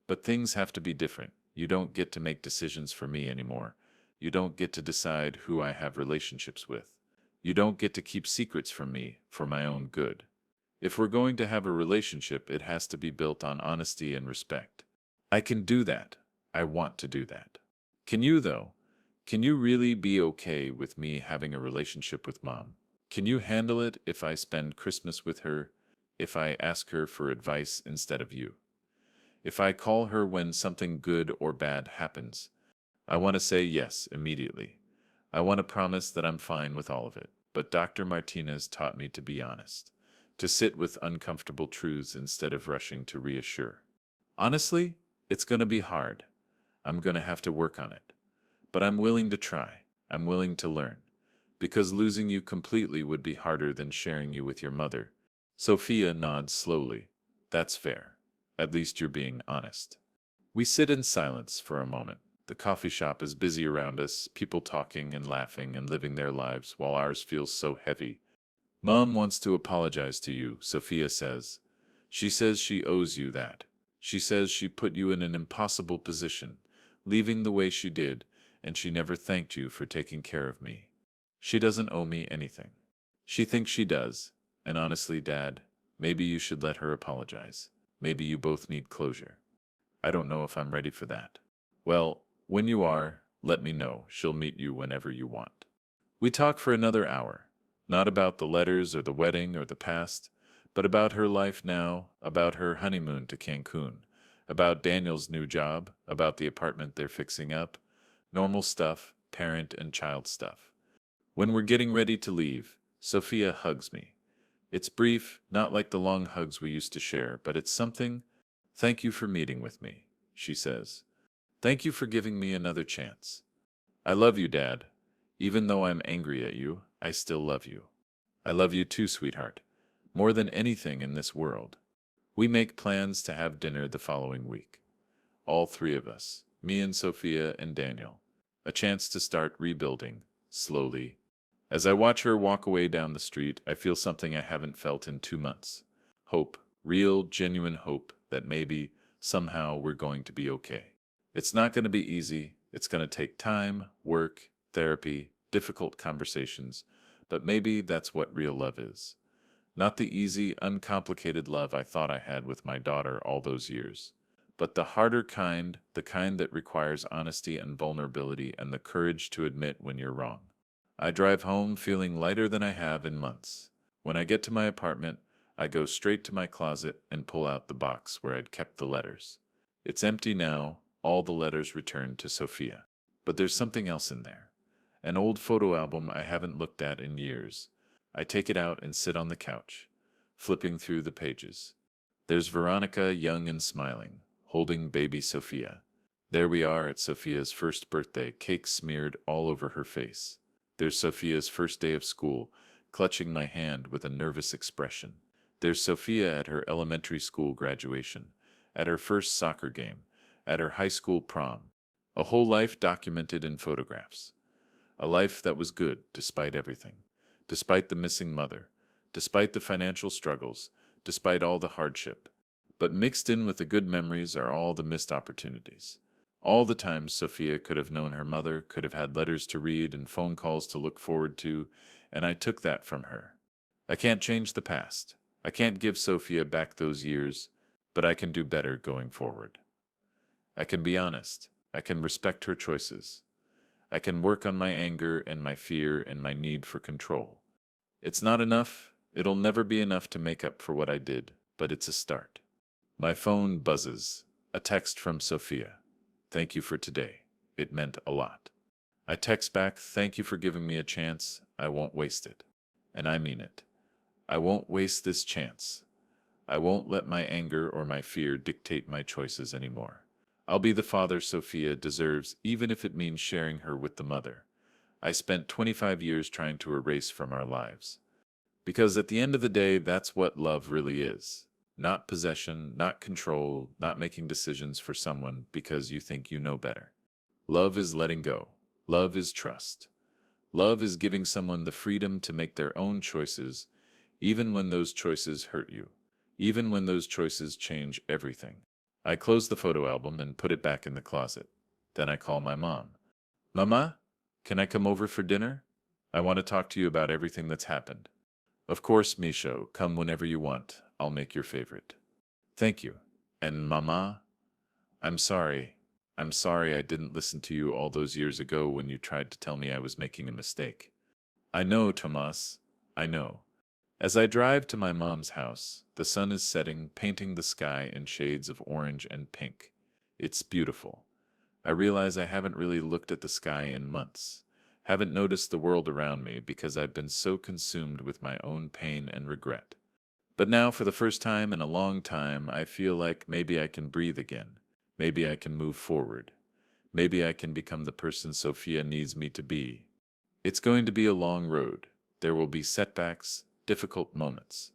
But things have to be different. You don't get to make decisions for me anymore. You don't get to decide who I have relationships with. You don't get to keep secrets from me for my own good. If we're going to have a relationship, it has to be built on honesty and respect. I can do that. I want to do that. Can you, though? Can you really be okay with me having a relationship with Mom? Can you handle it if I spend Christmas with her, if I ask her for advice instead of you? If I call her when something good or bad happens, I want to say yes immediately. I want to promise that I'm fine with all of it. But Dr. Martinez taught me to be honest, to sit with uncomfortable truths instead of rushing to reassure. Honestly, it's going to be hard. I'm going to have to work on it. But I'm willing to try. I'm willing to learn. Because losing you completely would be harder than sharing you with your mother. Sophia nods slowly. That's fair. At least you're being honest. We sit in silence for a moment. The coffee shop is busy around us, people talking and laughing and living their lives, while ours feels so heavy. Mom wants to apologize to you, Sophia says. She says she owes you that. She says she put you in an impossible position, leaving the way she did, and she never thanked you for taking care of me. She doesn't owe me anything. She thinks she does, and honestly, Dad, maybe you should let her apologize. Maybe you both need closure. I don't know if I'm ready for that. Well, when you are, let me know. She'll meet you whenever you want. We talk for another hour, not about the letters or the wedding or the past, but about her life now, about her honeymoon to Cancun, about Daniel's new job, about the apartment they're fixing up, normal stuff, parent and child stuff. When we're getting ready to leave, Sophia hugs me. It's brief, not like the long hugs we used to share, but it's something. Thank you for meeting with me, she says. Thank you for giving me another chance. I love you, Dad. Even though I'm angry at you, I still love you. I love you too, sweetheart. More than anything in this world. We make plans to have dinner the following week. All three of us, me and Sophia and Daniel. A chance to start rebuilding, slowly. As I watch her walk away down the street, I feel something I haven't felt in 2 months. Hope, real, genuine hope that maybe, somehow, we're going to be okay. It's not going to be easy. It's going to take time, work, therapy, difficult conversations, but maybe that's what real love is. Not the easy, uncomplicated love I thought I had with my daughter all those years, but the harder kind, the kind that requires honesty and vulnerability and the courage to admit when you're wrong. I drive home feeling lighter than I have in months. When I get to my apartment, I go straight to my closet and pull out the box where I'd kept the letters. It's empty now, all the letters returned to Sophia. But there's something else in there. An old photo album I haven't looked at in years. I take it out and sit on the couch, flipping through the pages. There's Veronica, young and smiling, holding baby Sophia. There we are at Sophia's first birthday, cake smeared all over her face. There's Sophia's first day of school, clutching my hand with a nervous expression. There's Sophia at her elementary school graduation, at her first soccer game, at her high school prom. A whole life documented in photographs. A life that was good despite everything. Despite the missing mother, despite the financial struggles, despite all the hardship. But mixed in with the good memories are all the missed opportunities. All the times Sophia could have known her mother, could have had letters to read and phone calls to look forward to, and I took that from her. I can't change the past. I can't give Sophia back those years, but I can do better going forward. I can be honest. I can respect her choices. I can work on my anger and my fear and my need for control. It's not enough. It'll never be enough to make up for what I did, but it's a start. My phone buzzes. A text from Sophia. Thank you for today. It meant a lot. I text back, thank you for giving me a chance. I won't waste it. And I mean it. I won't waste this chance. I won't let my anger or my fear dictate my choices anymore. I'll be the father Sophia deserves, even if it means sharing her with the mother I spent 25 years trying to erase from our lives. Because at the end of the day, that's what love really is. Not possession, not control, not making decisions for someone because you think you know better. Love is letting go. Love is trust. Love is giving someone the freedom to make their own choices, even when those choices hurt you, even when those choices change everything. I close the photo album and put it back in the closet. Then I call my mom. Mama, can I come over for dinner? I want to talk to you about everything that's happened. Of course, Misho, come whenever you want. I'll make your favorite. Thank you. And Mama, I'm sorry. I'm sorry I didn't listen to you all those years ago when you tried to tell me I was making a mistake. I know, Tomas. I know. As I drive to my mom's house, the sun is setting, painting the sky in shades of orange and pink. It's beautiful. I realize I haven't really looked at the sky in months, haven't noticed the world around me because I've been so consumed with my own pain and regret. But now, for the first time in a long time, I feel like maybe I can breathe again. Maybe I can move forward. Maybe I can become the person Sophia needs me to be. It's going to be a long road. There will be setbacks, difficult moments,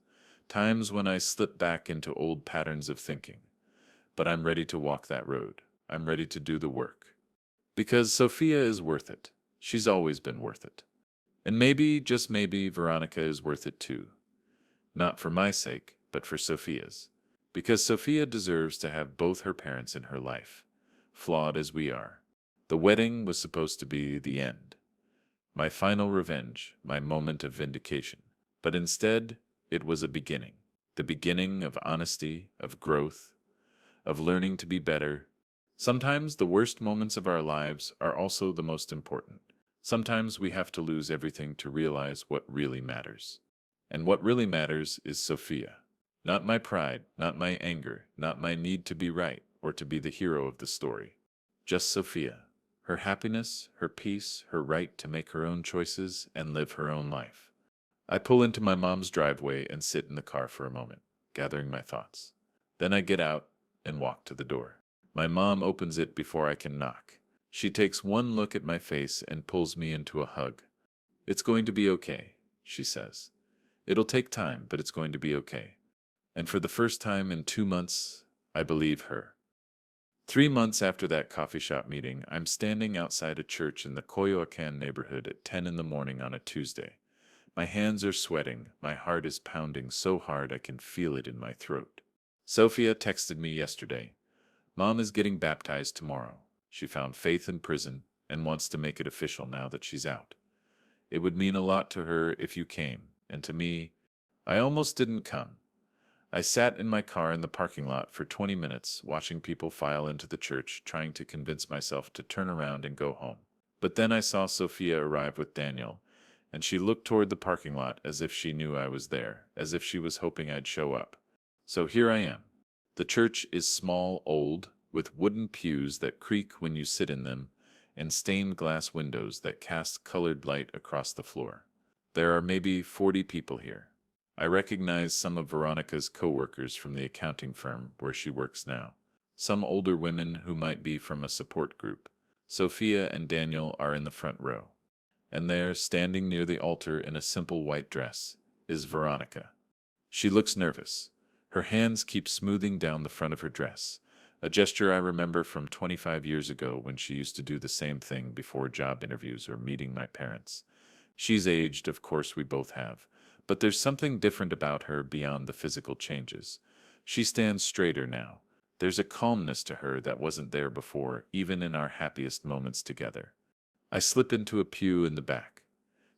times when I slip back into old patterns of thinking. But I'm ready to walk that road. I'm ready to do the work. Because Sophia is worth it. She's always been worth it. And maybe, just maybe, Veronica is worth it too. Not for my sake, but for Sophia's. Because Sophia deserves to have both her parents in her life, flawed as we are. The wedding was supposed to be the end. My final revenge, my moment of vindication. But instead, it was a beginning. The beginning of honesty, of growth, of learning to be better. Sometimes the worst moments of our lives are also the most important. Sometimes we have to lose everything to realize what really matters. And what really matters is Sophia. Not my pride, not my anger, not my need to be right or to be the hero of the story. Just Sophia. Her happiness, her peace, her right to make her own choices and live her own life. I pull into my mom's driveway and sit in the car for a moment, gathering my thoughts. Then I get out and walk to the door. My mom opens it before I can knock. She takes one look at my face and pulls me into a hug. It's going to be okay, she says. It'll take time, but it's going to be okay. And for the first time in 2 months, I believe her. 3 months after that coffee shop meeting, I'm standing outside a church in the Coyoacan neighborhood at 10 in the morning on a Tuesday. My hands are sweating, my heart is pounding so hard I can feel it in my throat. Sophia texted me yesterday. Mom is getting baptized tomorrow. She found faith in prison and wants to make it official now that she's out. It would mean a lot to her if you came, and to me, I almost didn't come. I sat in my car in the parking lot for 20 minutes, watching people file into the church, trying to convince myself to turn around and go home. But then I saw Sophia arrive with Daniel, and she looked toward the parking lot as if she knew I was there, as if she was hoping I'd show up. So here I am. The church is small, old, with wooden pews that creak when you sit in them, and stained glass windows that cast colored light across the floor. There are maybe 40 people here. I recognize some of Veronica's co-workers from the accounting firm where she works now. Some older women who might be from a support group. Sophia and Daniel are in the front row. And there, standing near the altar in a simple white dress, is Veronica. She looks nervous. Her hands keep smoothing down the front of her dress, a gesture I remember from 25 years ago when she used to do the same thing before job interviews or meeting my parents. She's aged, of course we both have, but there's something different about her beyond the physical changes. She stands straighter now. There's a calmness to her that wasn't there before, even in our happiest moments together. I slip into a pew in the back.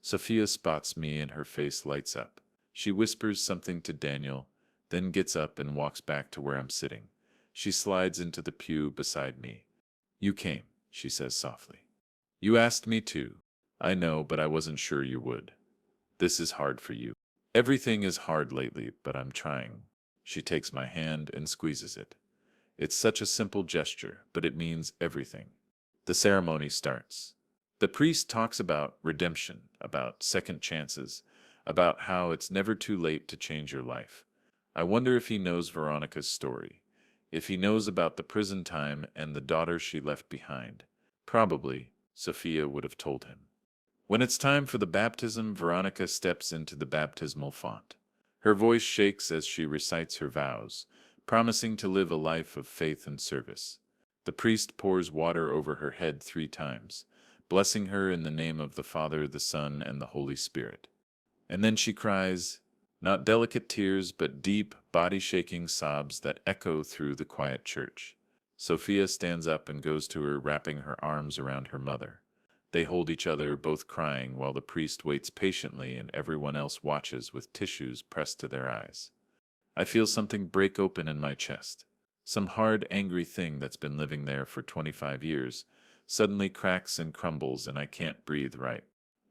Sophia spots me and her face lights up. She whispers something to Daniel, then gets up and walks back to where I'm sitting. She slides into the pew beside me. "You came," she says softly. "You asked me to. I know, but I wasn't sure you would. This is hard for you." "Everything is hard lately, but I'm trying." She takes my hand and squeezes it. It's such a simple gesture, but it means everything. The ceremony starts. The priest talks about redemption, about second chances, about how it's never too late to change your life. I wonder if he knows Veronica's story, if he knows about the prison time and the daughter she left behind. Probably, Sophia would have told him. When it's time for the baptism, Veronica steps into the baptismal font. Her voice shakes as she recites her vows, promising to live a life of faith and service. The priest pours water over her head 3 times, blessing her in the name of the Father, the Son, and the Holy Spirit. And then she cries, not delicate tears, but deep, body-shaking sobs that echo through the quiet church. Sophia stands up and goes to her, wrapping her arms around her mother. They hold each other, both crying, while the priest waits patiently and everyone else watches with tissues pressed to their eyes. I feel something break open in my chest. Some hard, angry thing that's been living there for 25 years suddenly cracks and crumbles, and I can't breathe right.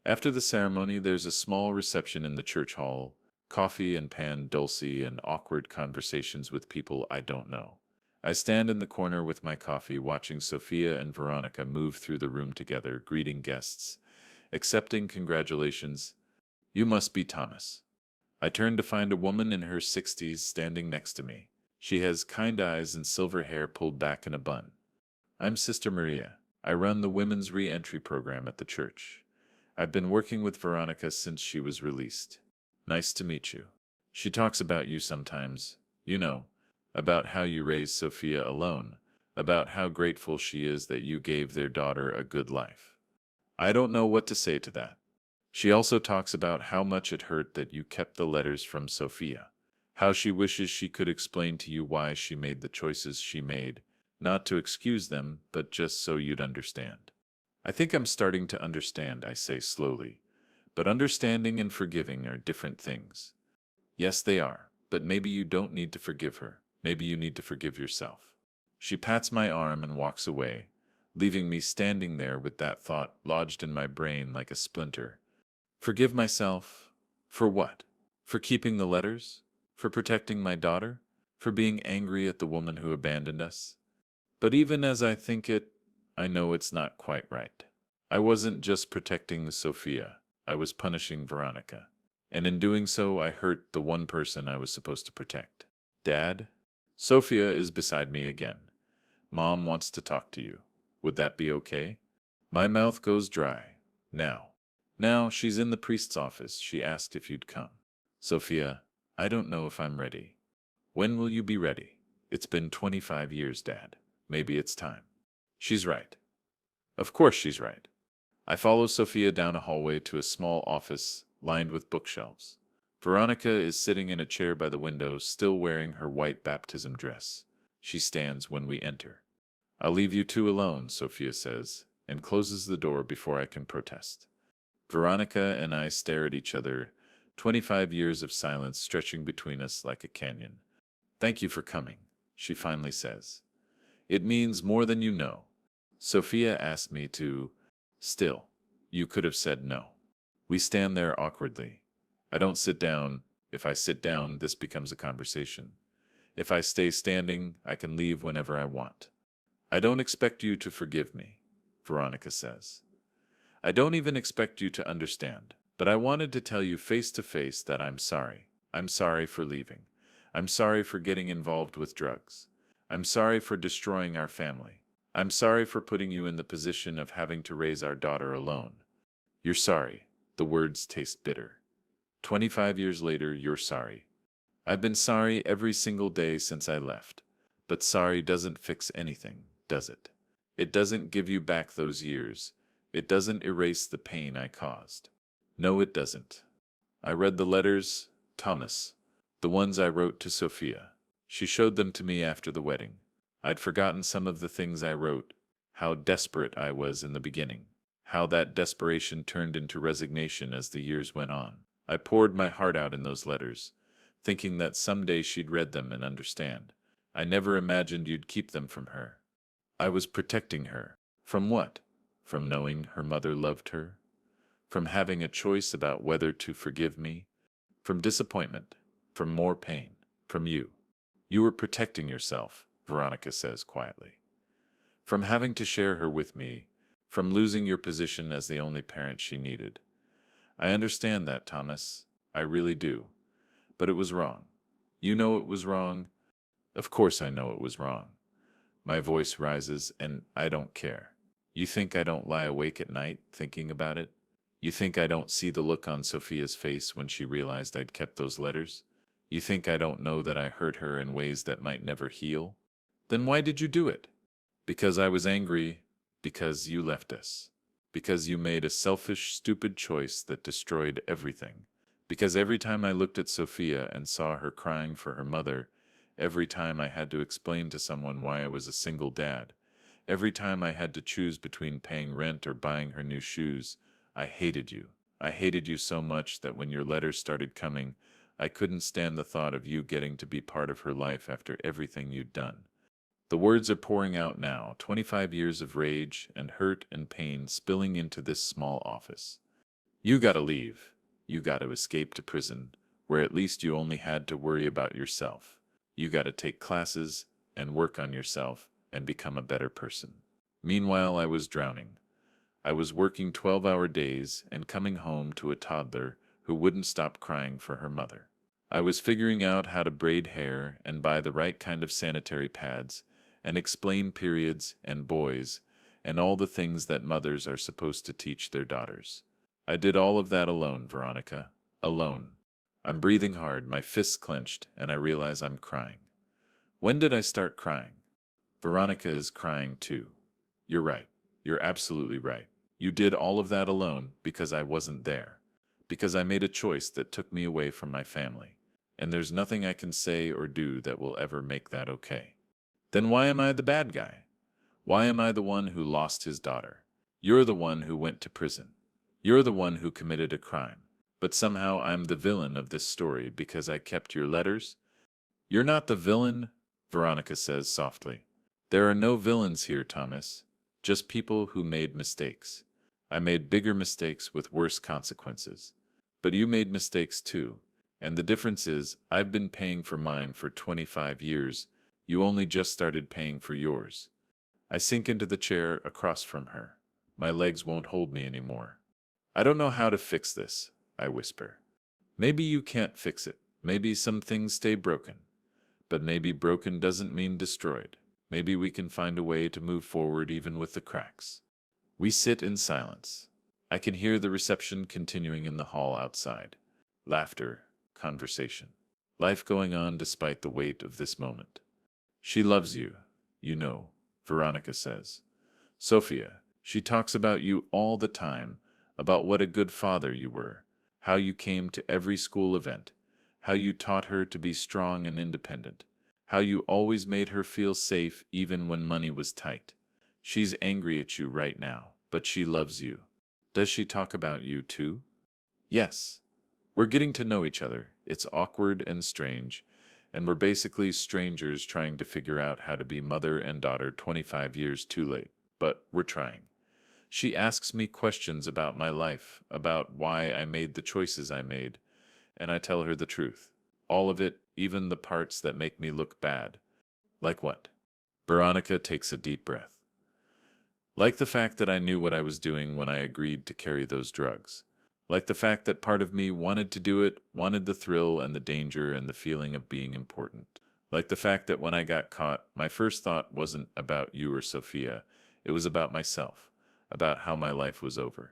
After the ceremony, there's a small reception in the church hall, coffee and pan dulce and awkward conversations with people I don't know. I stand in the corner with my coffee, watching Sophia and Veronica move through the room together, greeting guests, accepting congratulations. "You must be Thomas." I turn to find a woman in her 60s standing next to me. She has kind eyes and silver hair pulled back in a bun. "I'm Sister Maria. I run the women's re-entry program at the church. I've been working with Veronica since she was released." "Nice to meet you." She talks about you sometimes, you know, about how you raised Sophia alone, about how grateful she is that you gave their daughter a good life. I don't know what to say to that. She also talks about how much it hurt that you kept the letters from Sophia, how she wishes she could explain to you why she made the choices she made, not to excuse them, but just so you'd understand. "I think I'm starting to understand," I say slowly. "But understanding and forgiving are different things." "Yes, they are, but maybe you don't need to forgive her. Maybe you need to forgive yourself." She pats my arm and walks away, leaving me standing there with that thought lodged in my brain like a splinter. Forgive myself? For what? For keeping the letters? For protecting my daughter? For being angry at the woman who abandoned us? But even as I think it, I know it's not quite right. I wasn't just protecting Sophia. I was punishing Veronica. And in doing so, I hurt the one person I was supposed to protect. "Dad?" Sophia is beside me again. "Mom wants to talk to you. Would that be okay?" My mouth goes dry. Now she's in the priest's office. She asked if you'd come." "Sophia, I don't know if I'm ready." When will you be ready? It's been 25 years, Dad. Maybe it's time. She's right. Of course she's right. I follow Sophia down a hallway to a small office lined with bookshelves. Veronica is sitting in a chair by the window, still wearing her white baptism dress. She stands when we enter. I'll leave you two alone, Sophia says, and closes the door before I can protest. Veronica and I stare at each other, 25 years of silence stretching between us like a canyon. Thank you for coming, she finally says. It means more than you know. Sophia asked me to. Still, you could have said no. We stand there awkwardly. I don't sit down. If I sit down, this becomes a conversation. If I stay standing, I can leave whenever I want. I don't expect you to forgive me, Veronica says. I don't even expect you to understand, but I wanted to tell you face to face that I'm sorry. I'm sorry for leaving. I'm sorry for getting involved with drugs. I'm sorry for destroying our family. I'm sorry for putting you in the position of having to raise our daughter alone. You're sorry. The words taste bitter. 25 years later, you're sorry. I've been sorry every single day since I left. But sorry doesn't fix anything, does it? It doesn't give you back those years. It doesn't erase the pain I caused. No, it doesn't. I read the letters, Thomas, the ones I wrote to Sophia. She showed them to me after the wedding. I'd forgotten some of the things I wrote, how desperate I was in the beginning, how that desperation turned into resignation as the years went on. I poured my heart out in those letters, thinking that someday she'd read them and understand. I never imagined you'd keep them from her. I was protecting her. From what? From knowing her mother loved her? From having a choice about whether to forgive me? From disappointment? From more pain? From you? You were protecting yourself, Veronica says quietly. From having to share her with me, from losing your position as the only parent she needed. I understand that, Thomas. I really do. But it was wrong. You know it was wrong. Of course I know it was wrong. My voice rises, and I don't care. You think I don't lie awake at night thinking about it? You think I don't see the look on Sophia's face when she realized I'd kept those letters? You think I don't know that I hurt her in ways that might never heal? Then why did you do it? Because I was angry, because you left us. Because you made a selfish, stupid choice that destroyed everything. Because every time I looked at Sophia and saw her crying for her mother, every time I had to explain to someone why I was a single dad, every time I had to choose between paying rent or buying her new shoes, I hated you. I hated you so much that when your letters started coming, I couldn't stand the thought of you getting to be part of her life after everything you'd done. The words are pouring out now, 25 years of rage and hurt and pain spilling into this small office. You gotta leave. You gotta escape to prison, where at least you only had to worry about yourself. You gotta take classes and work on yourself and become a better person. Meanwhile, I was drowning. I was working 12-hour days and coming home to a toddler who wouldn't stop crying for her mother. I was figuring out how to braid hair and buy the right kind of sanitary pads and explain periods and boys and all the things that mothers are supposed to teach their daughters. I did all of that alone, Veronica. Alone. I'm breathing hard, my fists clenched, and I realize I'm crying. When did I start crying? Veronica is crying too. You're right. You're absolutely right. You did all of that alone because I wasn't there. Because I made a choice that took me away from my family. And there's nothing I can say or do that will ever make that okay. Then why am I the bad guy? Why am I the one who lost his daughter? You're the one who went to prison. You're the one who committed a crime. But somehow I'm the villain of this story because I kept your letters? You're not the villain, Veronica says softly. There are no villains here, Thomas. Just people who made mistakes. I made bigger mistakes with worse consequences. But you made mistakes too. And the difference is, I've been paying for mine for 25 years. You only just started paying for yours. I sink into the chair across from her. My legs won't hold me anymore. I don't know how to fix this, I whisper. Maybe you can't fix it. Maybe some things stay broken. But maybe broken doesn't mean destroyed. Maybe we can find a way to move forward even with the cracks. We sit in silence. I can hear the reception continuing in the hall outside. Laughter, conversation. Life going on despite the weight of this moment. She loves you, you know, Veronica says. Sophia, she talks about you all the time, about what a good father you were, how you came to every school event, how you taught her to be strong and independent, how you always made her feel safe even when money was tight. She's angry at you right now, but she loves you. Does she talk about you too? Yes. We're getting to know each other. It's awkward and strange, and we're basically strangers trying to figure out how to be mother and daughter 25 years too late. But we're trying. She asks me questions about my life, about why I made the choices I made, and I tell her the truth. All of it, even the parts that make me look bad. Like what? Veronica takes a deep breath. Like the fact that I knew what I was doing when I agreed to carry those drugs. Like the fact that part of me wanted to do it, wanted the thrill and the danger and the feeling of being important. Like the fact that when I got caught, my first thought wasn't about you or Sophia, it was about myself, about how my life was over.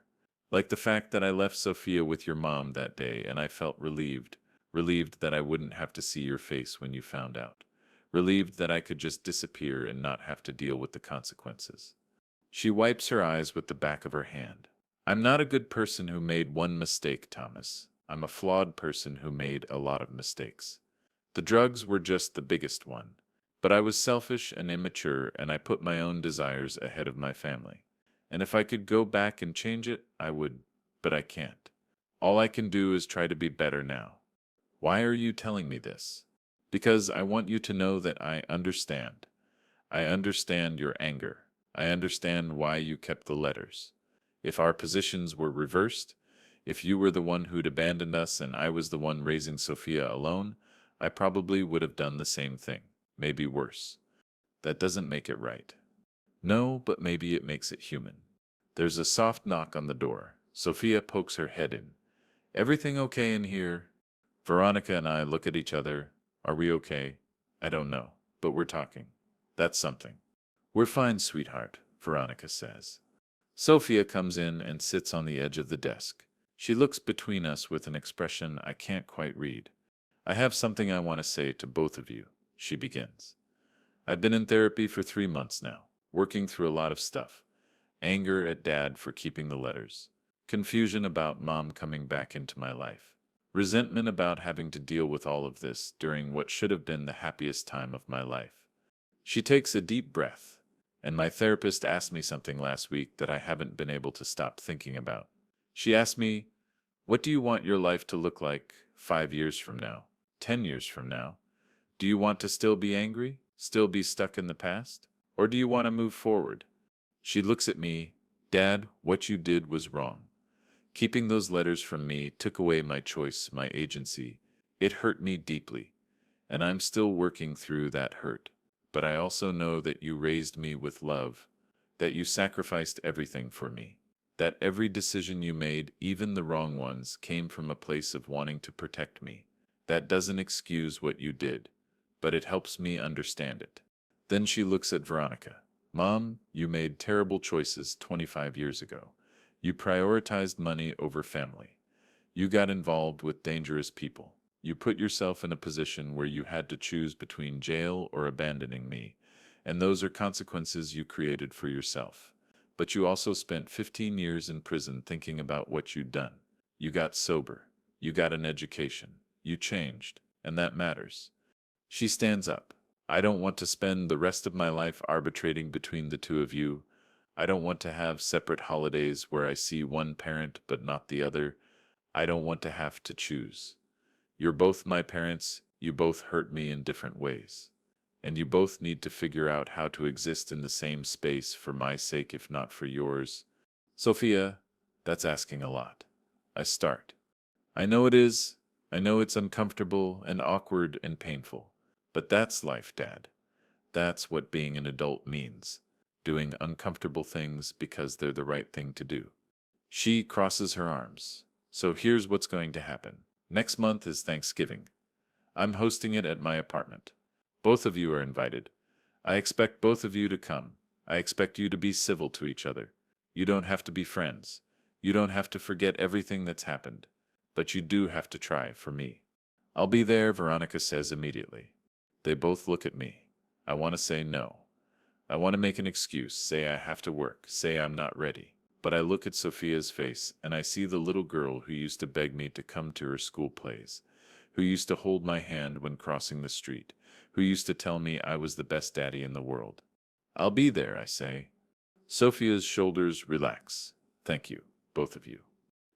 Like the fact that I left Sophia with your mom that day and I felt relieved, relieved that I wouldn't have to see your face when you found out, relieved that I could just disappear and not have to deal with the consequences. She wipes her eyes with the back of her hand. I'm not a good person who made one mistake, Thomas. I'm a flawed person who made a lot of mistakes. The drugs were just the biggest one. But I was selfish and immature, and I put my own desires ahead of my family. And if I could go back and change it, I would, but I can't. All I can do is try to be better now. Why are you telling me this? Because I want you to know that I understand. I understand your anger. I understand why you kept the letters. If our positions were reversed, if you were the one who'd abandoned us and I was the one raising Sophia alone, I probably would have done the same thing, maybe worse. That doesn't make it right. No, but maybe it makes it human. There's a soft knock on the door. Sophia pokes her head in. Everything okay in here? Veronica and I look at each other. Are we okay? I don't know, but we're talking. That's something. We're fine, sweetheart, Veronica says. Sophia comes in and sits on the edge of the desk. She looks between us with an expression I can't quite read. I have something I want to say to both of you, she begins. I've been in therapy for 3 months now, working through a lot of stuff. Anger at Dad for keeping the letters. Confusion about Mom coming back into my life. Resentment about having to deal with all of this during what should have been the happiest time of my life. She takes a deep breath, and my therapist asked me something last week that I haven't been able to stop thinking about. She asked me, what do you want your life to look like 5 years from now, 10 years from now? Do you want to still be angry, still be stuck in the past? Or do you want to move forward? She looks at me, Dad, what you did was wrong. Keeping those letters from me took away my choice, my agency. It hurt me deeply, and I'm still working through that hurt. But I also know that you raised me with love, that you sacrificed everything for me, that every decision you made, even the wrong ones, came from a place of wanting to protect me. That doesn't excuse what you did, but it helps me understand it. Then she looks at Veronica. Mom, you made terrible choices 25 years ago. You prioritized money over family. You got involved with dangerous people. You put yourself in a position where you had to choose between jail or abandoning me, and those are consequences you created for yourself. But you also spent 15 years in prison thinking about what you'd done. You got sober. You got an education. You changed, and that matters. She stands up. I don't want to spend the rest of my life arbitrating between the two of you. I don't want to have separate holidays where I see one parent but not the other. I don't want to have to choose. You're both my parents, you both hurt me in different ways. And you both need to figure out how to exist in the same space for my sake if not for yours. Sophia, that's asking a lot. I start. I know it is. I know it's uncomfortable and awkward and painful. But that's life, Dad. That's what being an adult means. Doing uncomfortable things because they're the right thing to do. She crosses her arms. So here's what's going to happen. Next month is Thanksgiving. I'm hosting it at my apartment. Both of you are invited. I expect both of you to come. I expect you to be civil to each other. You don't have to be friends. You don't have to forget everything that's happened. But you do have to try for me. I'll be there, Veronica says immediately. They both look at me. I want to say no. I want to make an excuse, say I have to work, say I'm not ready. But I look at Sophia's face and I see the little girl who used to beg me to come to her school plays, who used to hold my hand when crossing the street, who used to tell me I was the best daddy in the world. I'll be there, I say. Sophia's shoulders relax. Thank you, both of you.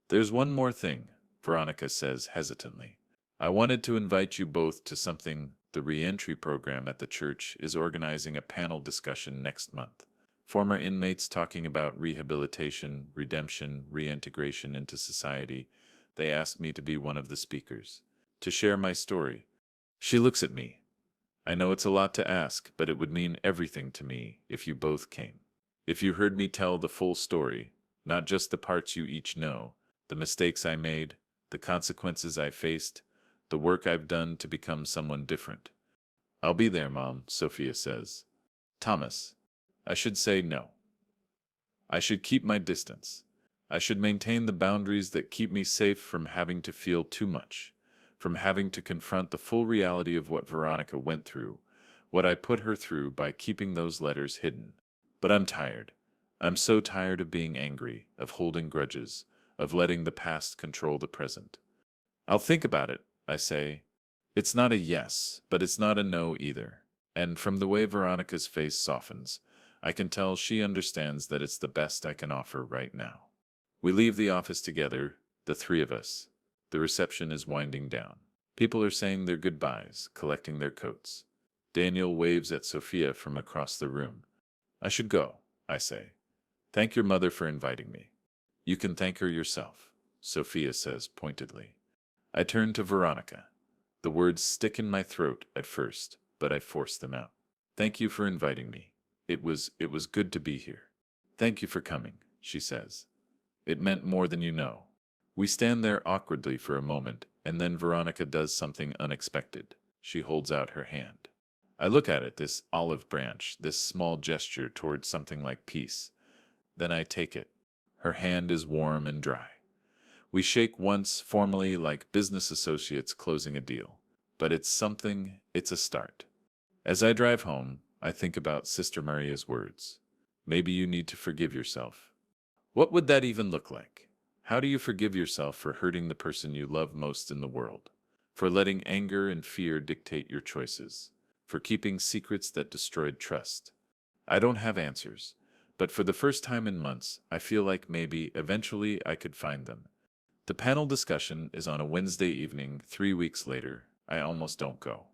There's one more thing, Veronica says hesitantly. I wanted to invite you both to something. The reentry program at the church is organizing a panel discussion next month. Former inmates talking about rehabilitation, redemption, reintegration into society. They asked me to be one of the speakers, to share my story. She looks at me. I know it's a lot to ask, but it would mean everything to me if you both came. If you heard me tell the full story, not just the parts you each know, the mistakes I made, the consequences I faced, the work I've done to become someone different. I'll be there, Mom, Sophia says. Thomas. I should say no. I should keep my distance. I should maintain the boundaries that keep me safe from having to feel too much, from having to confront the full reality of what Veronica went through, what I put her through by keeping those letters hidden. But I'm tired. I'm so tired of being angry, of holding grudges, of letting the past control the present. I'll think about it, I say. It's not a yes, but it's not a no either. And from the way Veronica's face softens, I can tell she understands that it's the best I can offer right now. We leave the office together, the three of us. The reception is winding down. People are saying their goodbyes, collecting their coats. Daniel waves at Sophia from across the room. I should go, I say. Thank your mother for inviting me. You can thank her yourself, Sophia says pointedly. I turn to Veronica. The words stick in my throat at first, but I force them out. Thank you for inviting me. It was good to be here. Thank you for coming, she says. It meant more than you know. We stand there awkwardly for a moment, and then Veronica does something unexpected. She holds out her hand. I look at it, this olive branch, this small gesture towards something like peace. Then I take it. Her hand is warm and dry. We shake once, formally, like business associates closing a deal. But it's something, it's a start. As I drive home, I think about Sister Maria's words. Maybe you need to forgive yourself. What would that even look like? How do you forgive yourself for hurting the person you love most in the world? For letting anger and fear dictate your choices? For keeping secrets that destroyed trust? I don't have answers, but for the first time in months, I feel like maybe, eventually, I could find them. The panel discussion is on a Wednesday evening, 3 weeks later. I almost don't go.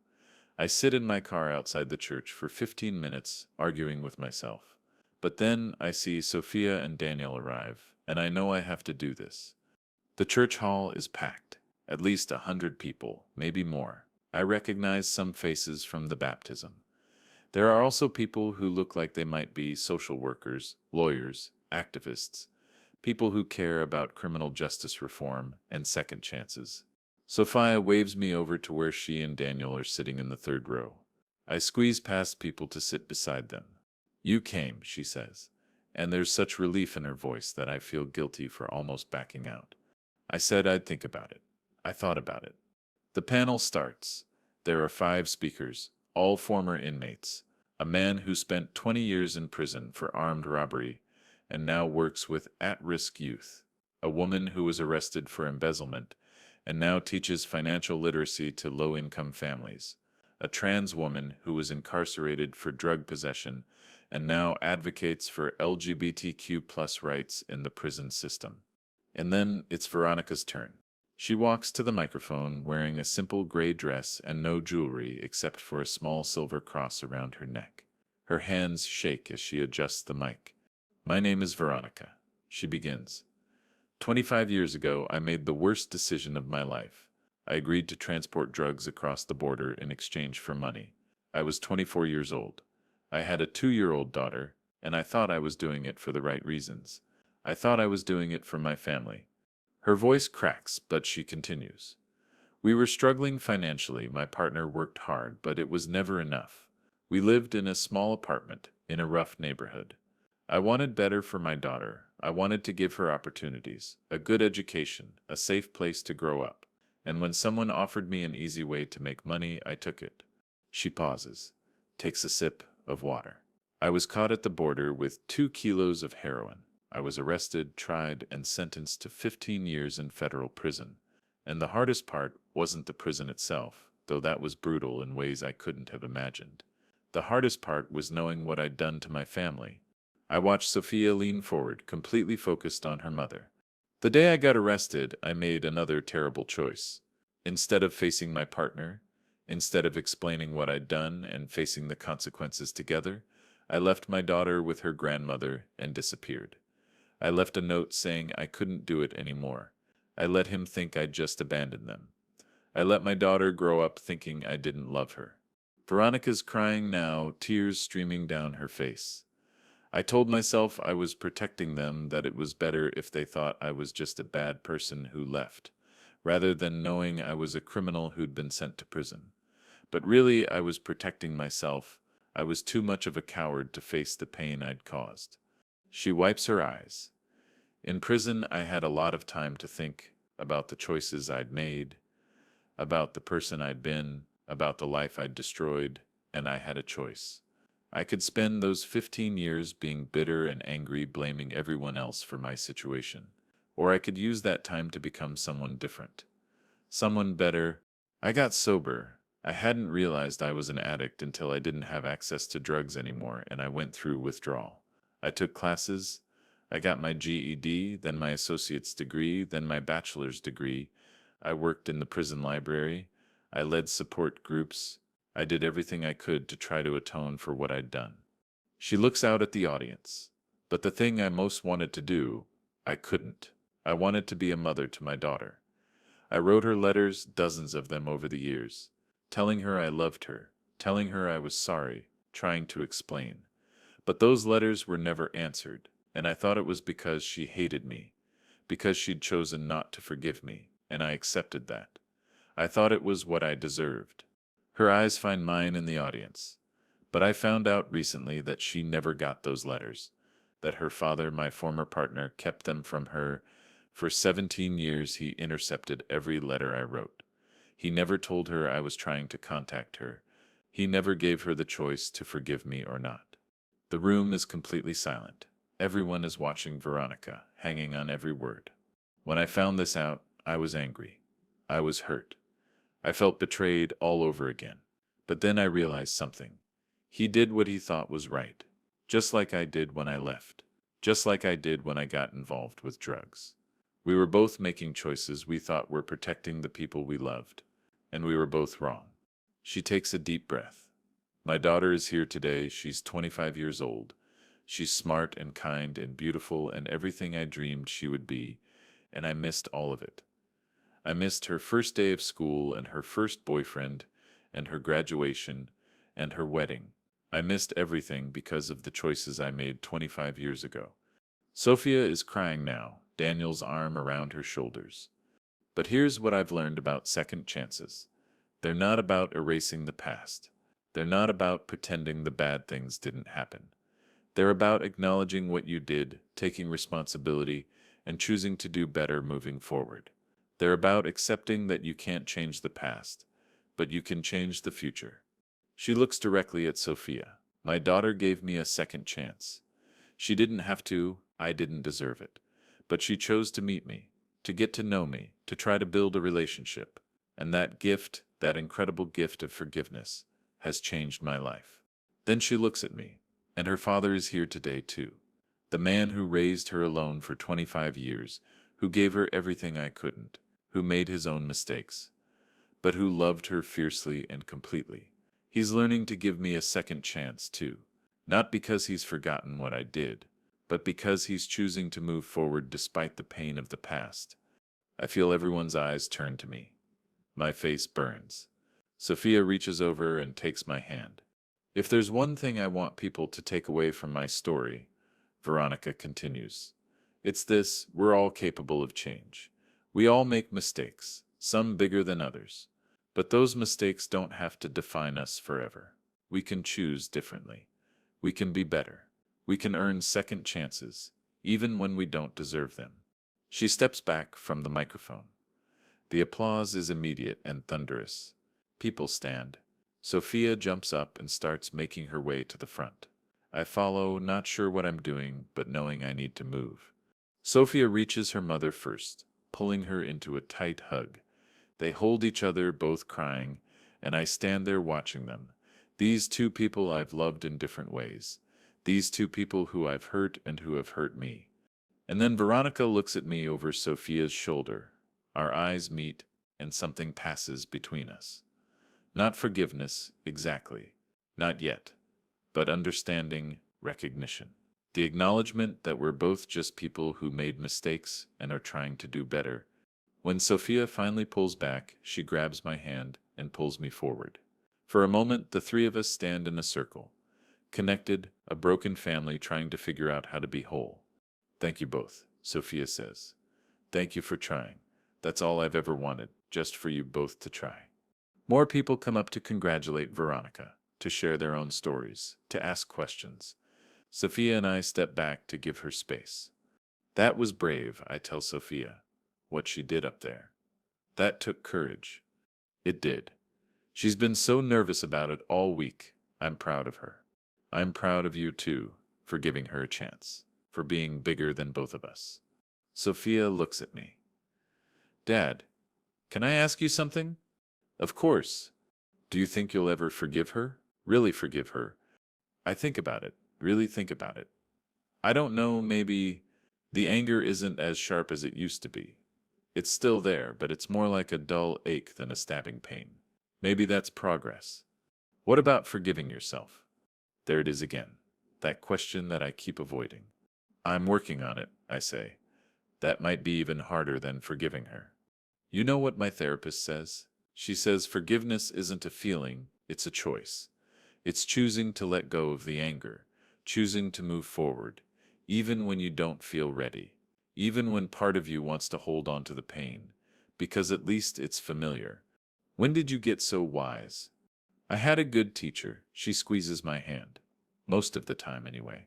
I sit in my car outside the church for 15 minutes, arguing with myself. But then I see Sophia and Daniel arrive, and I know I have to do this. The church hall is packed. At least 100 people, maybe more. I recognize some faces from the baptism. There are also people who look like they might be social workers, lawyers, activists, people who care about criminal justice reform and second chances. Sophia waves me over to where she and Daniel are sitting in the third row. I squeeze past people to sit beside them. You came, she says, and there's such relief in her voice that I feel guilty for almost backing out. I said I'd think about it. I thought about it. The panel starts. There are 5 speakers, all former inmates. A man who spent 20 years in prison for armed robbery and now works with at-risk youth. A woman who was arrested for embezzlement and now teaches financial literacy to low-income families. A trans woman who was incarcerated for drug possession and now advocates for LGBTQ+ rights in the prison system. And then it's Veronica's turn. She walks to the microphone wearing a simple gray dress and no jewelry except for a small silver cross around her neck. Her hands shake as she adjusts the mic. My name is Veronica, she begins. 25 years ago, I made the worst decision of my life. I agreed to transport drugs across the border in exchange for money. I was 24 years old. I had a 2-year-old daughter, and I thought I was doing it for the right reasons. I thought I was doing it for my family. Her voice cracks, but she continues. We were struggling financially. My partner worked hard, but it was never enough. We lived in a small apartment in a rough neighborhood. I wanted better for my daughter. I wanted to give her opportunities, a good education, a safe place to grow up. And when someone offered me an easy way to make money, I took it. She pauses, takes a sip of water. I was caught at the border with 2 kilos of heroin. I was arrested, tried, and sentenced to 15 years in federal prison. And the hardest part wasn't the prison itself, though that was brutal in ways I couldn't have imagined. The hardest part was knowing what I'd done to my family. I watched Sophia lean forward, completely focused on her mother. The day I got arrested, I made another terrible choice. Instead of facing my partner, instead of explaining what I'd done and facing the consequences together, I left my daughter with her grandmother and disappeared. I left a note saying I couldn't do it anymore. I let him think I'd just abandoned them. I let my daughter grow up thinking I didn't love her. Veronica's crying now, tears streaming down her face. I told myself I was protecting them, that it was better if they thought I was just a bad person who left, rather than knowing I was a criminal who'd been sent to prison. But really, I was protecting myself. I was too much of a coward to face the pain I'd caused. She wipes her eyes. In prison, I had a lot of time to think about the choices I'd made, about the person I'd been, about the life I'd destroyed, and I had a choice. I could spend those 15 years being bitter and angry, blaming everyone else for my situation. Or I could use that time to become someone different. Someone better. I got sober. I hadn't realized I was an addict until I didn't have access to drugs anymore, and I went through withdrawal. I took classes. I got my GED, then my associate's degree, then my bachelor's degree. I worked in the prison library. I led support groups. I did everything I could to try to atone for what I'd done. She looks out at the audience. But the thing I most wanted to do, I couldn't. I wanted to be a mother to my daughter. I wrote her letters, dozens of them over the years, telling her I loved her, telling her I was sorry, trying to explain. But those letters were never answered, and I thought it was because she hated me, because she'd chosen not to forgive me, and I accepted that. I thought it was what I deserved. Her eyes find mine in the audience. But I found out recently that she never got those letters, that her father, my former partner, kept them from her. For 17 years he intercepted every letter I wrote. He never told her I was trying to contact her. He never gave her the choice to forgive me or not. The room is completely silent. Everyone is watching Veronica, hanging on every word. When I found this out, I was angry. I was hurt. I felt betrayed all over again. But then I realized something. He did what he thought was right, just like I did when I left, just like I did when I got involved with drugs. We were both making choices we thought were protecting the people we loved, and we were both wrong. She takes a deep breath. My daughter is here today. She's 25 years old. She's smart and kind and beautiful and everything I dreamed she would be, and I missed all of it. I missed her first day of school and her first boyfriend and her graduation and her wedding. I missed everything because of the choices I made 25 years ago. Sophia is crying now, Daniel's arm around her shoulders. But here's what I've learned about second chances. They're not about erasing the past. They're not about pretending the bad things didn't happen. They're about acknowledging what you did, taking responsibility, and choosing to do better moving forward. They're about accepting that you can't change the past, but you can change the future. She looks directly at Sophia. My daughter gave me a second chance. She didn't have to, I didn't deserve it. But she chose to meet me, to get to know me, to try to build a relationship. And that gift, that incredible gift of forgiveness, has changed my life. Then she looks at me, and her father is here today too. The man who raised her alone for 25 years, who gave her everything I couldn't, who made his own mistakes, but who loved her fiercely and completely. He's learning to give me a second chance too, not because he's forgotten what I did, but because he's choosing to move forward despite the pain of the past. I feel everyone's eyes turn to me. My face burns. Sophia reaches over and takes my hand. If there's one thing I want people to take away from my story, Veronica continues, it's this: we're all capable of change. We all make mistakes, some bigger than others. But those mistakes don't have to define us forever. We can choose differently. We can be better. We can earn second chances, even when we don't deserve them. She steps back from the microphone. The applause is immediate and thunderous. People stand. Sophia jumps up and starts making her way to the front. I follow, not sure what I'm doing, but knowing I need to move. Sophia reaches her mother first, pulling her into a tight hug. They hold each other, both crying, and I stand there watching them. These two people I've loved in different ways. These two people who I've hurt and who have hurt me. And then Veronica looks at me over Sophia's shoulder. Our eyes meet, and something passes between us. Not forgiveness, exactly. Not yet. But understanding, recognition. The acknowledgement that we're both just people who made mistakes and are trying to do better. When Sophia finally pulls back, she grabs my hand and pulls me forward. For a moment, the three of us stand in a circle. Connected, a broken family trying to figure out how to be whole. Thank you both, Sophia says. Thank you for trying. That's all I've ever wanted, just for you both to try. More people come up to congratulate Veronica, to share their own stories, to ask questions. Sophia and I step back to give her space. That was brave, I tell Sophia, what she did up there. That took courage. It did. She's been so nervous about it all week. I'm proud of her. I'm proud of you too, for giving her a chance, for being bigger than both of us. Sophia looks at me. Dad, can I ask you something? Of course. Do you think you'll ever forgive her? Really forgive her? I think about it, really think about it. I don't know, maybe the anger isn't as sharp as it used to be. It's still there, but it's more like a dull ache than a stabbing pain. Maybe that's progress. What about forgiving yourself? There it is again, that question that I keep avoiding. I'm working on it, I say. That might be even harder than forgiving her. You know what my therapist says? She says forgiveness isn't a feeling, it's a choice. It's choosing to let go of the anger, choosing to move forward, even when you don't feel ready, even when part of you wants to hold on to the pain, because at least it's familiar. When did you get so wise? I had a good teacher. She squeezes my hand. Most of the time, anyway.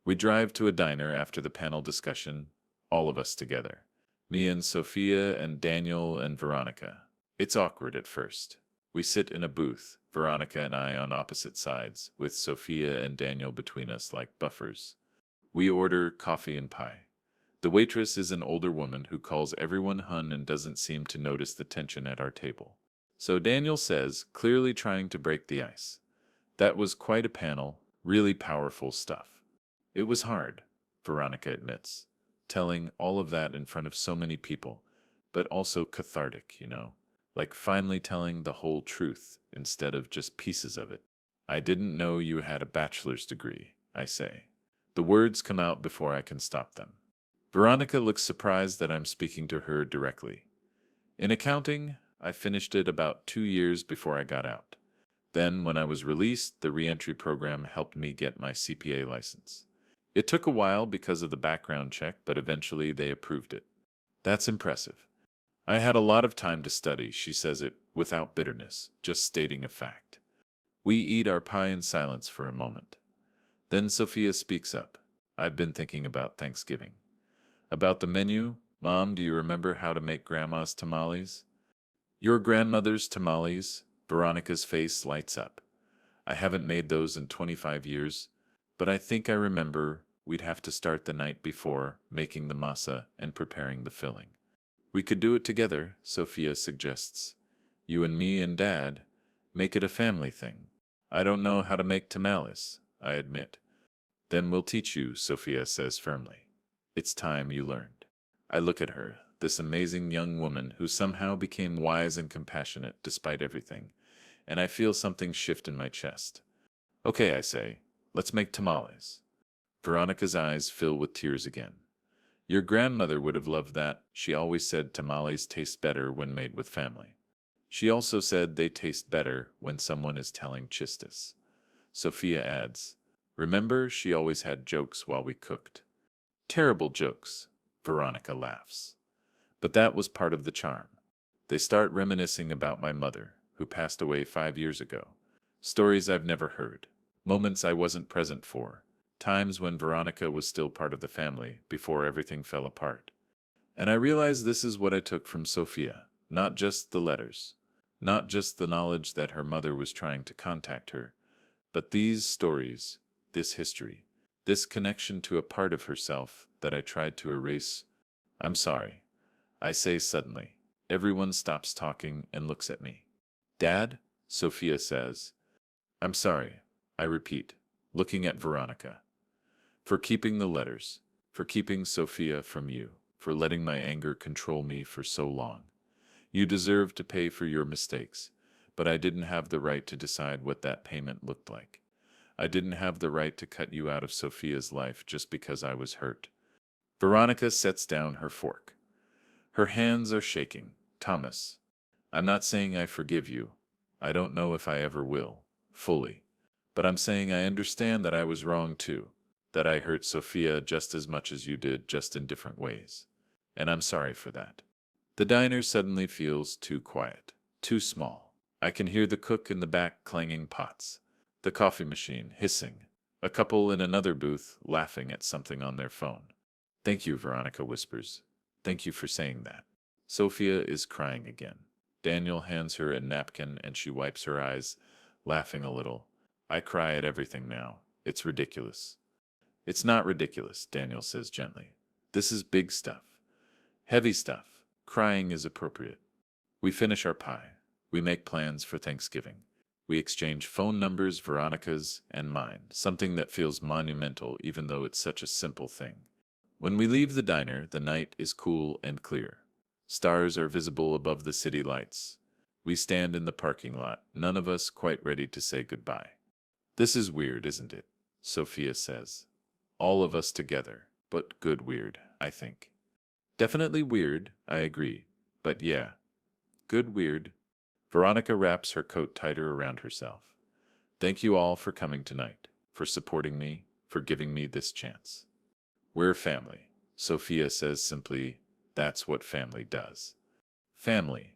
We drive to a diner after the panel discussion, all of us together. Me and Sophia and Daniel and Veronica. It's awkward at first. We sit in a booth, Veronica and I on opposite sides, with Sophia and Daniel between us like buffers. We order coffee and pie. The waitress is an older woman who calls everyone hun and doesn't seem to notice the tension at our table. So Daniel says, clearly trying to break the ice. That was quite a panel, really powerful stuff. It was hard, Veronica admits, telling all of that in front of so many people, but also cathartic, like finally telling the whole truth instead of just pieces of it. I didn't know you had a bachelor's degree, I say. The words come out before I can stop them. Veronica looks surprised that I'm speaking to her directly. In accounting, I finished it about 2 years before I got out. Then, when I was released, the reentry program helped me get my CPA license. It took a while because of the background check, but eventually they approved it. That's impressive. I had a lot of time to study, she says it without bitterness, just stating a fact. We eat our pie in silence for a moment. Then Sophia speaks up. I've been thinking about Thanksgiving. About the menu, Mom, do you remember how to make Grandma's tamales? Your grandmother's tamales? Veronica's face lights up. I haven't made those in 25 years, but I think I remember we'd have to start the night before, making the masa and preparing the filling. We could do it together, Sophia suggests. You and me and Dad. Make it a family thing. I don't know how to make tamales, I admit. Then we'll teach you, Sophia says firmly. It's time you learned. I look at her, this amazing young woman who somehow became wise and compassionate despite everything, and I feel something shift in my chest. Okay, I say, let's make tamales. Veronica's eyes fill with tears again. Your grandmother would have loved that. She always said tamales taste better when made with family. She also said they taste better when someone is telling chistes. Sophia adds, remember, she always had jokes while we cooked. Terrible jokes, Veronica laughs. But that was part of the charm. They start reminiscing about my mother, who passed away 5 years ago. Stories I've never heard. Moments I wasn't present for. Times when Veronica was still part of the family, before everything fell apart. And I realized this is what I took from Sophia. Not just the letters. Not just the knowledge that her mother was trying to contact her, but these stories, this history, this connection to a part of herself that I tried to erase. I'm sorry, I say suddenly. Everyone stops talking and looks at me. Dad? Sophia says. I'm sorry, I repeat, looking at Veronica. For keeping the letters, for keeping Sophia from you, for letting my anger control me for so long. You deserve to pay for your mistakes, but I didn't have the right to decide what that payment looked like. I didn't have the right to cut you out of Sophia's life just because I was hurt. Veronica sets down her fork. Her hands are shaking. Thomas, I'm not saying I forgive you. I don't know if I ever will, fully. But I'm saying I understand that I was wrong too, that I hurt Sophia just as much as you did, just in different ways. And I'm sorry for that. The diner suddenly feels too quiet, too small. I can hear the cook in the back clanging pots, the coffee machine hissing, a couple in another booth laughing at something on their phone. Thank you, Veronica whispers. Thank you for saying that. Sophia is crying again. Daniel hands her a napkin and she wipes her eyes, laughing a little. I cry at everything now. It's ridiculous. It's not ridiculous, Daniel says gently. This is big stuff. Heavy stuff. Crying is appropriate. We finish our pie. We make plans for Thanksgiving. We exchange phone numbers, Veronica's and mine, something that feels monumental even though it's such a simple thing. When we leave the diner, the night is cool and clear. Stars are visible above the city lights. We stand in the parking lot, none of us quite ready to say goodbye. This is weird, isn't it? Sophia says. All of us together, but good weird, I think. Definitely weird, I agree. But yeah, good weird. Veronica wraps her coat tighter around herself. Thank you all for coming tonight, for supporting me, for giving me this chance. We're family, Sophia says simply. That's what family does. Family.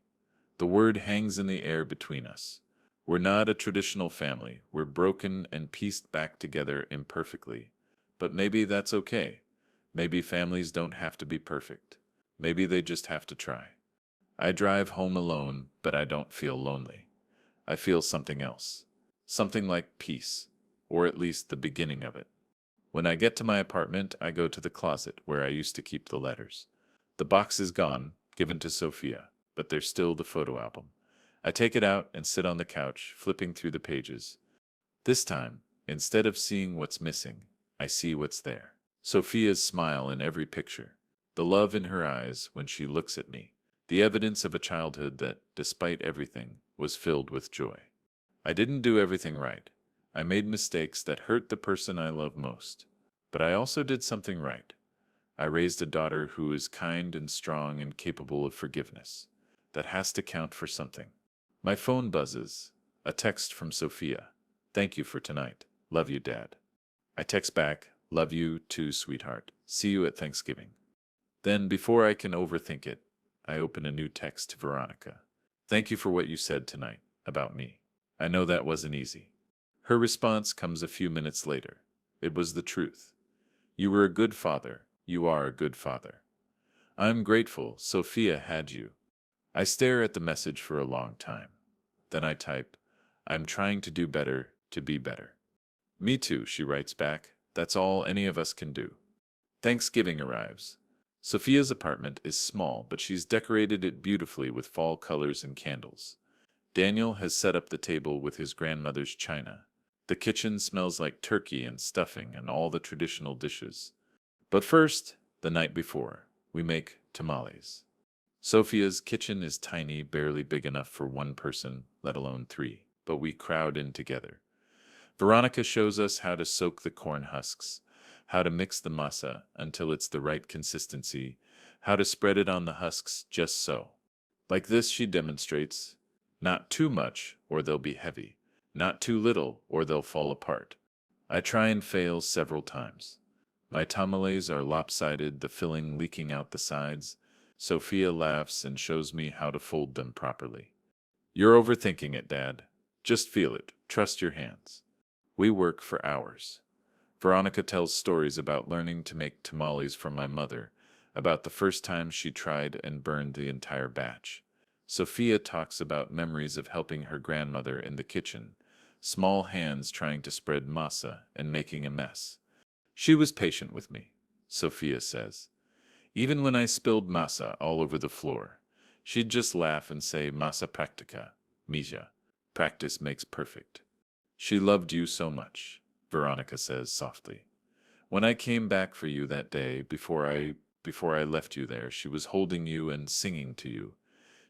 The word hangs in the air between us. We're not a traditional family. We're broken and pieced back together imperfectly. But maybe that's okay. Maybe families don't have to be perfect. Maybe they just have to try. I drive home alone, but I don't feel lonely. I feel something else. Something like peace, or at least the beginning of it. When I get to my apartment, I go to the closet where I used to keep the letters. The box is gone, given to Sophia, but there's still the photo album. I take it out and sit on the couch, flipping through the pages. This time, instead of seeing what's missing, I see what's there. Sophia's smile in every picture, the love in her eyes when she looks at me, the evidence of a childhood that, despite everything, was filled with joy. I didn't do everything right. I made mistakes that hurt the person I love most. But I also did something right. I raised a daughter who is kind and strong and capable of forgiveness. That has to count for something. My phone buzzes. A text from Sophia. Thank you for tonight. Love you, Dad. I text back, love you too, sweetheart. See you at Thanksgiving. Then, before I can overthink it, I open a new text to Veronica. Thank you for what you said tonight about me. I know that wasn't easy. Her response comes a few minutes later. It was the truth. You were a good father. You are a good father. I'm grateful Sophia had you. I stare at the message for a long time. Then I type, I'm trying to do better to be better. Me too, she writes back. That's all any of us can do. Thanksgiving arrives. Sophia's apartment is small, but she's decorated it beautifully with fall colors and candles. Daniel has set up the table with his grandmother's china. The kitchen smells like turkey and stuffing and all the traditional dishes. But first, the night before, we make tamales. Sophia's kitchen is tiny, barely big enough for one person, let alone three, but we crowd in together. Veronica shows us how to soak the corn husks, how to mix the masa until it's the right consistency, how to spread it on the husks just so. Like this, she demonstrates. Not too much, or they'll be heavy. Not too little, or they'll fall apart. I try and fail several times. My tamales are lopsided, the filling leaking out the sides. Sophia laughs and shows me how to fold them properly. You're overthinking it, Dad. Just feel it. Trust your hands. We work for hours. Veronica tells stories about learning to make tamales from my mother, about the first time she tried and burned the entire batch. Sophia talks about memories of helping her grandmother in the kitchen, small hands trying to spread masa and making a mess. She was patient with me, Sophia says. Even when I spilled masa all over the floor, she'd just laugh and say, Masa practica, Mija. Practice makes perfect. She loved you so much, Veronica says softly. When I came back for you that day before I left you there, she was holding you and singing to you.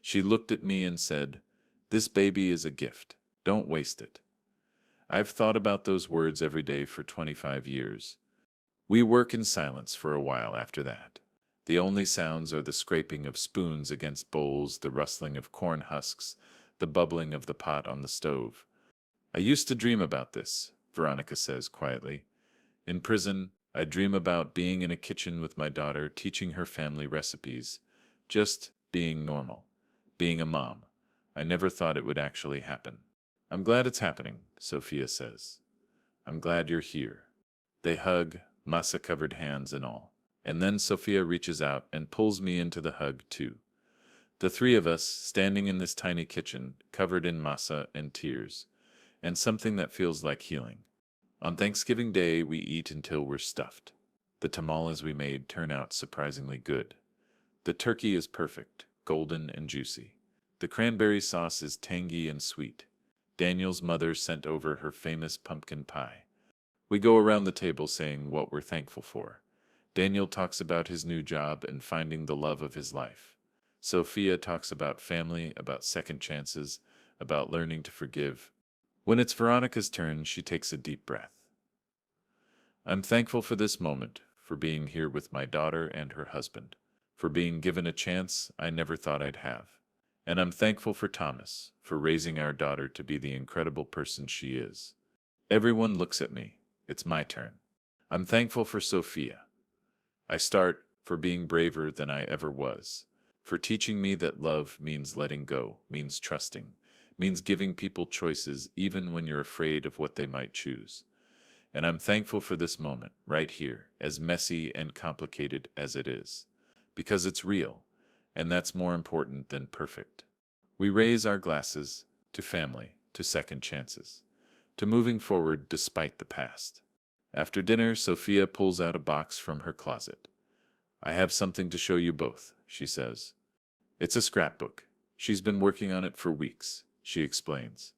She looked at me and said, "This baby is a gift. Don't waste it." I've thought about those words every day for 25 years. We work in silence for a while after that. The only sounds are the scraping of spoons against bowls, the rustling of corn husks, the bubbling of the pot on the stove. I used to dream about this, Veronica says quietly. In prison, I dream about being in a kitchen with my daughter, teaching her family recipes. Just being normal. Being a mom. I never thought it would actually happen. I'm glad it's happening, Sophia says. I'm glad you're here. They hug, masa-covered hands and all. And then Sophia reaches out and pulls me into the hug too. The three of us, standing in this tiny kitchen, covered in masa and tears, and something that feels like healing. On Thanksgiving Day, we eat until we're stuffed. The tamales we made turn out surprisingly good. The turkey is perfect, golden and juicy. The cranberry sauce is tangy and sweet. Daniel's mother sent over her famous pumpkin pie. We go around the table saying what we're thankful for. Daniel talks about his new job and finding the love of his life. Sophia talks about family, about second chances, about learning to forgive. When it's Veronica's turn, she takes a deep breath. I'm thankful for this moment, for being here with my daughter and her husband, for being given a chance I never thought I'd have. And I'm thankful for Thomas, for raising our daughter to be the incredible person she is. Everyone looks at me. It's my turn. I'm thankful for Sophia. I start for being braver than I ever was, for teaching me that love means letting go, means trusting, means giving people choices even when you're afraid of what they might choose. And I'm thankful for this moment, right here, as messy and complicated as it is, because it's real, and that's more important than perfect. We raise our glasses to family, to second chances, to moving forward despite the past. After dinner, Sophia pulls out a box from her closet. I have something to show you both, she says. It's a scrapbook. She's been working on it for weeks, she explains.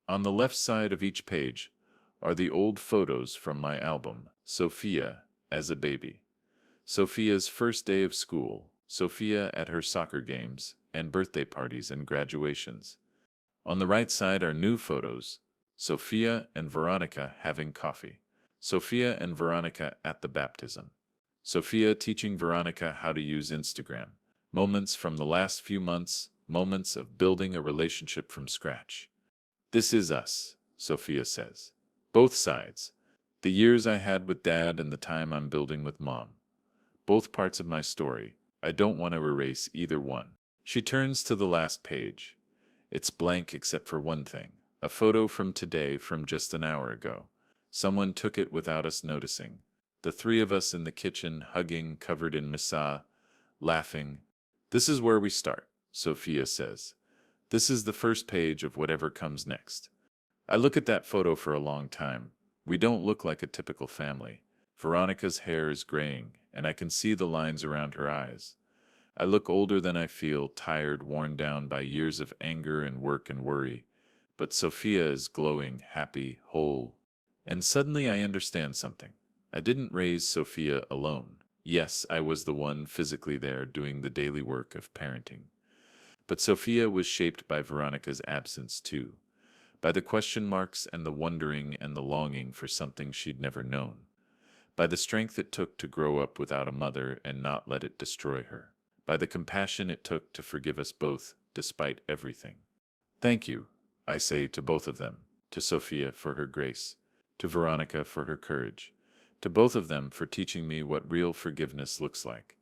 On the left side of each page are the old photos from my album, Sophia as a baby. Sophia's first day of school, Sophia at her soccer games, and birthday parties and graduations. On the right side are new photos, Sophia and Veronica having coffee. Sophia and Veronica at the baptism. Sophia teaching Veronica how to use Instagram. Moments from the last few months, moments of building a relationship from scratch. This is us, Sophia says. Both sides. The years I had with Dad and the time I'm building with Mom. Both parts of my story. I don't want to erase either one. She turns to the last page. It's blank except for one thing. A photo from today from just an hour ago. Someone took it without us noticing. The three of us in the kitchen, hugging, covered in misa, laughing. This is where we start, Sophia says. This is the first page of whatever comes next. I look at that photo for a long time. We don't look like a typical family. Veronica's hair is graying, and I can see the lines around her eyes. I look older than I feel, tired, worn down by years of anger and work and worry. But Sophia is glowing, happy, whole. And suddenly I understand something. I didn't raise Sophia alone. Yes, I was the one physically there doing the daily work of parenting. But Sophia was shaped by Veronica's absence too, by the question marks and the wondering and the longing for something she'd never known, by the strength it took to grow up without a mother and not let it destroy her, by the compassion it took to forgive us both despite everything. Thank you, I say to both of them, to Sophia for her grace, to Veronica for her courage, to both of them for teaching me what real forgiveness looks like.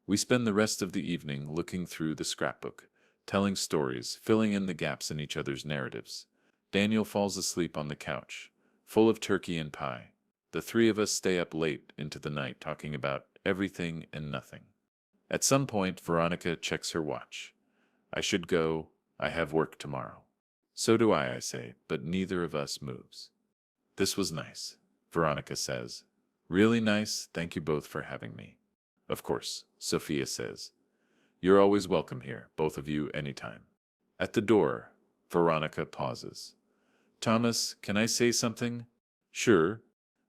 We spend the rest of the evening looking through the scrapbook, telling stories, filling in the gaps in each other's narratives. Daniel falls asleep on the couch, full of turkey and pie. The three of us stay up late into the night talking about everything and nothing. At some point, Veronica checks her watch. I should go, I have work tomorrow. So do I say, but neither of us moves. This was nice, Veronica says. Really nice, thank you both for having me. Of course, Sophia says. You're always welcome here, both of you, anytime. At the door, Veronica pauses. Thomas, can I say something? Sure.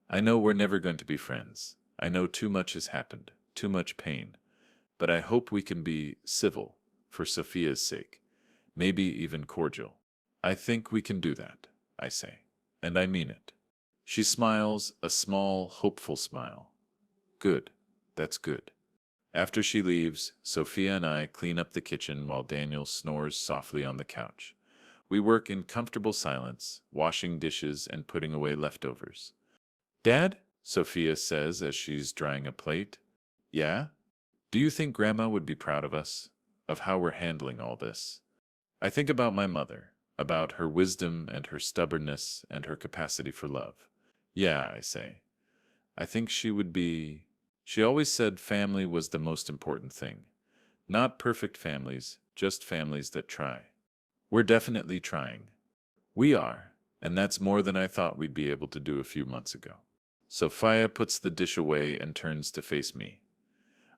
I know we're never going to be friends. I know too much has happened, too much pain. But I hope we can be civil, for Sophia's sake. Maybe even cordial. I think we can do that, I say. And I mean it. She smiles, a small, hopeful smile. Good. That's good. After she leaves, Sophia and I clean up the kitchen while Daniel snores softly on the couch. We work in comfortable silence, washing dishes and putting away leftovers. Dad? Sophia says as she's drying a plate. Yeah? Do you think Grandma would be proud of us? Of how we're handling all this? I think about my mother, about her wisdom and her stubbornness and her capacity for love. Yeah, I say. I think she would be. She always said family was the most important thing. Not perfect families, just families that try. We're definitely trying. We are, and that's more than I thought we'd be able to do a few months ago. Sophia puts the dish away and turns to face me.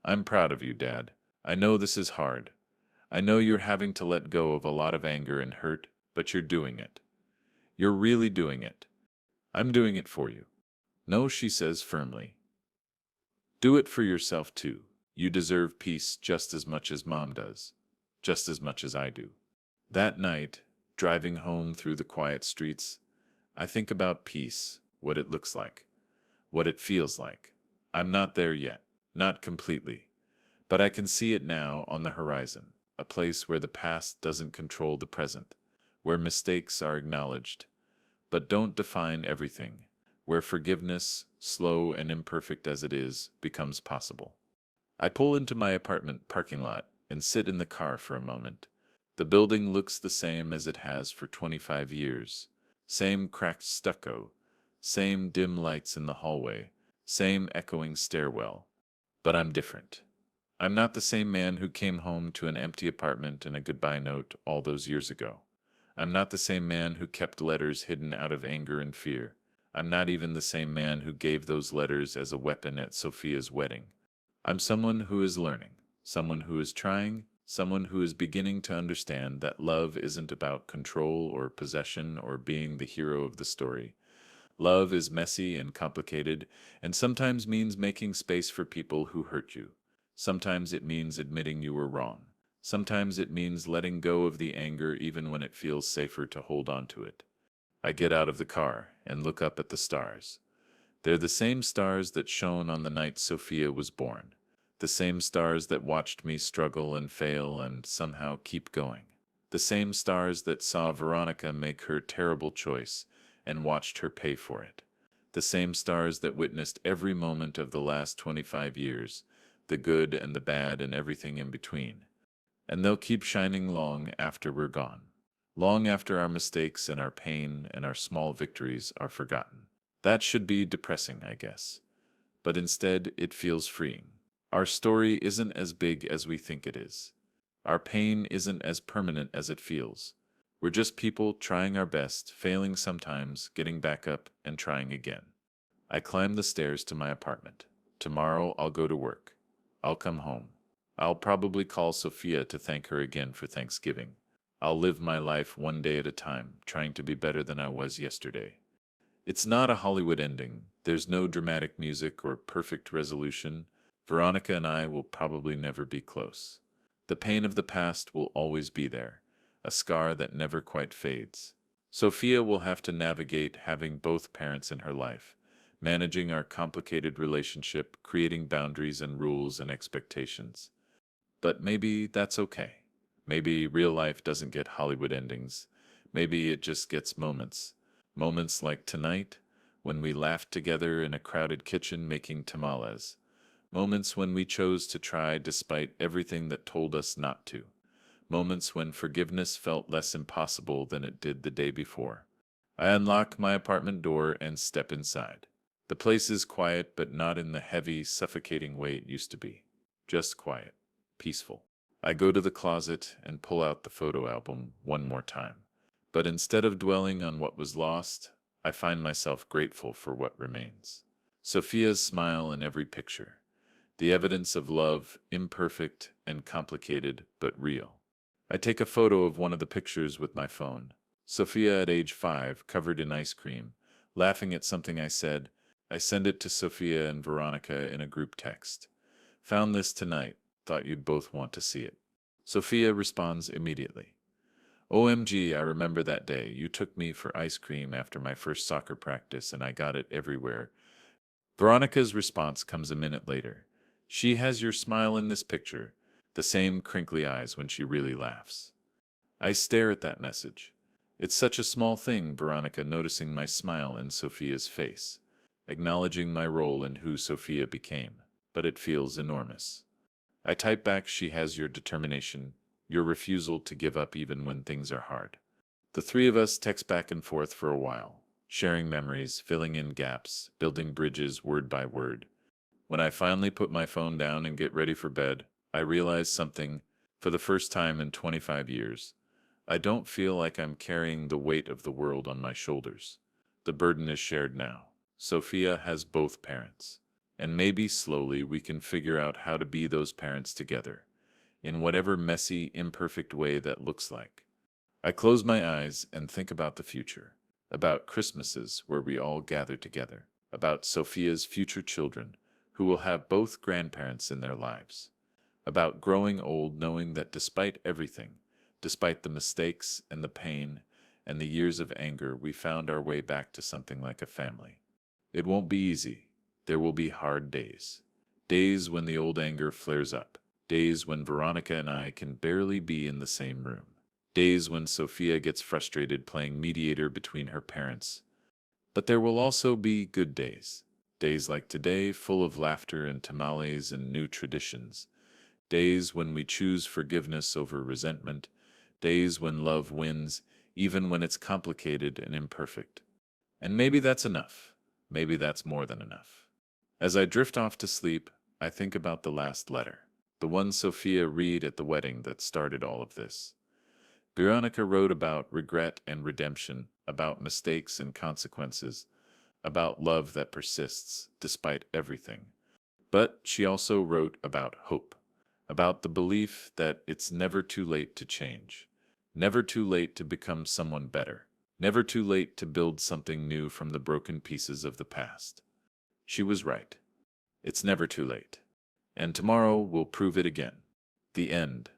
I'm proud of you, Dad. I know this is hard. I know you're having to let go of a lot of anger and hurt, but you're doing it. You're really doing it. I'm doing it for you. No, she says firmly. Do it for yourself too. You deserve peace just as much as Mom does, just as much as I do. That night, driving home through the quiet streets, I think about peace, what it looks like, what it feels like. I'm not there yet, not completely, but I can see it now on the horizon, a place where the past doesn't control the present, where mistakes are acknowledged, but don't define everything, where forgiveness, slow and imperfect as it is, becomes possible. I pull into my apartment parking lot and sit in the car for a moment. The building looks the same as it has for 25 years. Same cracked stucco, same dim lights in the hallway, same echoing stairwell. But I'm different. I'm not the same man who came home to an empty apartment and a goodbye note all those years ago. I'm not the same man who kept letters hidden out of anger and fear. I'm not even the same man who gave those letters as a weapon at Sophia's wedding. I'm someone who is learning, someone who is trying, someone who is beginning to understand that love isn't about control or possession or being the hero of the story. Love is messy and complicated, and sometimes means making space for people who hurt you. Sometimes it means admitting you were wrong. Sometimes it means letting go of the anger even when it feels safer to hold on to it. I get out of the car and look up at the stars. They're the same stars that shone on the night Sophia was born. The same stars that watched me struggle and fail and somehow keep going. The same stars that saw Veronica make her terrible choice and watched her pay for it. The same stars that witnessed every moment of the last 25 years, the good and the bad and everything in between. And they'll keep shining long after we're gone. Long after our mistakes and our pain and our small victories are forgotten. That should be depressing, I guess. But instead, it feels freeing. Our story isn't as big as we think it is. Our pain isn't as permanent as it feels. We're just people trying our best, failing sometimes, getting back up, and trying again. I climb the stairs to my apartment. Tomorrow I'll go to work. I'll come home. I'll probably call Sophia to thank her again for Thanksgiving. I'll live my life one day at a time, trying to be better than I was yesterday. It's not a Hollywood ending. There's no dramatic music or perfect resolution. Veronica and I will probably never be close. The pain of the past will always be there, a scar that never quite fades. Sophia will have to navigate having both parents in her life, managing our complicated relationship, creating boundaries and rules and expectations. But maybe that's okay. Maybe real life doesn't get Hollywood endings. Maybe it just gets moments. Moments like tonight, when we laughed together in a crowded kitchen making tamales. Moments when we chose to try despite everything that told us not to. Moments when forgiveness felt less impossible than it did the day before. I unlock my apartment door and step inside. The place is quiet, but not in the heavy, suffocating way it used to be. Just quiet. Peaceful. I go to the closet and pull out the photo album one more time. But instead of dwelling on what was lost, I find myself grateful for what remains. Sophia's smile in every picture. The evidence of love, imperfect and complicated, but real. I take a photo of one of the pictures with my phone. Sophia at age 5, covered in ice cream, laughing at something I said. I send it to Sophia and Veronica in a group text. Found this tonight. Thought you'd both want to see it. Sophia responds immediately. OMG, I remember that day. You took me for ice cream after my first soccer practice and I got it everywhere. Veronica's response comes a minute later. She has your smile in this picture, the same crinkly eyes when she really laughs. I stare at that message. It's such a small thing, Veronica noticing my smile in Sophia's face, acknowledging my role in who Sophia became, but it feels enormous. I type back, she has your determination, your refusal to give up even when things are hard. The three of us text back and forth for a while, sharing memories, filling in gaps, building bridges word by word. When I finally put my phone down and get ready for bed, I realize something for the first time in 25 years. I don't feel like I'm carrying the weight of the world on my shoulders. The burden is shared now. Sophia has both parents. And maybe slowly we can figure out how to be those parents together, in whatever messy, imperfect way that looks like. I close my eyes and think about the future, about Christmases where we all gather together, about Sophia's future children who will have both grandparents in their lives, about growing old knowing that despite everything, despite the mistakes and the pain and the years of anger, we found our way back to something like a family. It won't be easy. There will be hard days. Days when the old anger flares up. Days when Veronica and I can barely be in the same room. Days when Sophia gets frustrated playing mediator between her parents. But there will also be good days. Days like today, full of laughter and tamales and new traditions. Days when we choose forgiveness over resentment. Days when love wins, even when it's complicated and imperfect. And maybe that's enough. Maybe that's more than enough. As I drift off to sleep, I think about the last letter. The one Sophia read at the wedding that started all of this. Veronica wrote about regret and redemption, about mistakes and consequences, about love that persists despite everything. But she also wrote about hope, about the belief that it's never too late to change, never too late to become someone better, never too late to build something new from the broken pieces of the past. She was right. It's never too late. And tomorrow will prove it again. The end.